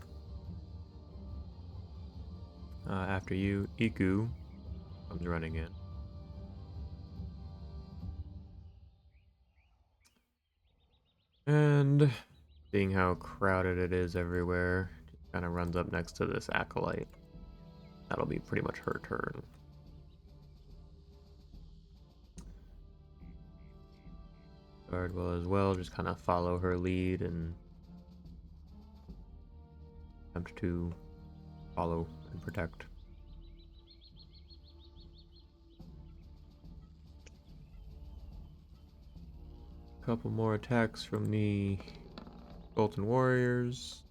After you, Iku comes running in. And seeing how crowded it is everywhere, kind of runs up next to this acolyte. That'll be pretty much her turn. Guard will as well, just kind of follow her lead and attempt to follow and protect. Couple more attacks from the Bolton Warriors.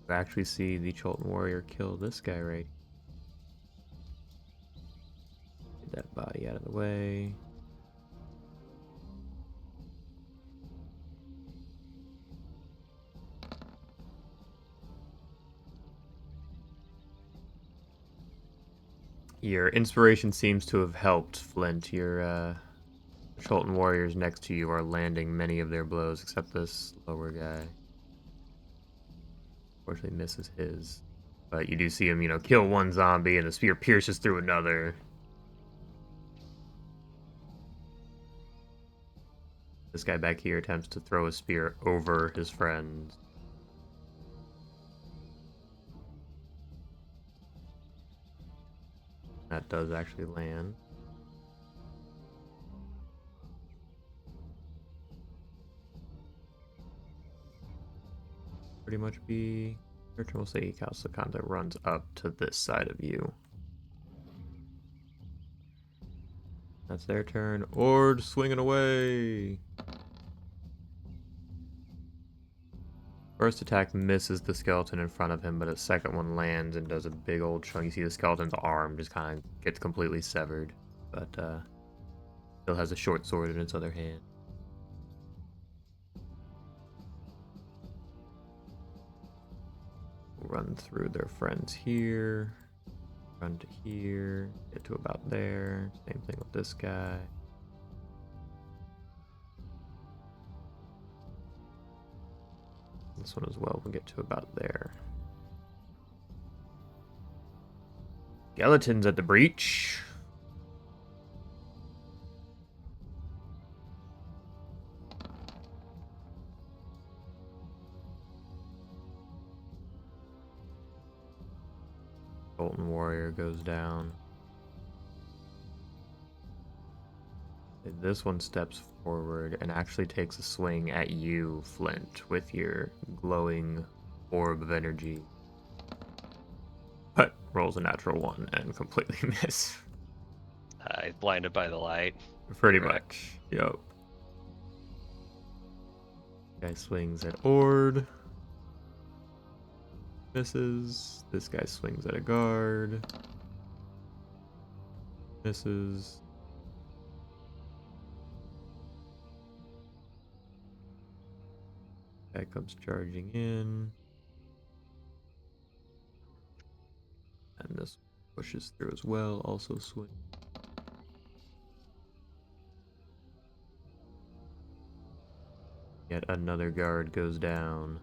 I actually see the Cholton Warrior kill this guy right. Get that body out of the way. Your inspiration seems to have helped, Flint. Your Cholton Warriors next to you are landing many of their blows, except this lower guy. Unfortunately misses his. But you do see him, kill one zombie and the spear pierces through another. This guy back here attempts to throw a spear over his friend. That does actually land. Pretty much be your turn. We'll say Kalsakanta runs up to this side of you. That's their turn. Ord swinging away. First attack misses the skeleton in front of him, but his second one lands and does a big old chunk. You see the skeleton's arm just kind of gets completely severed, but still has a short sword in its other hand. Run through their friends here. Run to here. Get to about there. Same thing with this guy. This one as well will get to about there. Skeletons at the breach. Bolton Warrior goes down. This one steps forward and actually takes a swing at you, Flint, with your glowing orb of energy. But rolls a natural 1 and completely miss. Blinded by the light. Pretty Correct. much. Yep. Guy swings at Ord. Misses. This guy swings at a guard. Misses. Guy comes charging in. And this pushes through as well, also swing. Yet another guard goes down.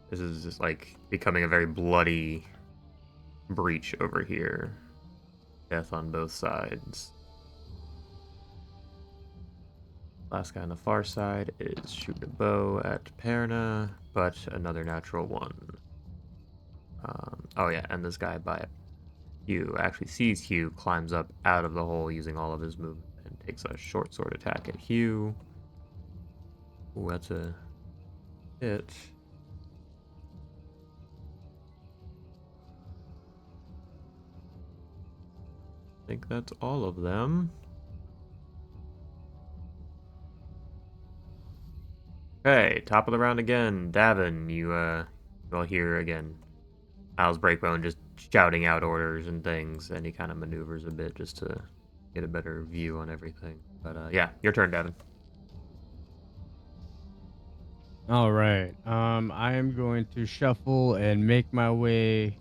This is just like becoming a very bloody breach over here. Death on both sides. Last guy on the far side is shooting a bow at Perna, but another natural 1. Oh yeah, and this guy by Hugh actually sees Hugh, climbs up out of the hole using all of his movement, and takes a short sword attack at Hugh. Ooh, that's a hit. I think that's all of them. Okay, top of the round again. Davin, you will hear again Al's Breakbone just shouting out orders and things, and he kind of maneuvers a bit just to get a better view on everything. But yeah, your turn, Davin. All right. I am going to shuffle and make my way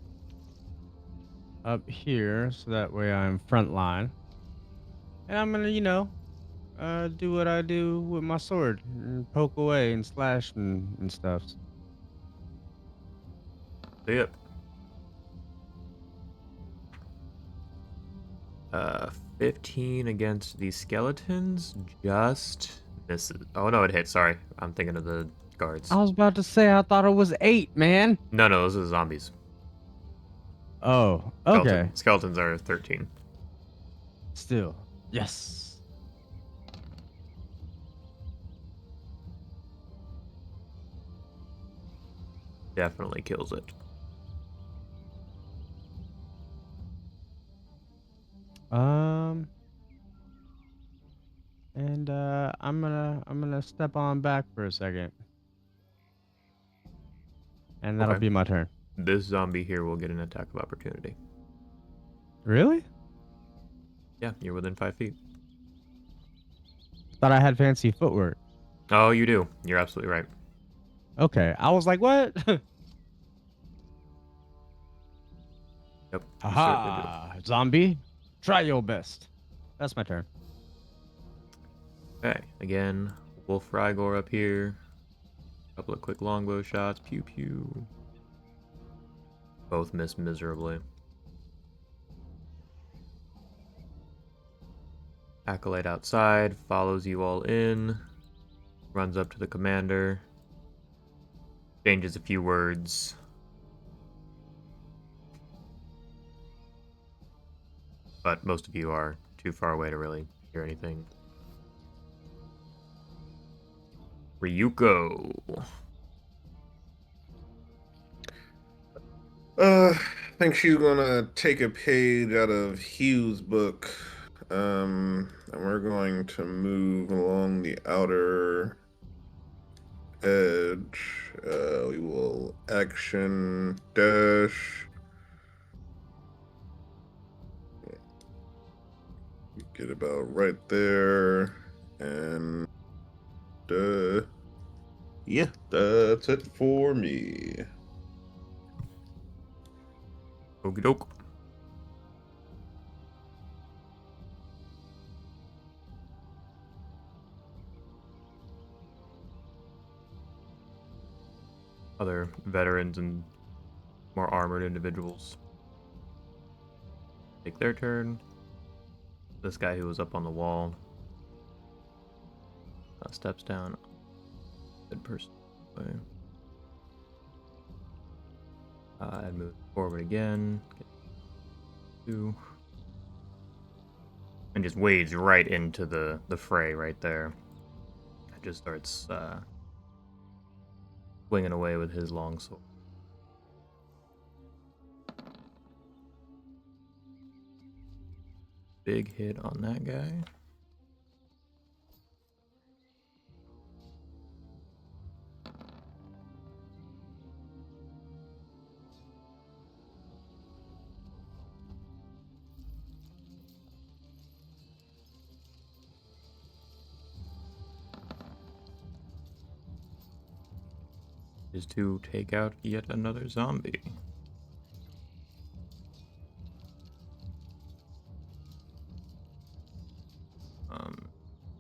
up here, so that way I'm front line. And I'm gonna, do what I do with my sword and poke away and slash and stuff. Yep. 15 against the skeletons just misses. Oh no, it hit. Sorry, I'm thinking of the guards. I was about to say I thought it was 8, man. No, those are zombies. Oh, okay. Skeletons are 13. Still, yes. Definitely kills it. Um, and I'm gonna step on back for a second, and that'll Okay. be my turn. This zombie here will get an attack of opportunity. Really? Yeah, you're within 5 feet. Thought I had fancy footwork. Oh, you do. You're absolutely right. Okay, I was like, what? Yep, you certainly do. Haha, zombie, try your best. That's my turn. Okay, again, Wolf Frygor up here. Couple of quick longbow shots. Pew pew. Both miss miserably. Acolyte outside, follows you all in, runs up to the commander, changes a few words. But most of you are too far away to really hear anything. Ryuko. I think she's gonna take a page out of Hugh's book. And we're going to move along the outer edge. We will action dash. Get about right there. And yeah, that's it for me. Okie doke. Other veterans and more armored individuals take their turn. This guy who was up on the wall steps down. Good person. And move forward again. Get 2. And just wades right into the fray right there. And just starts swinging away with his longsword. Big hit on that guy. Is to take out yet another zombie.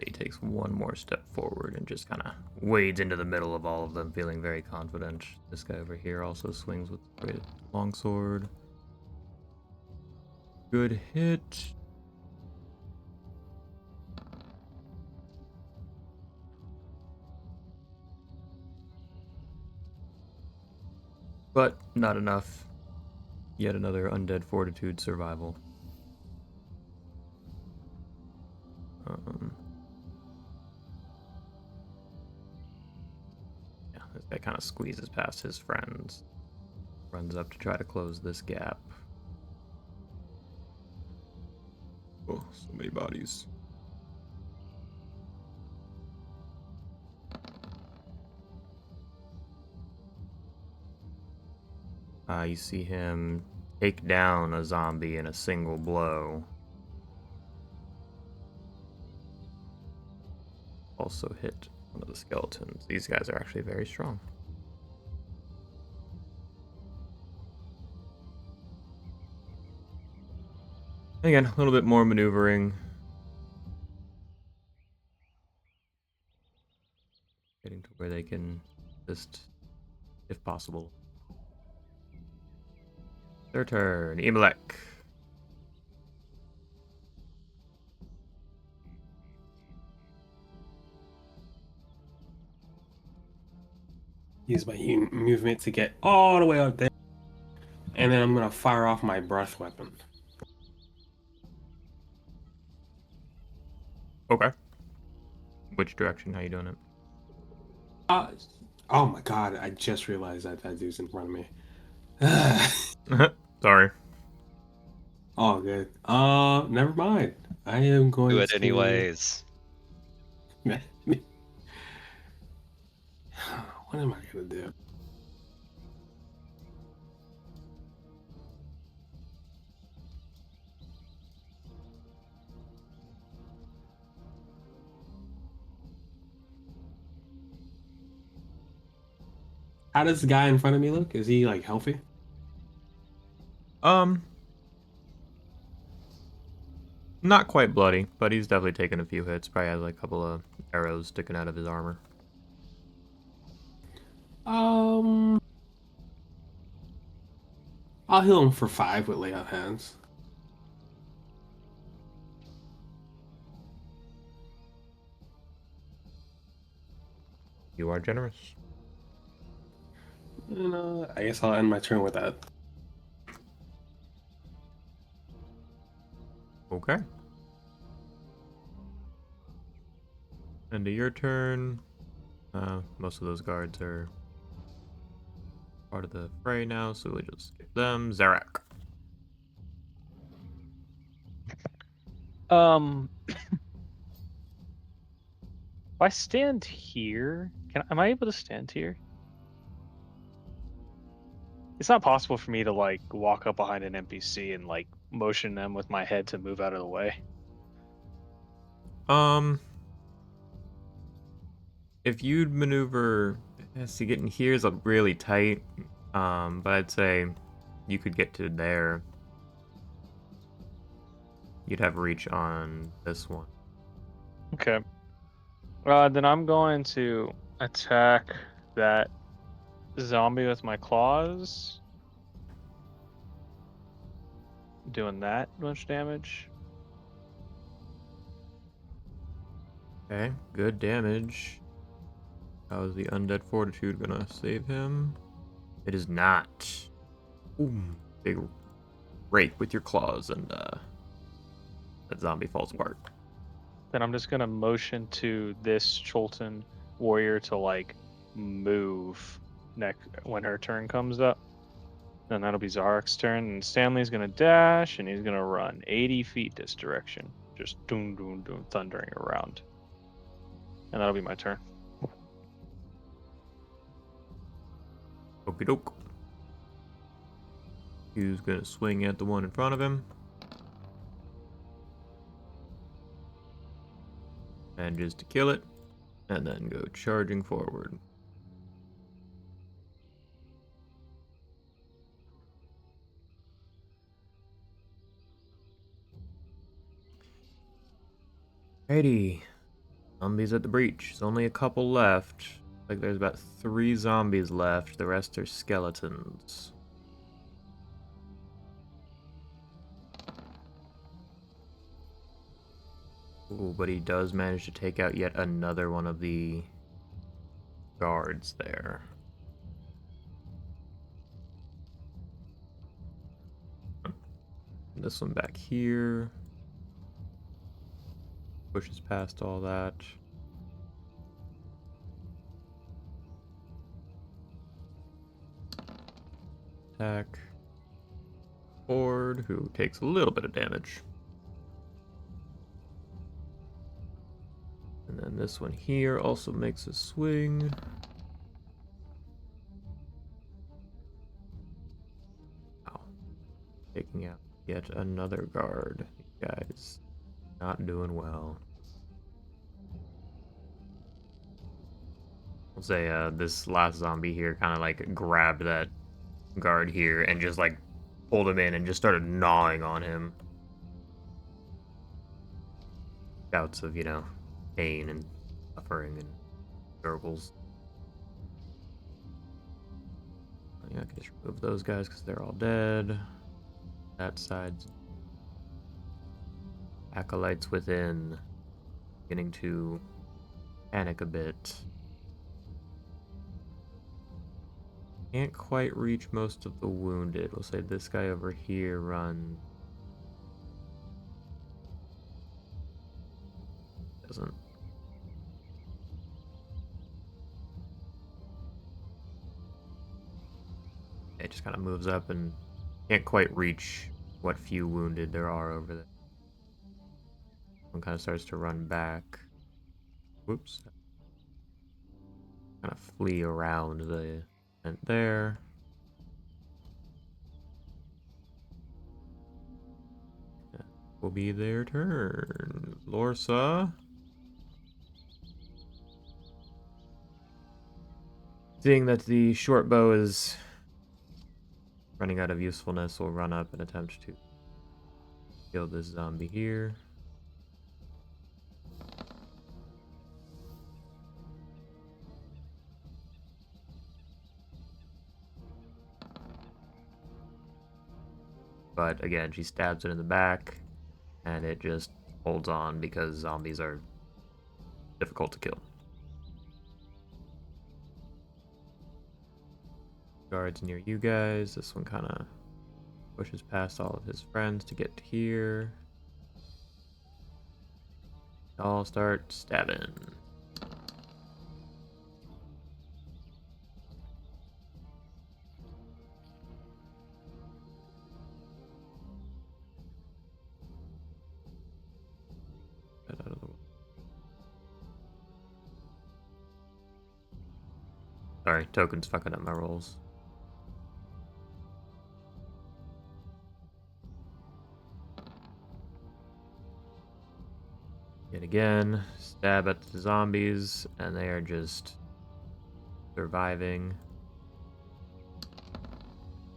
He takes one more step forward and just kind of wades into the middle of all of them, feeling very confident. This guy over here also swings with a great longsword. Good hit. But not enough. Yet another undead fortitude survival. Yeah, this guy kind of squeezes past his friends. Runs up to try to close this gap. Oh, so many bodies. You see him take down a zombie in a single blow. Also hit one of the skeletons. These guys are actually very strong. Again, a little bit more maneuvering. where they can just, if possible. Their turn. Imelek. Use my movement to get all the way up there. And then I'm going to fire off my breath weapon. Okay. Which direction? How you doing it? Oh my god, I just realized that dude's in front of me. Sorry. All good. Never mind. I am going Do it to... anyways. What am I going to do? How does the guy in front of me look? Is he like healthy? Not quite bloody, but he's definitely taken a few hits. Probably has like a couple of arrows sticking out of his armor. I'll heal him for 5 with lay out hands. You are generous. And, I guess I'll end my turn with that. Okay. End of your turn. Most of those guards are part of the fray now, so we'll just skip them. Zarak. If I stand here, am I able to stand here? It's not possible for me to like walk up behind an NPC and like motion them with my head to move out of the way. If you'd maneuver, see, getting here is really tight. But I'd say you could get to there. You'd have reach on this one. Okay. Then I'm going to attack that zombie with my claws. Doing that much damage. Okay, good damage. How is the undead fortitude gonna save him? It is not. Ooh, big rake with your claws, and that zombie falls apart. Then I'm just gonna motion to this Cholton warrior to like move next when her turn comes up. Then that'll be Zarek's turn, and Stanley's gonna dash, and he's gonna run 80 feet this direction, just doom doom doom thundering around, and that'll be my turn. Okie doke. He's gonna swing at the one in front of him. Manages to kill it, and then go charging forward. Alrighty. Zombies at the breach. There's only a couple left. Like there's about 3 zombies left. The rest are skeletons. Ooh, but he does manage to take out yet another one of the guards there. This one back here. Pushes past all that. Attack. Ford, who takes a little bit of damage. And then this one here also makes a swing. Wow. Taking out yet another guard. You guys not doing well. I'll say this last zombie here kind of like grabbed that guard here and just like pulled him in and just started gnawing on him. Shouts of, pain and suffering and gurgles. Yeah, I can just remove those guys because they're all dead. That side's acolytes within, beginning to panic a bit. Can't quite reach most of the wounded. We'll say this guy over here runs. Doesn't. It just kind of moves up and can't quite reach what few wounded there are over there. One kind of starts to run back. Whoops. Kind of flee around the event there. That will be their turn. Lorsa. Seeing that the short bow is running out of usefulness, will run up and attempt to kill this zombie here. But again, she stabs it in the back, and it just holds on because zombies are difficult to kill. Guards near you guys. This one kind of pushes past all of his friends to get here. All start stabbing. Get out of the way. Sorry, token's fucking up my rolls. Yet again, stab at the zombies, and they are just surviving.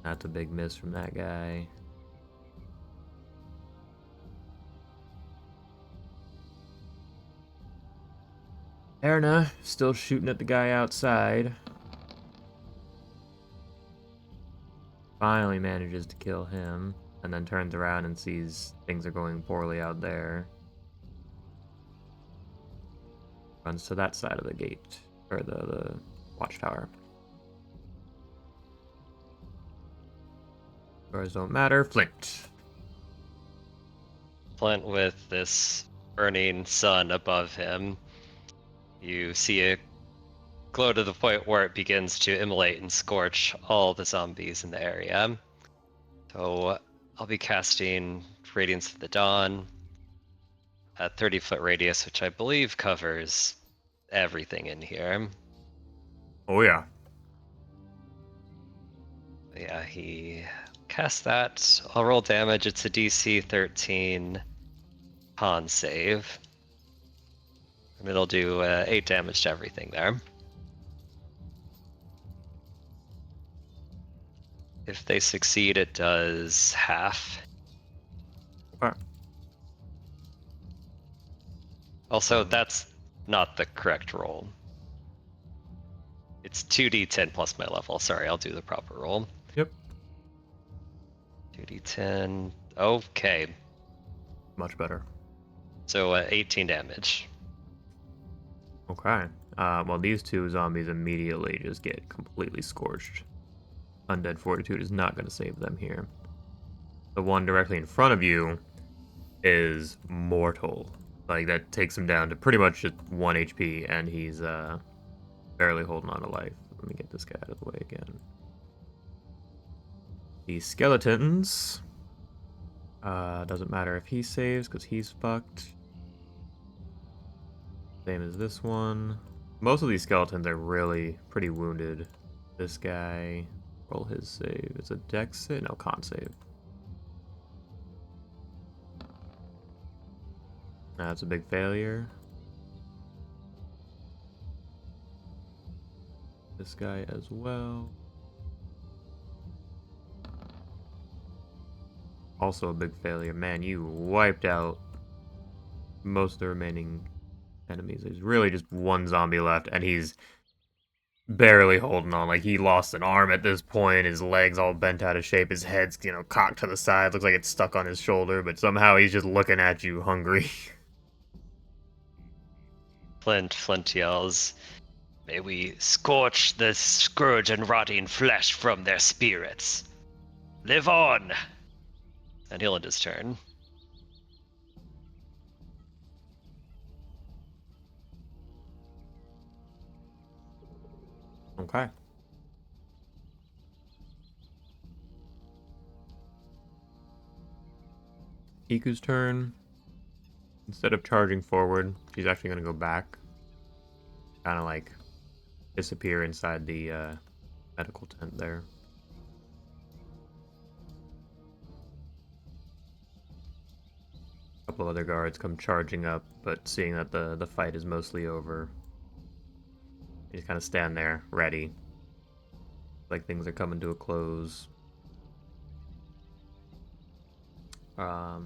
That's a big miss from that guy. Erna still shooting at the guy outside. Finally manages to kill him, and then turns around and sees things are going poorly out there. Runs to that side of the gate, or the watchtower. Doors don't matter. Flint. Flint with this burning sun above him. You see it glow to the point where it begins to immolate and scorch all the zombies in the area. So I'll be casting Radiance of the Dawn at 30-foot radius, which I believe covers everything in here. Oh yeah. Yeah, he cast that. I'll roll damage. It's a DC 13 con save. And it'll do 8 damage to everything there. If they succeed, it does half. Okay. Also, that's not the correct roll. It's 2d10 plus my level. Sorry, I'll do the proper roll. Yep. 2d10. Okay. Much better. So 18 damage. Okay. Well, these two zombies immediately just get completely scorched. Undead Fortitude is not going to save them here. The one directly in front of you is mortal. Like, that takes him down to pretty much just 1 HP, and he's barely holding on to life. Let me get this guy out of the way again. The skeletons. Doesn't matter if he saves, because he's fucked. Same as this one. Most of these skeletons are really pretty wounded. This guy, roll his save. Is it dex save? No, con save. That's a big failure. This guy as well. Also a big failure. Man, you wiped out most of the remaining enemies. There's really just one zombie left, and he's barely holding on. Like he lost an arm at this point. His legs all bent out of shape. His head's cocked to the side. Looks like it's stuck on his shoulder. But somehow he's just looking at you, hungry. Flint yells, "May we scorch the scourge and rotting flesh from their spirits. Live on!" And he'll end his turn. Okay. Iku's turn. Instead of charging forward, she's actually going to go back. Kind of like disappear inside the medical tent there. A couple of other guards come charging up, but seeing that the fight is mostly over, they just kind of stand there, ready. Like things are coming to a close. A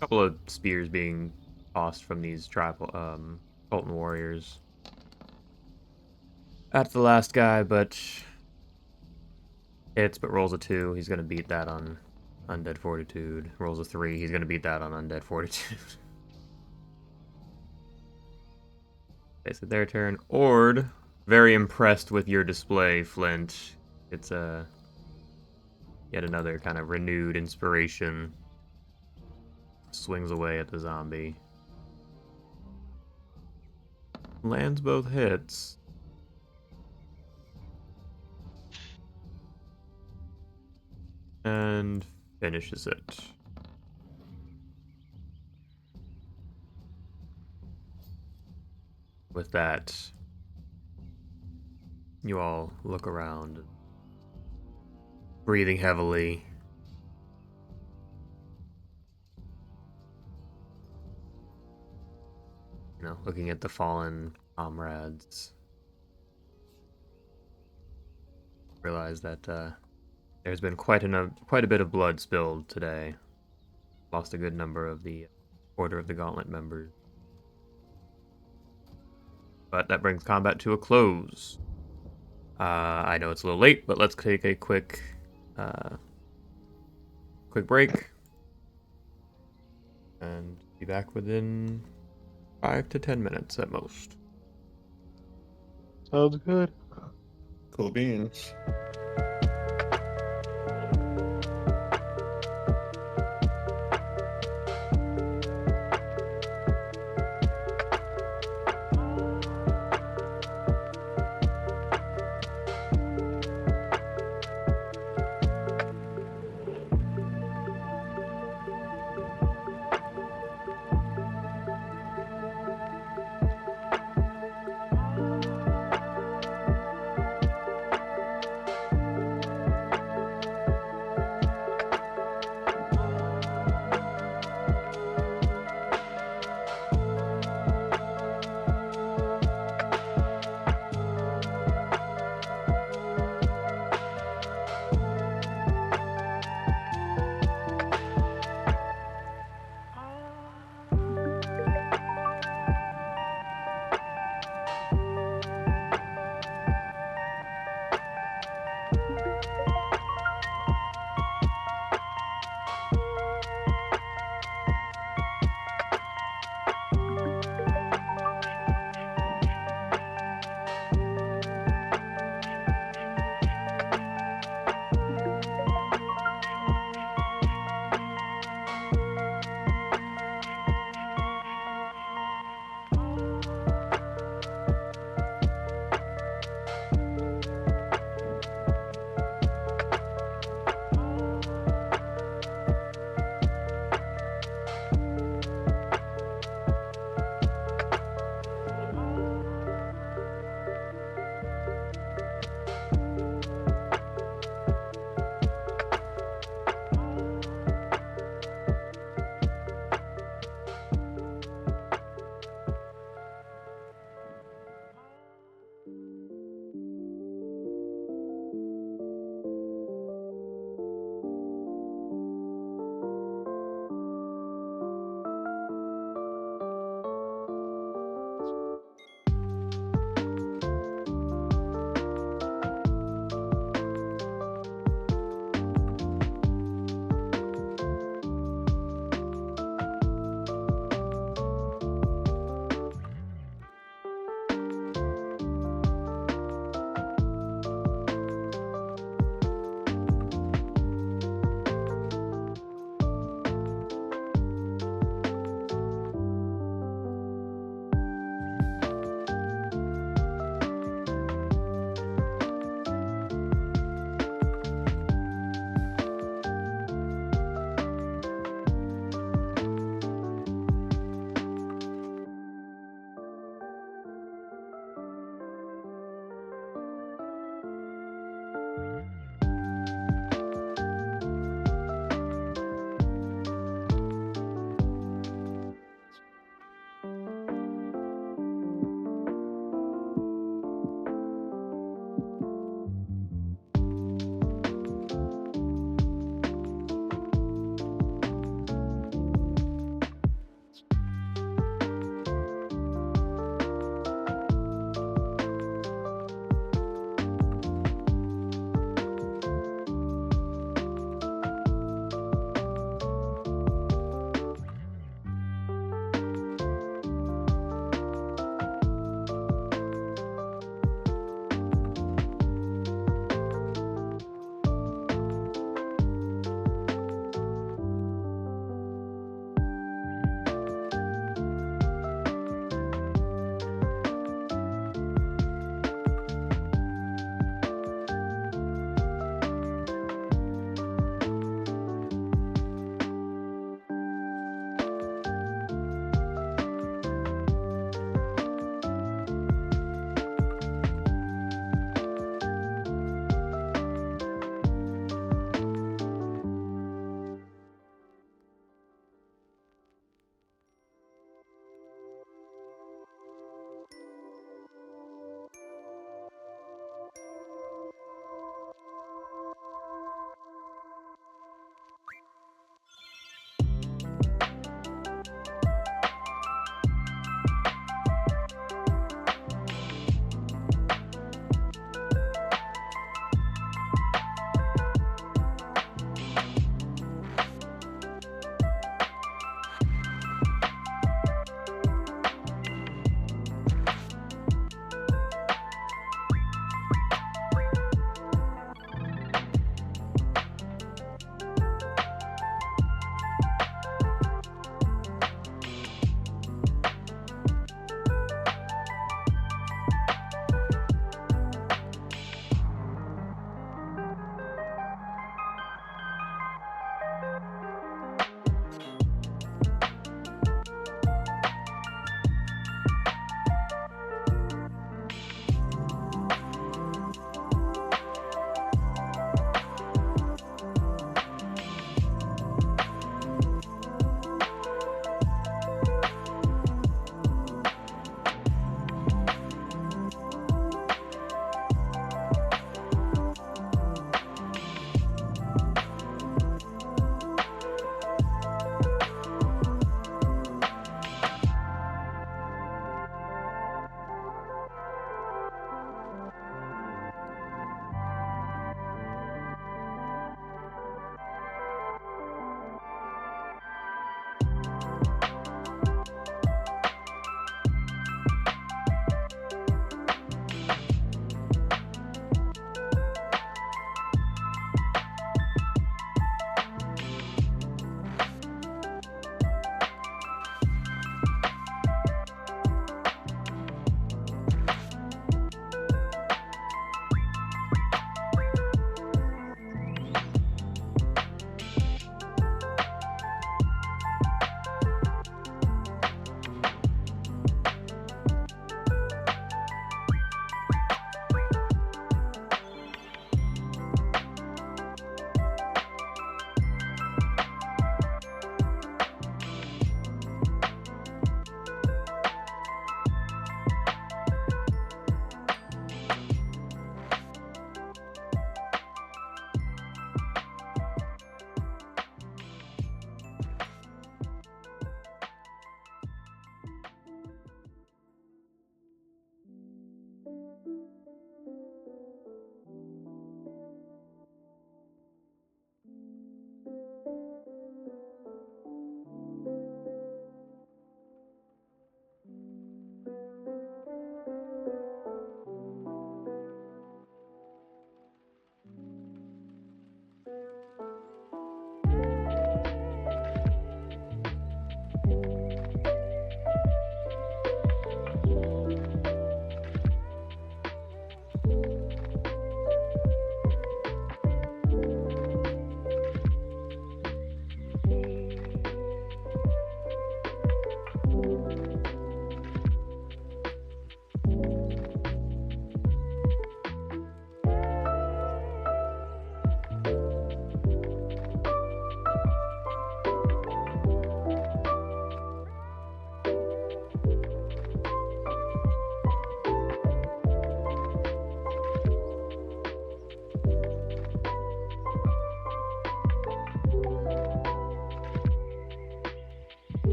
couple of spears being tossed from these tribal Colton warriors at the last guy, but hits, but rolls a 2. He's gonna beat that on Undead Fortitude. Rolls a 3. He's gonna beat that on Undead Fortitude. Okay, so their turn. Ord, very impressed with your display, Flint. It's yet another kind of renewed inspiration. Swings away at the zombie. Lands both hits. And finishes it. With that, you all look around, breathing heavily. Looking at the fallen comrades. Realize that there's been quite a bit of blood spilled today. Lost a good number of the Order of the Gauntlet members. But that brings combat to a close. I know it's a little late, but let's take a quick break. And be back within 5 to 10 minutes at most. Sounds good. Cool beans.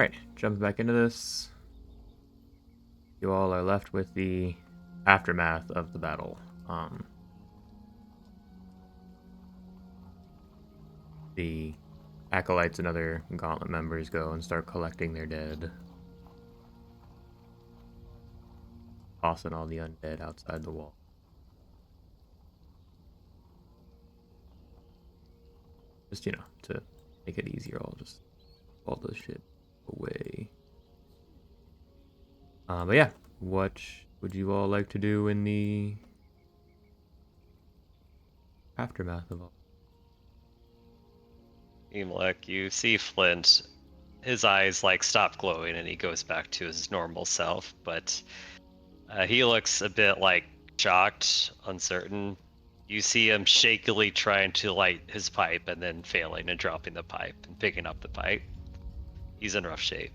Alright, jumping back into this. You all are left with the aftermath of the battle. The acolytes and other gauntlet members go and start collecting their dead, tossing all the undead outside the wall. Just, to make it easier, I'll just all this shit away. But yeah, what would you all like to do in the aftermath of all? Emlek, you see Flint, his eyes like stop glowing and he goes back to his normal self, but he looks a bit like shocked, uncertain. You see him shakily trying to light his pipe and then failing and dropping the pipe and picking up the pipe. He's in rough shape.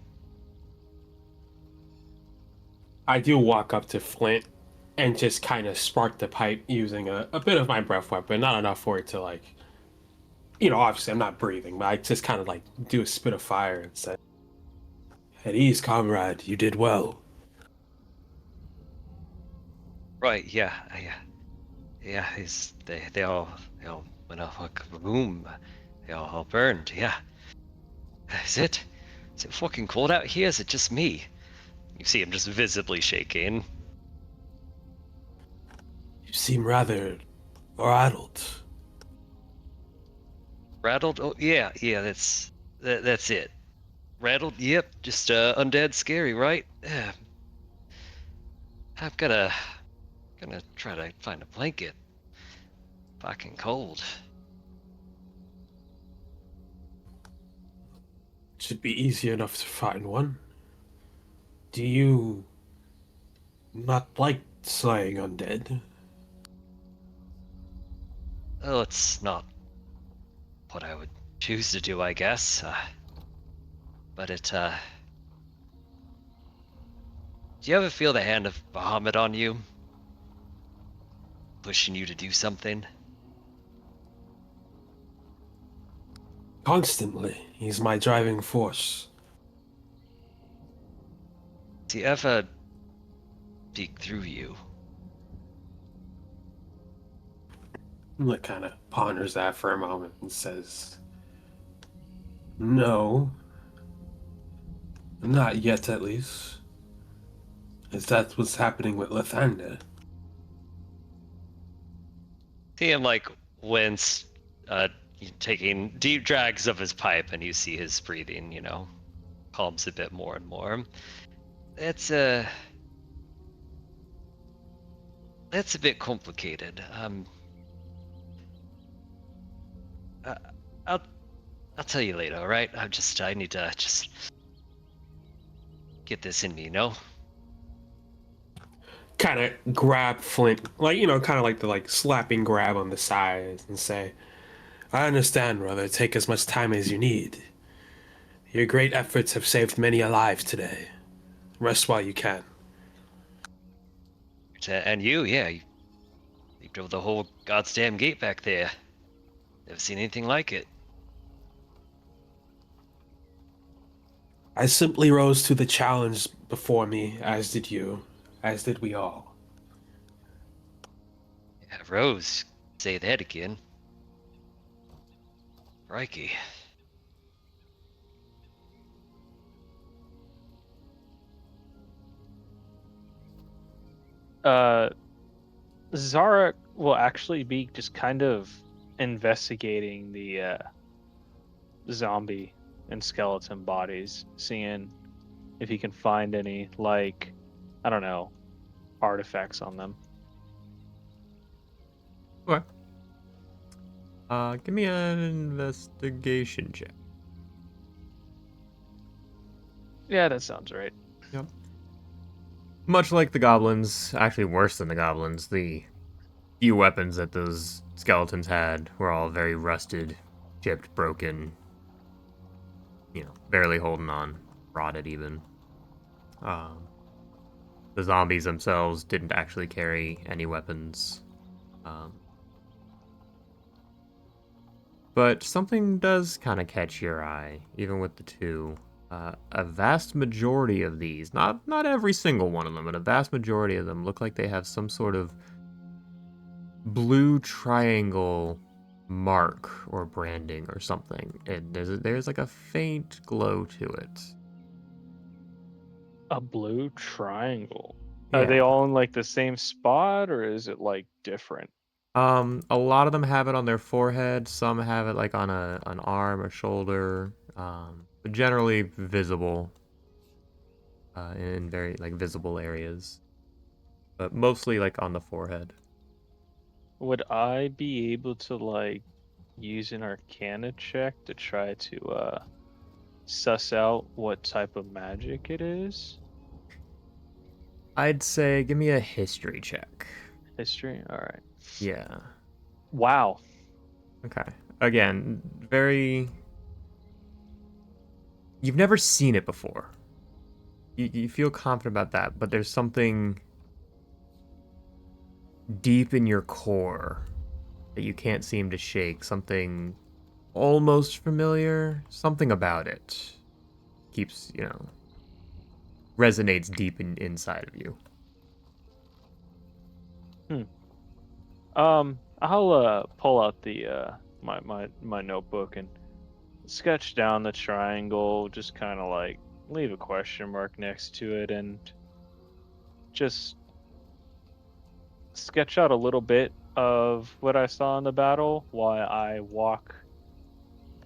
I do walk up to Flint and just kind of spark the pipe using a bit of my breath weapon, not enough for it to like, obviously I'm not breathing, but I just kind of like do a spit of fire and say, "At ease, comrade, you did well." Right, yeah. They all went off like a boom. They all burned, yeah. Is it fucking cold out here? Is it just me? You see him just visibly shaking. You seem rather rattled. Rattled? Oh yeah, that's it. Rattled? Yep, just undead scary, right? Yeah. I'm gonna try to find a blanket. Fucking cold. Should be easy enough to find one. Do you not like slaying undead? Well, it's not what I would choose to do, I guess. But do you ever feel the hand of Bahamut on you? Pushing you to do something? Constantly. He's my driving force. Do you ever peek through you? Lick kind of ponders that for a moment and says, "No. Not yet, at least. Is that what's happening with Lathander?" See him like wince, taking deep drags of his pipe, and you see his breathing, calms a bit more and more. That's a bit complicated. I'll tell you later, all right? I need to just get this in me, Kind of grab Flint, like, kind of like the slapping grab on the side and say, "I understand, brother. Take as much time as you need. Your great efforts have saved many a life today. Rest while you can." And you, yeah, you drove the whole goddamn gate back there. Never seen anything like it. I simply rose to the challenge before me, as did you, as did we all. Yeah, Rose, say that again. Crikey. Zara will actually be just kind of investigating the zombie and skeleton bodies, seeing if he can find any, like, I don't know, artifacts on them. Okay. Give me an investigation check. Yeah, that sounds right. Yep. Much like the goblins, actually worse than the goblins, the few weapons that those skeletons had were all very rusted, chipped, broken, barely holding on, rotted even. The zombies themselves didn't actually carry any weapons. But something does kind of catch your eye, even with the two. A vast majority of these, not every single one of them, but a vast majority of them look like they have some sort of blue triangle mark or branding or something. And there's like a faint glow to it. A blue triangle. Are Yeah. they all in like the same spot, or is it like different? A lot of them have it on their forehead. Some have it like on an arm or shoulder. But generally visible in very like visible areas, but mostly like on the forehead. Would I be able to like use an Arcana check to try to suss out what type of magic it is? I'd say give me a history check. History. All right. Yeah. Wow. Okay. Again, very. You've never seen it before. You feel confident about that, but there's something deep in your core that you can't seem to shake. Something almost familiar. Something about it keeps, resonates deep inside of you. I'll pull out the my notebook and sketch down the triangle, just kind of like leave a question mark next to it, and just sketch out a little bit of what I saw in the battle while I walk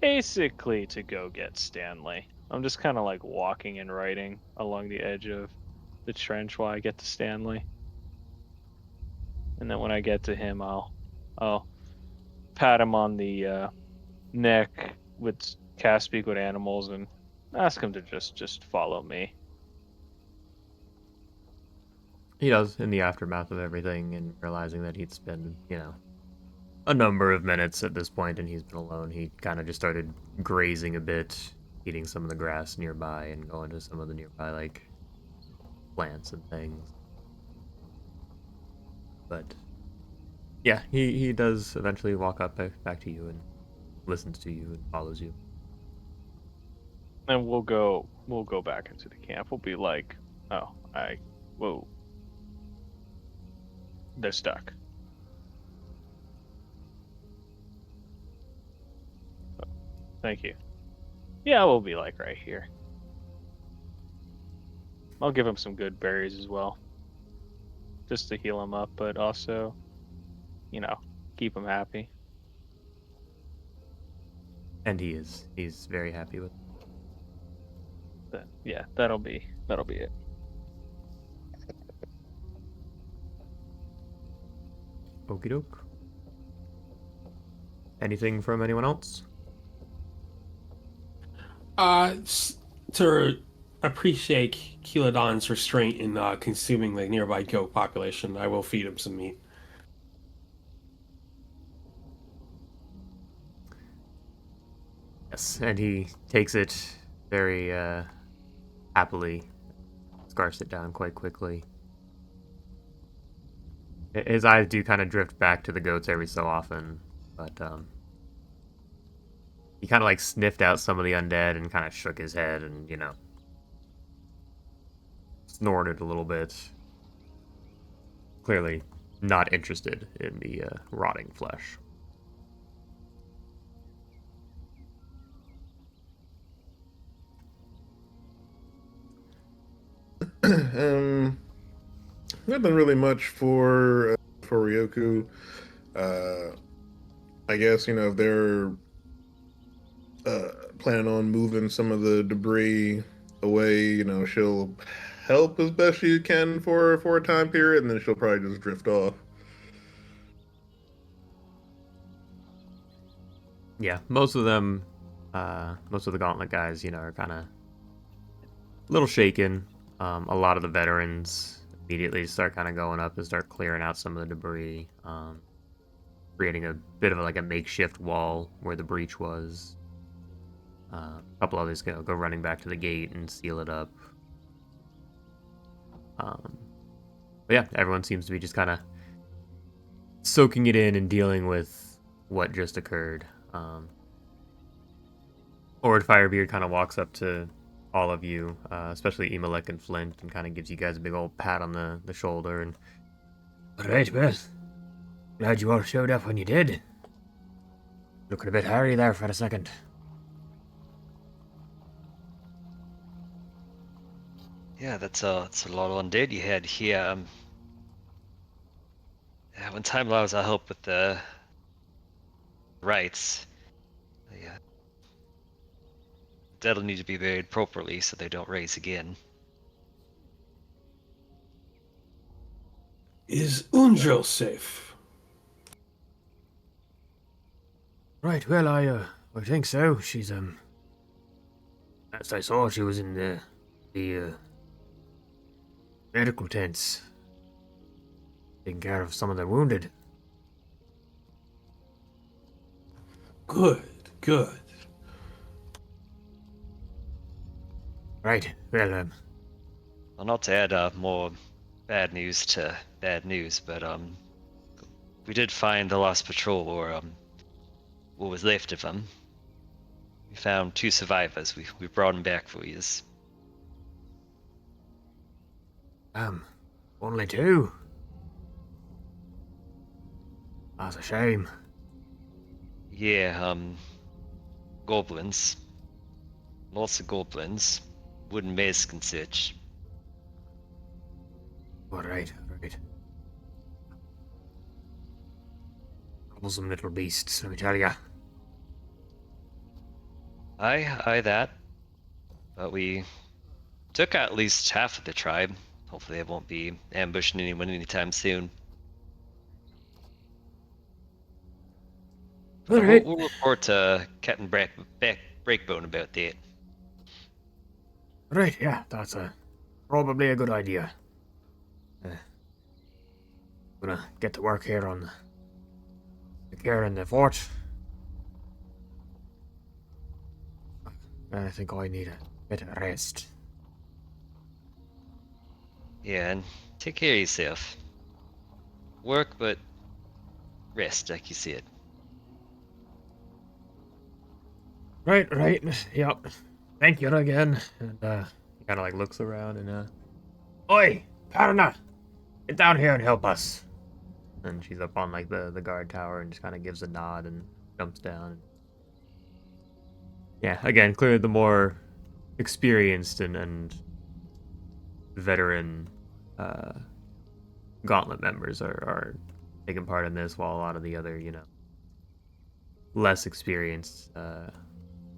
basically to go get Stanley. I'm just kind of like walking and writing along the edge of the trench while I get to Stanley. And then when I get to him, I'll pat him on the neck with cast speak with animals and ask him to just follow me. He does in the aftermath of everything and realizing that he'd spent, a number of minutes at this point and he's been alone. He kind of just started grazing a bit, eating some of the grass nearby and going to some of the nearby, like, plants and things. But, yeah, he does eventually walk up back to you and listens to you and follows you. And we'll go back into the camp. We'll be like, oh, whoa, they're stuck. Thank you. Yeah, we'll be like right here. I'll give him some good berries as well, just to heal him up, but also, keep him happy. And he's very happy with it. But yeah, that'll be it. Okie doke. Anything from anyone else? To appreciate Keeladon's restraint in consuming the nearby goat population, I will feed him some meat. Yes, and he takes it very happily, scarfs it down quite quickly. His eyes do kind of drift back to the goats every so often, but he kind of like sniffed out some of the undead and kind of shook his head and, snorted a little bit. Clearly not interested in the rotting flesh. Nothing really much for Ryoku. I guess if they're planning on moving some of the debris away, she'll help as best she can for a time period, and then she'll probably just drift off. Yeah, most of them, most of the Gauntlet guys, are kind of a little shaken. A lot of the veterans immediately start kind of going up and start clearing out some of the debris, creating a bit of like a makeshift wall where the breach was. A couple others go running back to the gate and seal it up. But yeah, everyone seems to be just kind of soaking it in and dealing with what just occurred. Ord Firebeard kind of walks up to all of you, especially Emelec and Flint, and kind of gives you guys a big old pat on the shoulder. And all right, well, glad you all showed up when you did. Looking a bit hairy there for a second. Yeah, that's a lot of undead you had here. Yeah, when time allows, I'll help with the rites. Yeah, dead'll need to be buried properly so they don't raise again. Is Undril safe? Right, well, I think so. She's, as I saw, she was in the medical tents, taking care of some of the wounded. Good, good. Right, well, Well, not to add more bad news to bad news, but we did find the last patrol, or what was left of them. We found 2 survivors. We brought them back for you. only 2. That's a shame. Yeah, goblins. Lots of goblins. Wooden mask and such. Alright, alright. Troublesome little beasts, let me tell ya. Aye, that. But we took out at least half of the tribe. Hopefully they won't be ambushing anyone anytime soon. Alright. We'll report to Captain Breakbone about that. Right, yeah, that's probably a good idea. Gonna get to work here on the care in the fort. I think I need a bit of rest. Yeah, and take care of yourself. Work, but rest, like you said. Right, yep. Thank you again. And he kind of like looks around and Oi, Karna, get down here and help us. And she's up on like the guard tower and just kind of gives a nod and jumps down. Yeah, again, clearly the more experienced and veteran gauntlet members are taking part in this, while a lot of the other, less experienced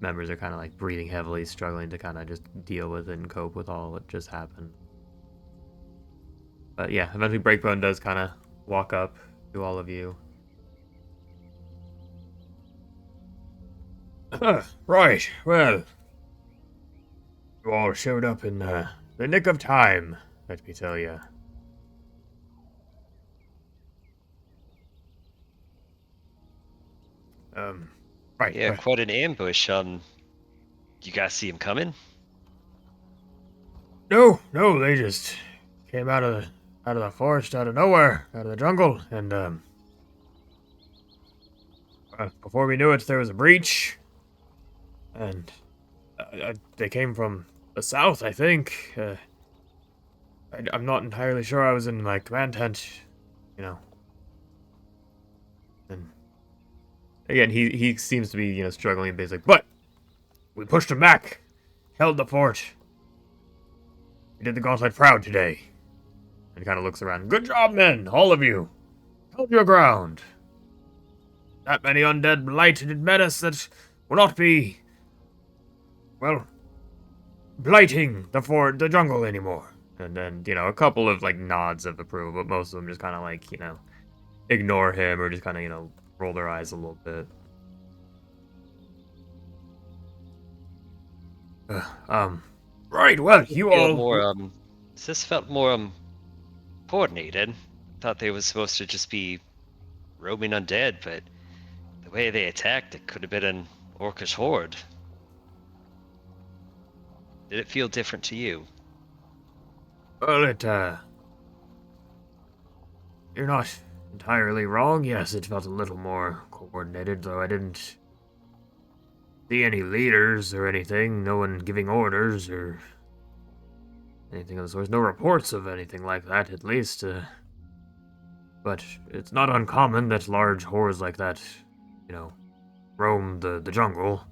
members are kind of like breathing heavily, struggling to kind of just deal with and cope with all that just happened. But yeah, eventually Breakbone does kind of walk up to all of you. Right, well, you all showed up in the nick of time, let me tell you. Right. Yeah, quite an ambush. You guys see him coming? No, they just came out of the forest, out of nowhere, out of the jungle, and before we knew it, there was a breach, and they came from the south, I think. I'm not entirely sure. I was in my command tent, and again, he seems to be struggling a bit. He's like, but we pushed him back, held the fort. We did the gauntlet proud today. And kind of looks around. Good job, men, all of you. Held your ground. That many undead blighted menace that will not be, well, blighting the jungle anymore. And then, a couple of, like, nods of approval, but most of them just kind of, like, ignore him or just kind of, roll their eyes a little bit. Right, well, you all... This felt more, coordinated. Thought they was supposed to just be roaming undead, but the way they attacked, it could have been an orcish horde. Did it feel different to you? Well, you're not entirely wrong. Yes, it felt a little more coordinated, though I didn't see any leaders or anything. No one giving orders or anything of the sort. No reports of anything like that, at least. But it's not uncommon that large hordes like that, roam the jungle.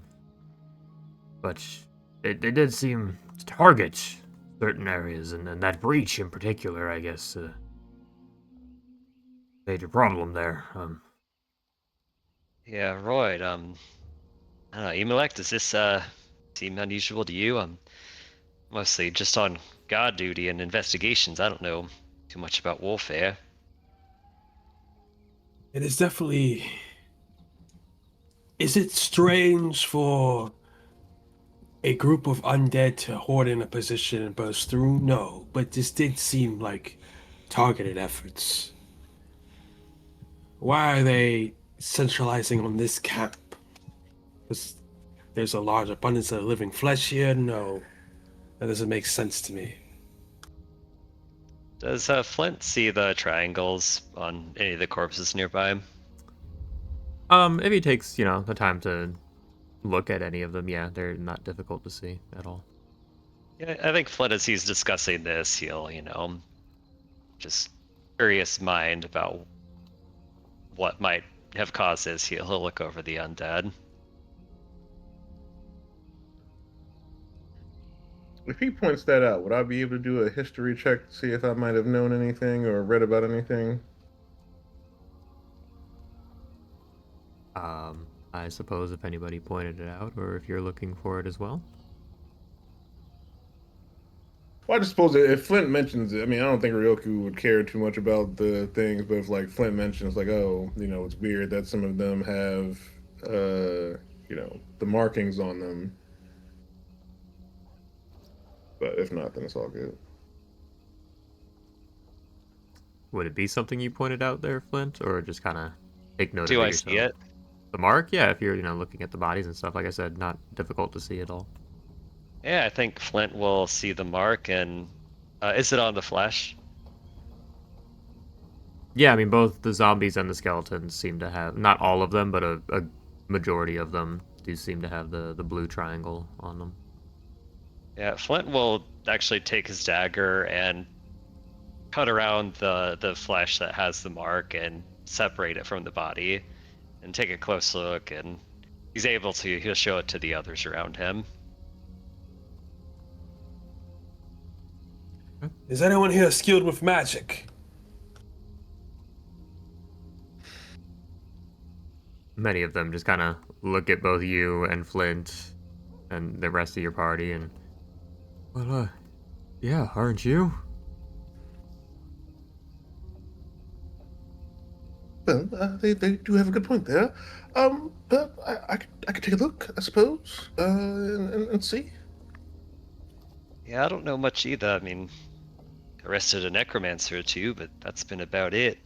But it did seem to target certain areas, and that breach in particular, I guess, major problem there. Yeah, Roy. I don't know, Emelec, does this seem unusual to you? I'm mostly just on guard duty and investigations. I don't know too much about warfare. It is definitely. Is it strange for a group of undead to hoard in a position and burst through? No, but this did seem like targeted efforts. Why are they centralizing on this camp? Because there's a large abundance of living flesh here? No, that doesn't make sense to me. Does Flint see the triangles on any of the corpses nearby? If he takes, the time to look at any of them, yeah, they're not difficult to see at all. Yeah, I think Flint, as he's discussing this, he'll, just curious mind about what might have caused this. He'll look over the undead. If he points that out, would I be able to do a history check to see if I might have known anything or read about anything? I suppose if anybody pointed it out, or if you're looking for it as well. Well, I just suppose that if Flint mentions it, I mean, I don't think Ryoku would care too much about the things, but if like Flint mentions, like, oh, it's weird that some of them have, the markings on them. But if not, then it's all good. Would it be something you pointed out there, Flint, or just kind of take note Do of it I see yourself? it? The mark? Yeah, if you're, looking at the bodies and stuff, like I said, not difficult to see at all. Yeah, I think Flint will see the mark, and is it on the flesh? Yeah, I mean, both the zombies and the skeletons seem to have, not all of them, but a majority of them do seem to have the blue triangle on them. Yeah, Flint will actually take his dagger and cut around the flesh that has the mark and separate it from the body and take a close look, and he'll show it to the others around him. Is anyone here skilled with magic? Many of them just kind of look at both you and Flint and the rest of your party and, well, yeah, aren't you? Well, they do have a good point there. But I could take a look, I suppose, and see. Yeah, I don't know much either. I mean, arrested a necromancer or two, but that's been about it.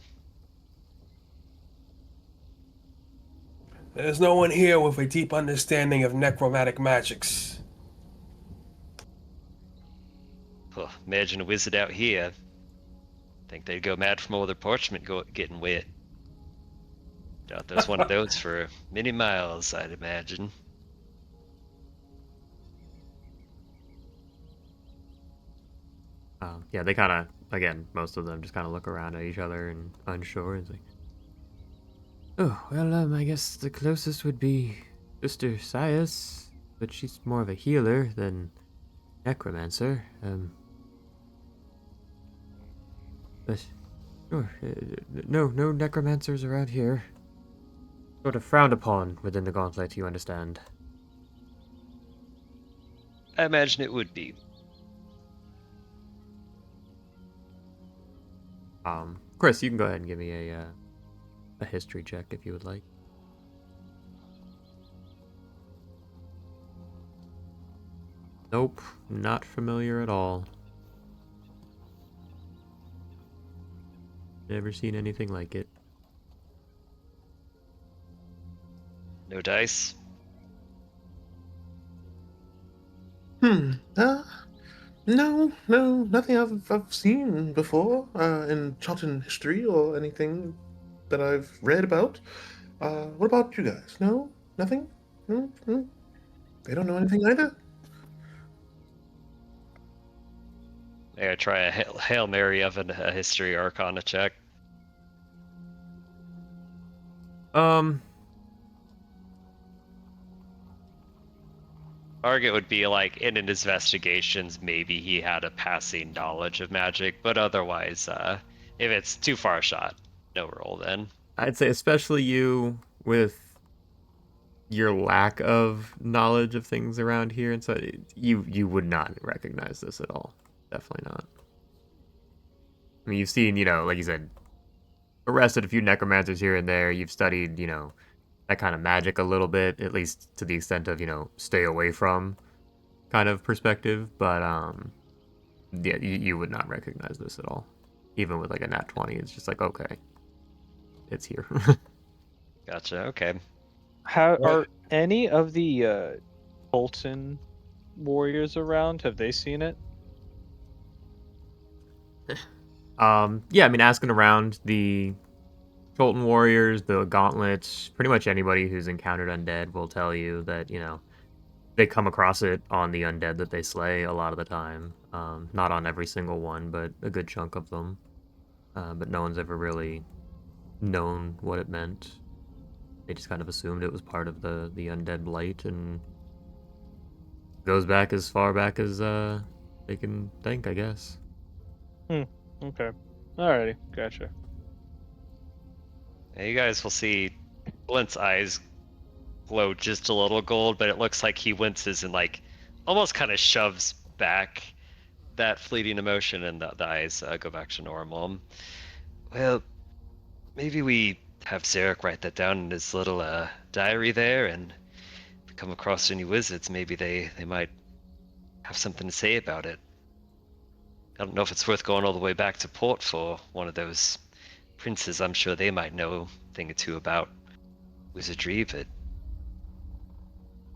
There's no one here with a deep understanding of necromantic magics. Oh, imagine a wizard out here. Think they'd go mad from all their parchment getting wet. Doubt there's one of those for many miles, I'd imagine. Yeah, they kind of, again, most of them just kind of look around at each other and unsure. It's like, oh, well, I guess the closest would be Sister Sias, but she's more of a healer than necromancer. But sure, no necromancers around here. Sort of frowned upon within the gauntlet, you understand. I imagine it would be. Chris, you can go ahead and give me a history check if you would like. Nope, not familiar at all. Never seen anything like it. No dice? No, nothing I've seen before in Chalton history or anything that I've read about. What about you guys? No, nothing. No. They don't know anything either. May I try a Hail Mary of a history arcana check? Um, Target would be like in his investigations, maybe he had a passing knowledge of magic, but otherwise, if it's too far shot, no roll then. I'd say especially you with your lack of knowledge of things around here, and so you would not recognize this at all. Definitely not. I mean, you've seen, like you said, arrested a few necromancers here and there. You've studied, that kind of magic a little bit, at least to the extent of, stay away from kind of perspective. But yeah, you would not recognize this at all. Even with like a nat 20, it's just like, okay, it's here. Gotcha. Okay. How What? are any of the Bolton warriors around? Have they seen it? Yeah, I mean, asking around the Colton warriors, the gauntlets, pretty much anybody who's encountered undead will tell you that, they come across it on the undead that they slay a lot of the time. Not on every single one, but a good chunk of them. But no one's ever really known what it meant. They just kind of assumed it was part of the undead blight, and goes back as far back as they can think, I guess. Okay. Alrighty, gotcha. Yeah, you guys will see Blint's eyes glow just a little gold, but it looks like he winces and like almost kind of shoves back that fleeting emotion, and the eyes go back to normal. Well, maybe we have Zarek write that down in his little diary there, and if we come across any wizards, maybe they might have something to say about it. I don't know if it's worth going all the way back to port for one of those princes. I'm sure they might know a thing or two about wizardry, but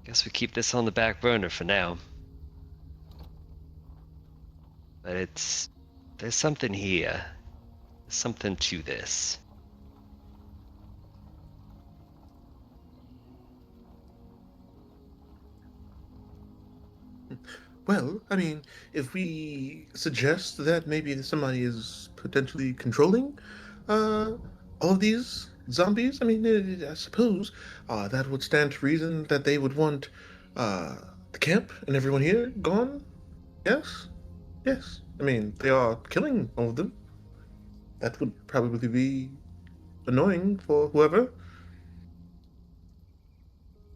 guess we keep this on the back burner for now. But there's something here. There's something to this. Well, I mean, if we suggest that maybe somebody is potentially controlling uh, all of these zombies, I mean, I suppose that would stand to reason that they would want the camp and everyone here gone. Yes, yes. I mean, they are killing all of them. That would probably be annoying for whoever.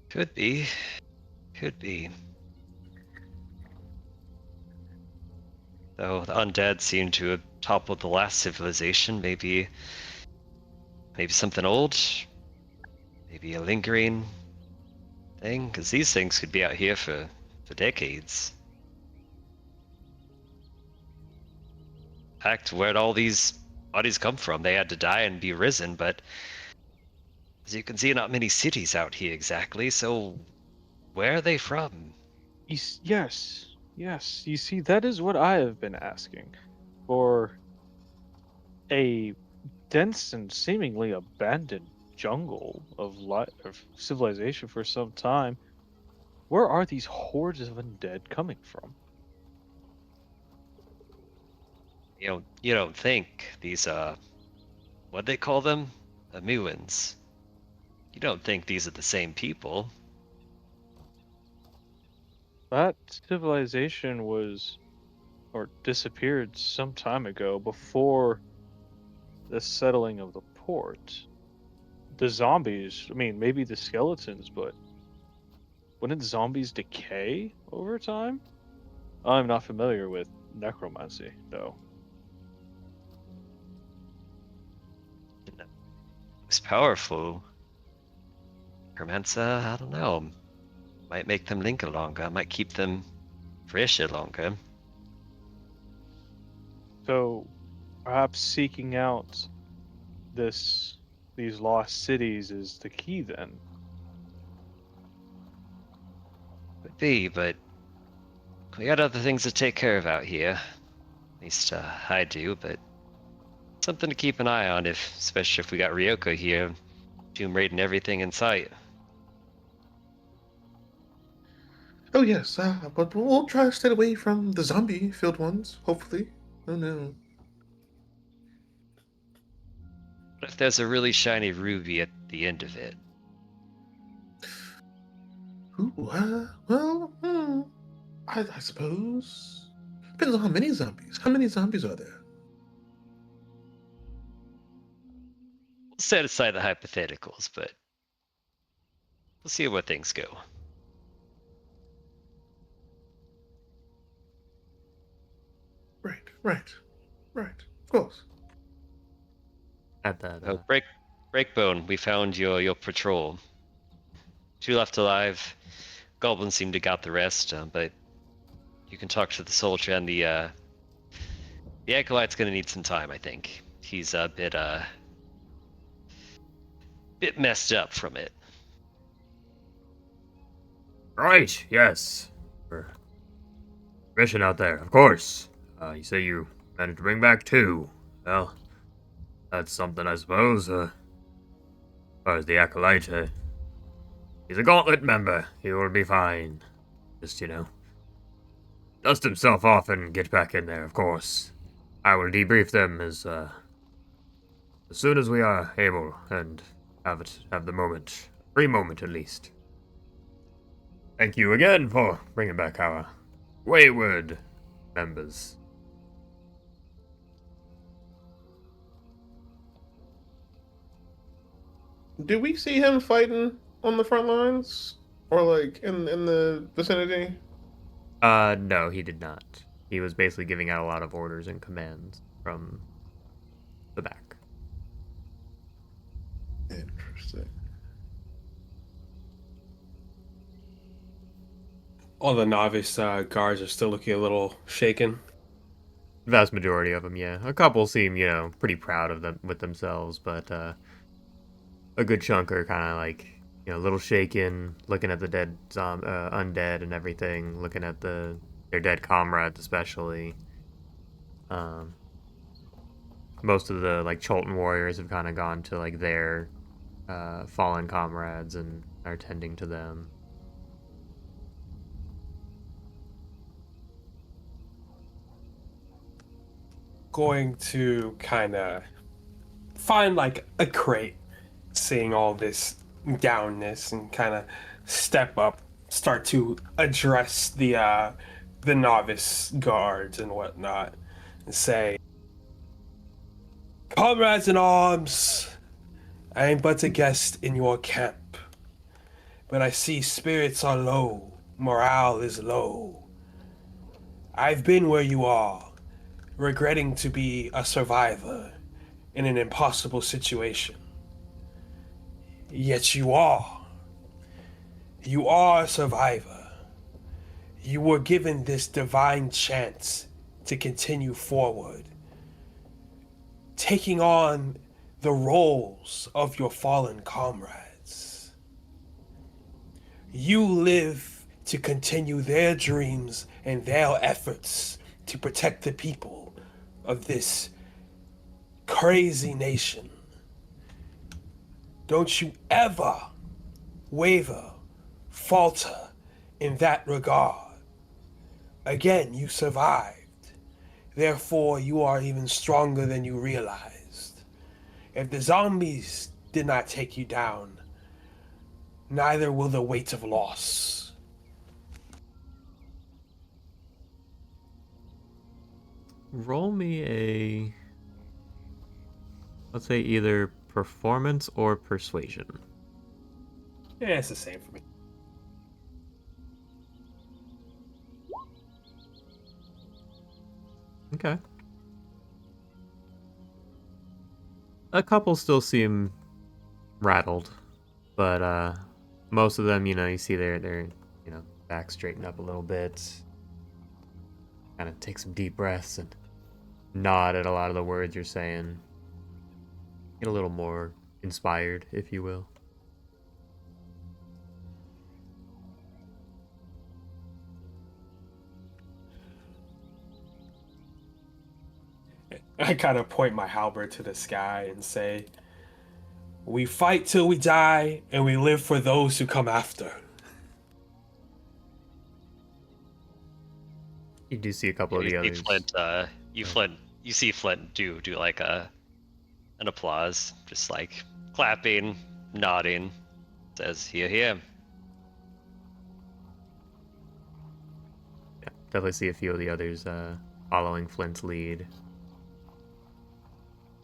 Could be. Could be. Though the undead seem to have toppled the last civilization, maybe something old, maybe a lingering thing, because these things could be out here for decades. In fact, where'd all these bodies come from? They had to die and be risen, but as you can see, not many cities out here exactly, so where are they from? Yes, yes. You see, that is what I have been asking. For a dense and seemingly abandoned jungle of civilization for some time, where are these hordes of undead coming from? You don't think these what they call them? Amuans. You don't think these are the same people? That civilization was or disappeared some time ago before the settling of the port. The zombies, I mean, maybe the skeletons, but wouldn't zombies decay over time? I'm not familiar with necromancy, though. It's powerful. Hermansa, I don't know. Might make them linger longer, might keep them fresher longer. So perhaps seeking out these lost cities is the key then. Could be, but we got other things to take care of out here. At least I do, but something to keep an eye on, especially if we got Ryoko here, tomb raiding everything in sight. Oh yes, but we'll try to stay away from the zombie-filled ones. Hopefully. Oh no. What if there's a really shiny ruby at the end of it? Ooh, well, I suppose depends on how many zombies. How many zombies are there? We'll set aside the hypotheticals, but we'll see where things go. Right. Of course. At that, Oh, Breakbone, we found your patrol. Two left alive. Goblins seem to got the rest, but you can talk to the soldier, and the acolyte's gonna need some time. I think he's a bit messed up from it. right, yes. For mission out there, of course. You say you managed to bring back 2. Well, that's something, I suppose. As far as the acolyte, he's a gauntlet member. He will be fine. Just, dust himself off and get back in there, of course. I will debrief them as soon as we are able and have the moment. Free moment, at least. Thank you again for bringing back our wayward members. Do we see him fighting on the front lines or like in the vicinity? No, he did not. He was basically giving out a lot of orders and commands from the back. Interesting. All the novice guards are still looking a little shaken. Vast majority of them, yeah. A couple seem, pretty proud of them with themselves, but a good chunk are kind of like, a little shaken, looking at the dead undead and everything, looking at their dead comrades especially. Most of the like Cholton warriors have kind of gone to like their fallen comrades and are tending to them. Going to kind of find like a crate, seeing all this downness, and kind of step up, start to address the novice guards and whatnot, and say, "Comrades in arms, I am but a guest in your camp, but I see spirits are low, morale is low. I've been where you are, regretting to be a survivor in an impossible situation. Yet you are. You are a survivor. You were given this divine chance to continue forward, taking on the roles of your fallen comrades. You live to continue their dreams and their efforts to protect the people of this crazy nation. Don't you ever waver, falter in that regard. Again, you survived. Therefore, you are even stronger than you realized. If the zombies did not take you down, neither will the weight of loss." Roll me a, let's say, either performance or persuasion. Yeah, it's the same for me. Okay. A couple still seem rattled, but most of them, you see their back straighten up a little bit, kind of take some deep breaths and nod at a lot of the words you're saying. Get a little more inspired, if you will. I kind of point my halberd to the sky and say, "We fight till we die, and we live for those who come after." You do see a couple of You the see others. Flint. You see Flint do like an applause, just like clapping, nodding, says "Hear, hear." Yeah, definitely see a few of the others following Flint's lead.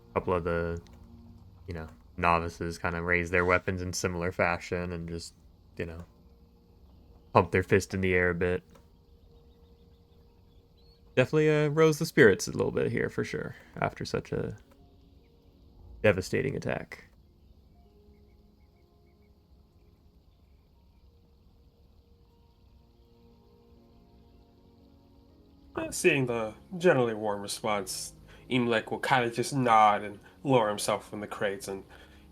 A couple of the, novices kind of raise their weapons in similar fashion and just, pump their fist in the air a bit. Definitely rose the spirits a little bit here for sure after such a devastating attack. Seeing the generally warm response, Imlek will kind of just nod and lower himself from the crates and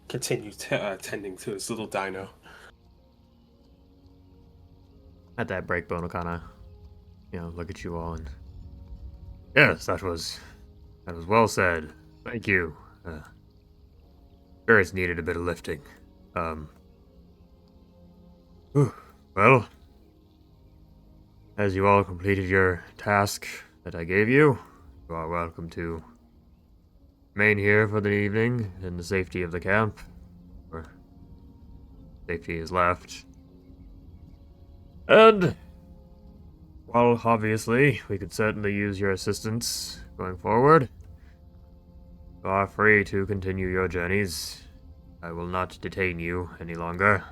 continue tending to his little dino. At that, Breakbone will kind of, look at you all and, yes, that was well said. Thank you. Sure, it's needed a bit of lifting. Whew. Well, as you all completed your task that I gave you, you are welcome to remain here for the evening in the safety of the camp, where safety is left. And, while obviously we could certainly use your assistance going forward, you are free to continue your journeys. I will not detain you any longer.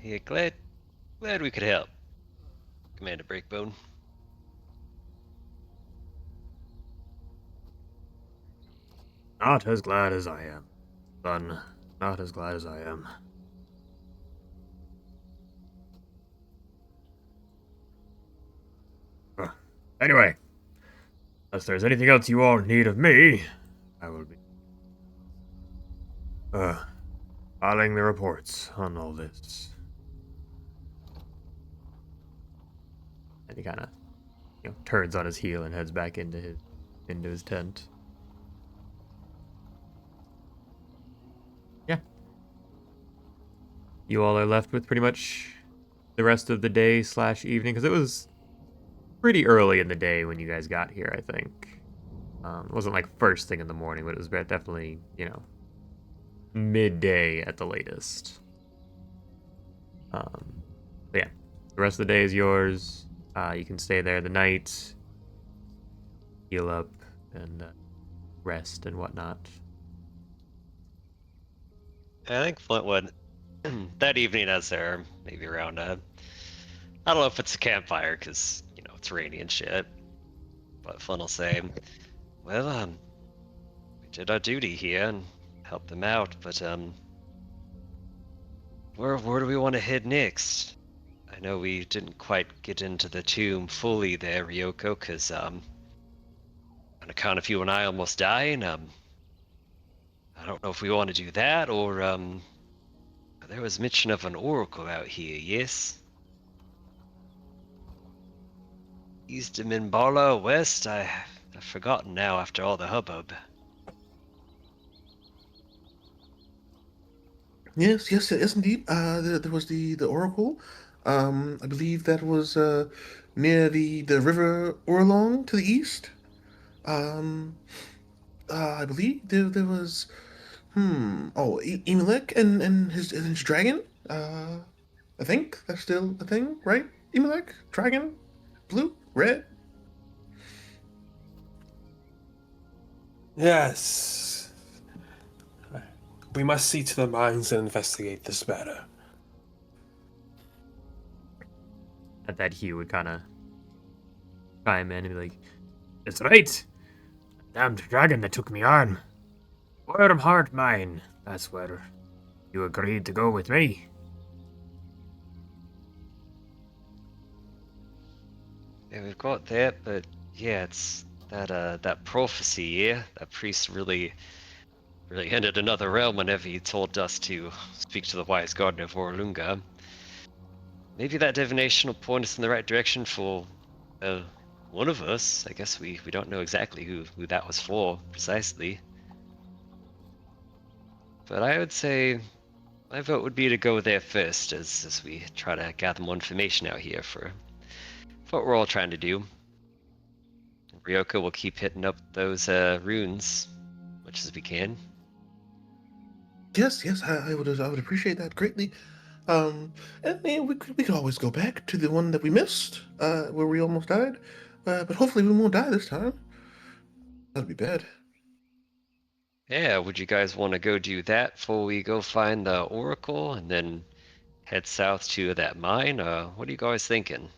Yeah, glad we could help, Commander Breakbone. Not as glad as I am, son. Not as glad as I am. Anyway, unless there's anything else you all need of me, I will be filing the reports on all this. And he kind of, turns on his heel and heads back into his tent. Yeah. You all are left with pretty much the rest of the day / evening, because it was pretty early in the day when you guys got here, I think. It wasn't like first thing in the morning, but it was definitely, midday at the latest. But yeah, the rest of the day is yours. You can stay there the night, heal up, and rest and whatnot. I think Flint would that evening, as they're maybe around I don't know if it's a campfire because it's rainy and shit. But Flint will say, "Well, we did our duty here and helped them out, but where do we want to head next? I know we didn't quite get into the tomb fully there, Ryoko, because on account of you and I almost dying, I don't know if we want to do that or there was mention of an oracle out here, yes? East of Minbala, west? I've forgotten now after all the hubbub. Yes, yes, indeed. There was the oracle. I believe that was near the river Orlong to the east. Um, I believe there was Emelec and his dragon. I think that's still a thing, right? Emelec, dragon, blue, red. Yes. We must see to the mines and investigate this matter. At that, he would kind of chime in and be like, "That's right! Damned dragon that took me on. Worm heart mine. That's where you agreed to go with me." Yeah, we've got that, but yeah, it's that prophecy, yeah? That priest really entered another realm whenever he told us to speak to the wise garden of Orlunga. Maybe that divination will point us in the right direction for one of us. I guess we don't know exactly who that was for precisely. But I would say My vote would be to go there first, as we try to gather more information out here for what we're all trying to do. Ryoko will keep hitting up those runes, much as we can. Yes, I would appreciate that greatly. And we could always go back to the one that we missed, where we almost died. But hopefully we won't die this time. That'd be bad. Yeah, would you guys want to go do that before we go find the Oracle and then head south to that mine? What are you guys thinking?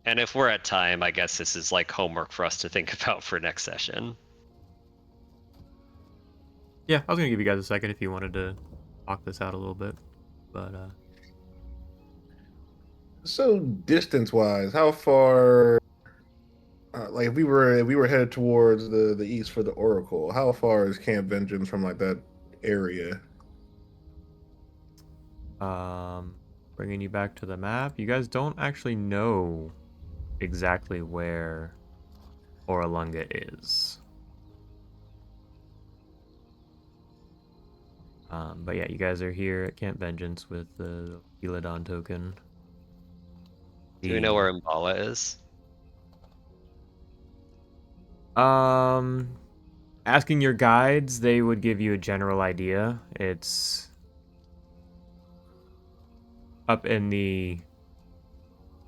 And if we're at time, I guess this is like homework for us to think about for next session. Yeah, I was gonna give you guys a second if you wanted to talk this out a little bit, but So distance-wise, how far? Like if we were headed towards the east for the Oracle, how far is Camp Vengeance from like that area? bringing you back to the map, you guys don't actually know exactly where Oralunga is. But yeah, you guys are here at Camp Vengeance with the Eladon token. Do we know where Mbala is? Um, asking your guides, they would give you a general idea. It's up in the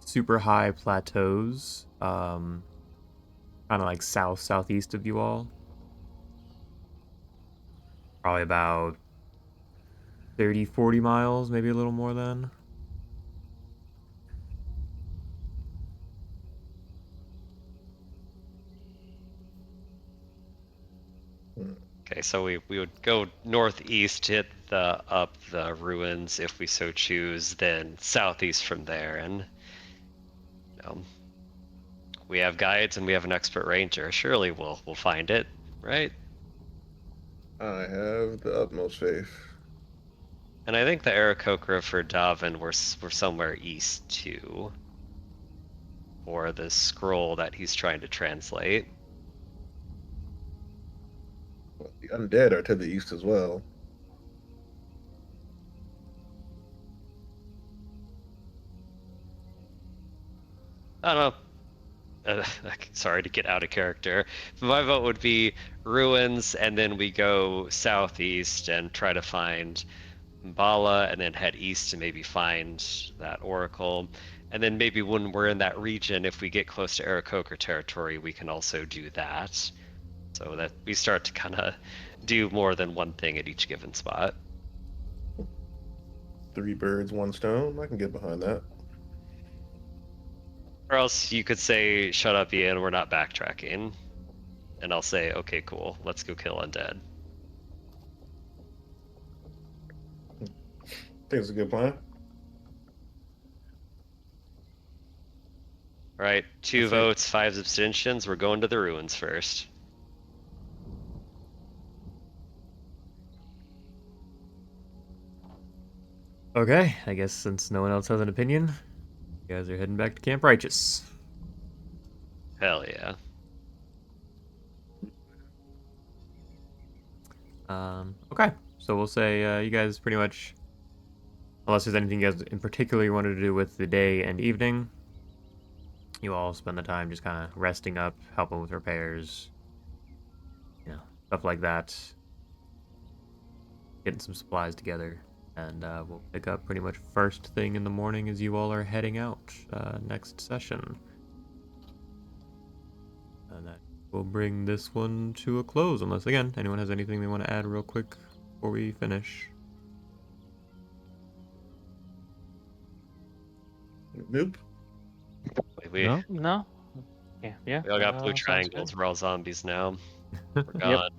super high plateaus, kind of like southeast of you all. Probably about 30, 40 miles, maybe a little more than. Okay, so we would go northeast, hit up the ruins if we so choose, then southeast from there, and we have guides and we have an expert ranger. Surely we'll find it, right? I have the utmost faith. And I think the Aarakocra for Davin were somewhere east too, or the scroll that he's trying to translate. Well, the undead are to the east as well. I don't know. Sorry to get out of character. But my vote would be ruins, and then we go southeast and try to find Mbala, and then head east to maybe find that oracle. And then maybe when we're in that region, if we get close to Aarakocra territory, we can also do that. So that we start to kind of do more than one thing at each given spot. 3 birds, 1 stone. I can get behind that. Or else you could say, shut up, Ian, we're not backtracking. And I'll say, okay, cool, let's go kill undead. I think it's a good plan. All right, 2 That's it. votes, 5 abstentions. We're going to the ruins first. Okay, I guess since no one else has an opinion, you guys are heading back to Camp Righteous. Hell yeah. Okay, so we'll say you guys pretty much, unless there's anything you guys in particular you wanted to do with the day and evening, you all spend the time just kind of resting up, helping with repairs, stuff like that, getting some supplies together, and we'll pick up pretty much first thing in the morning as you all are heading out next session. And that will bring this one to a close, unless, again, anyone has anything they want to add real quick before we finish. Nope. We No. Yeah. we all got blue sounds triangles. good. We're all zombies now. We're gone.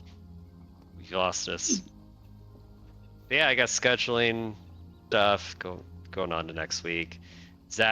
You lost us. But yeah, I got scheduling stuff going on to next week. Zach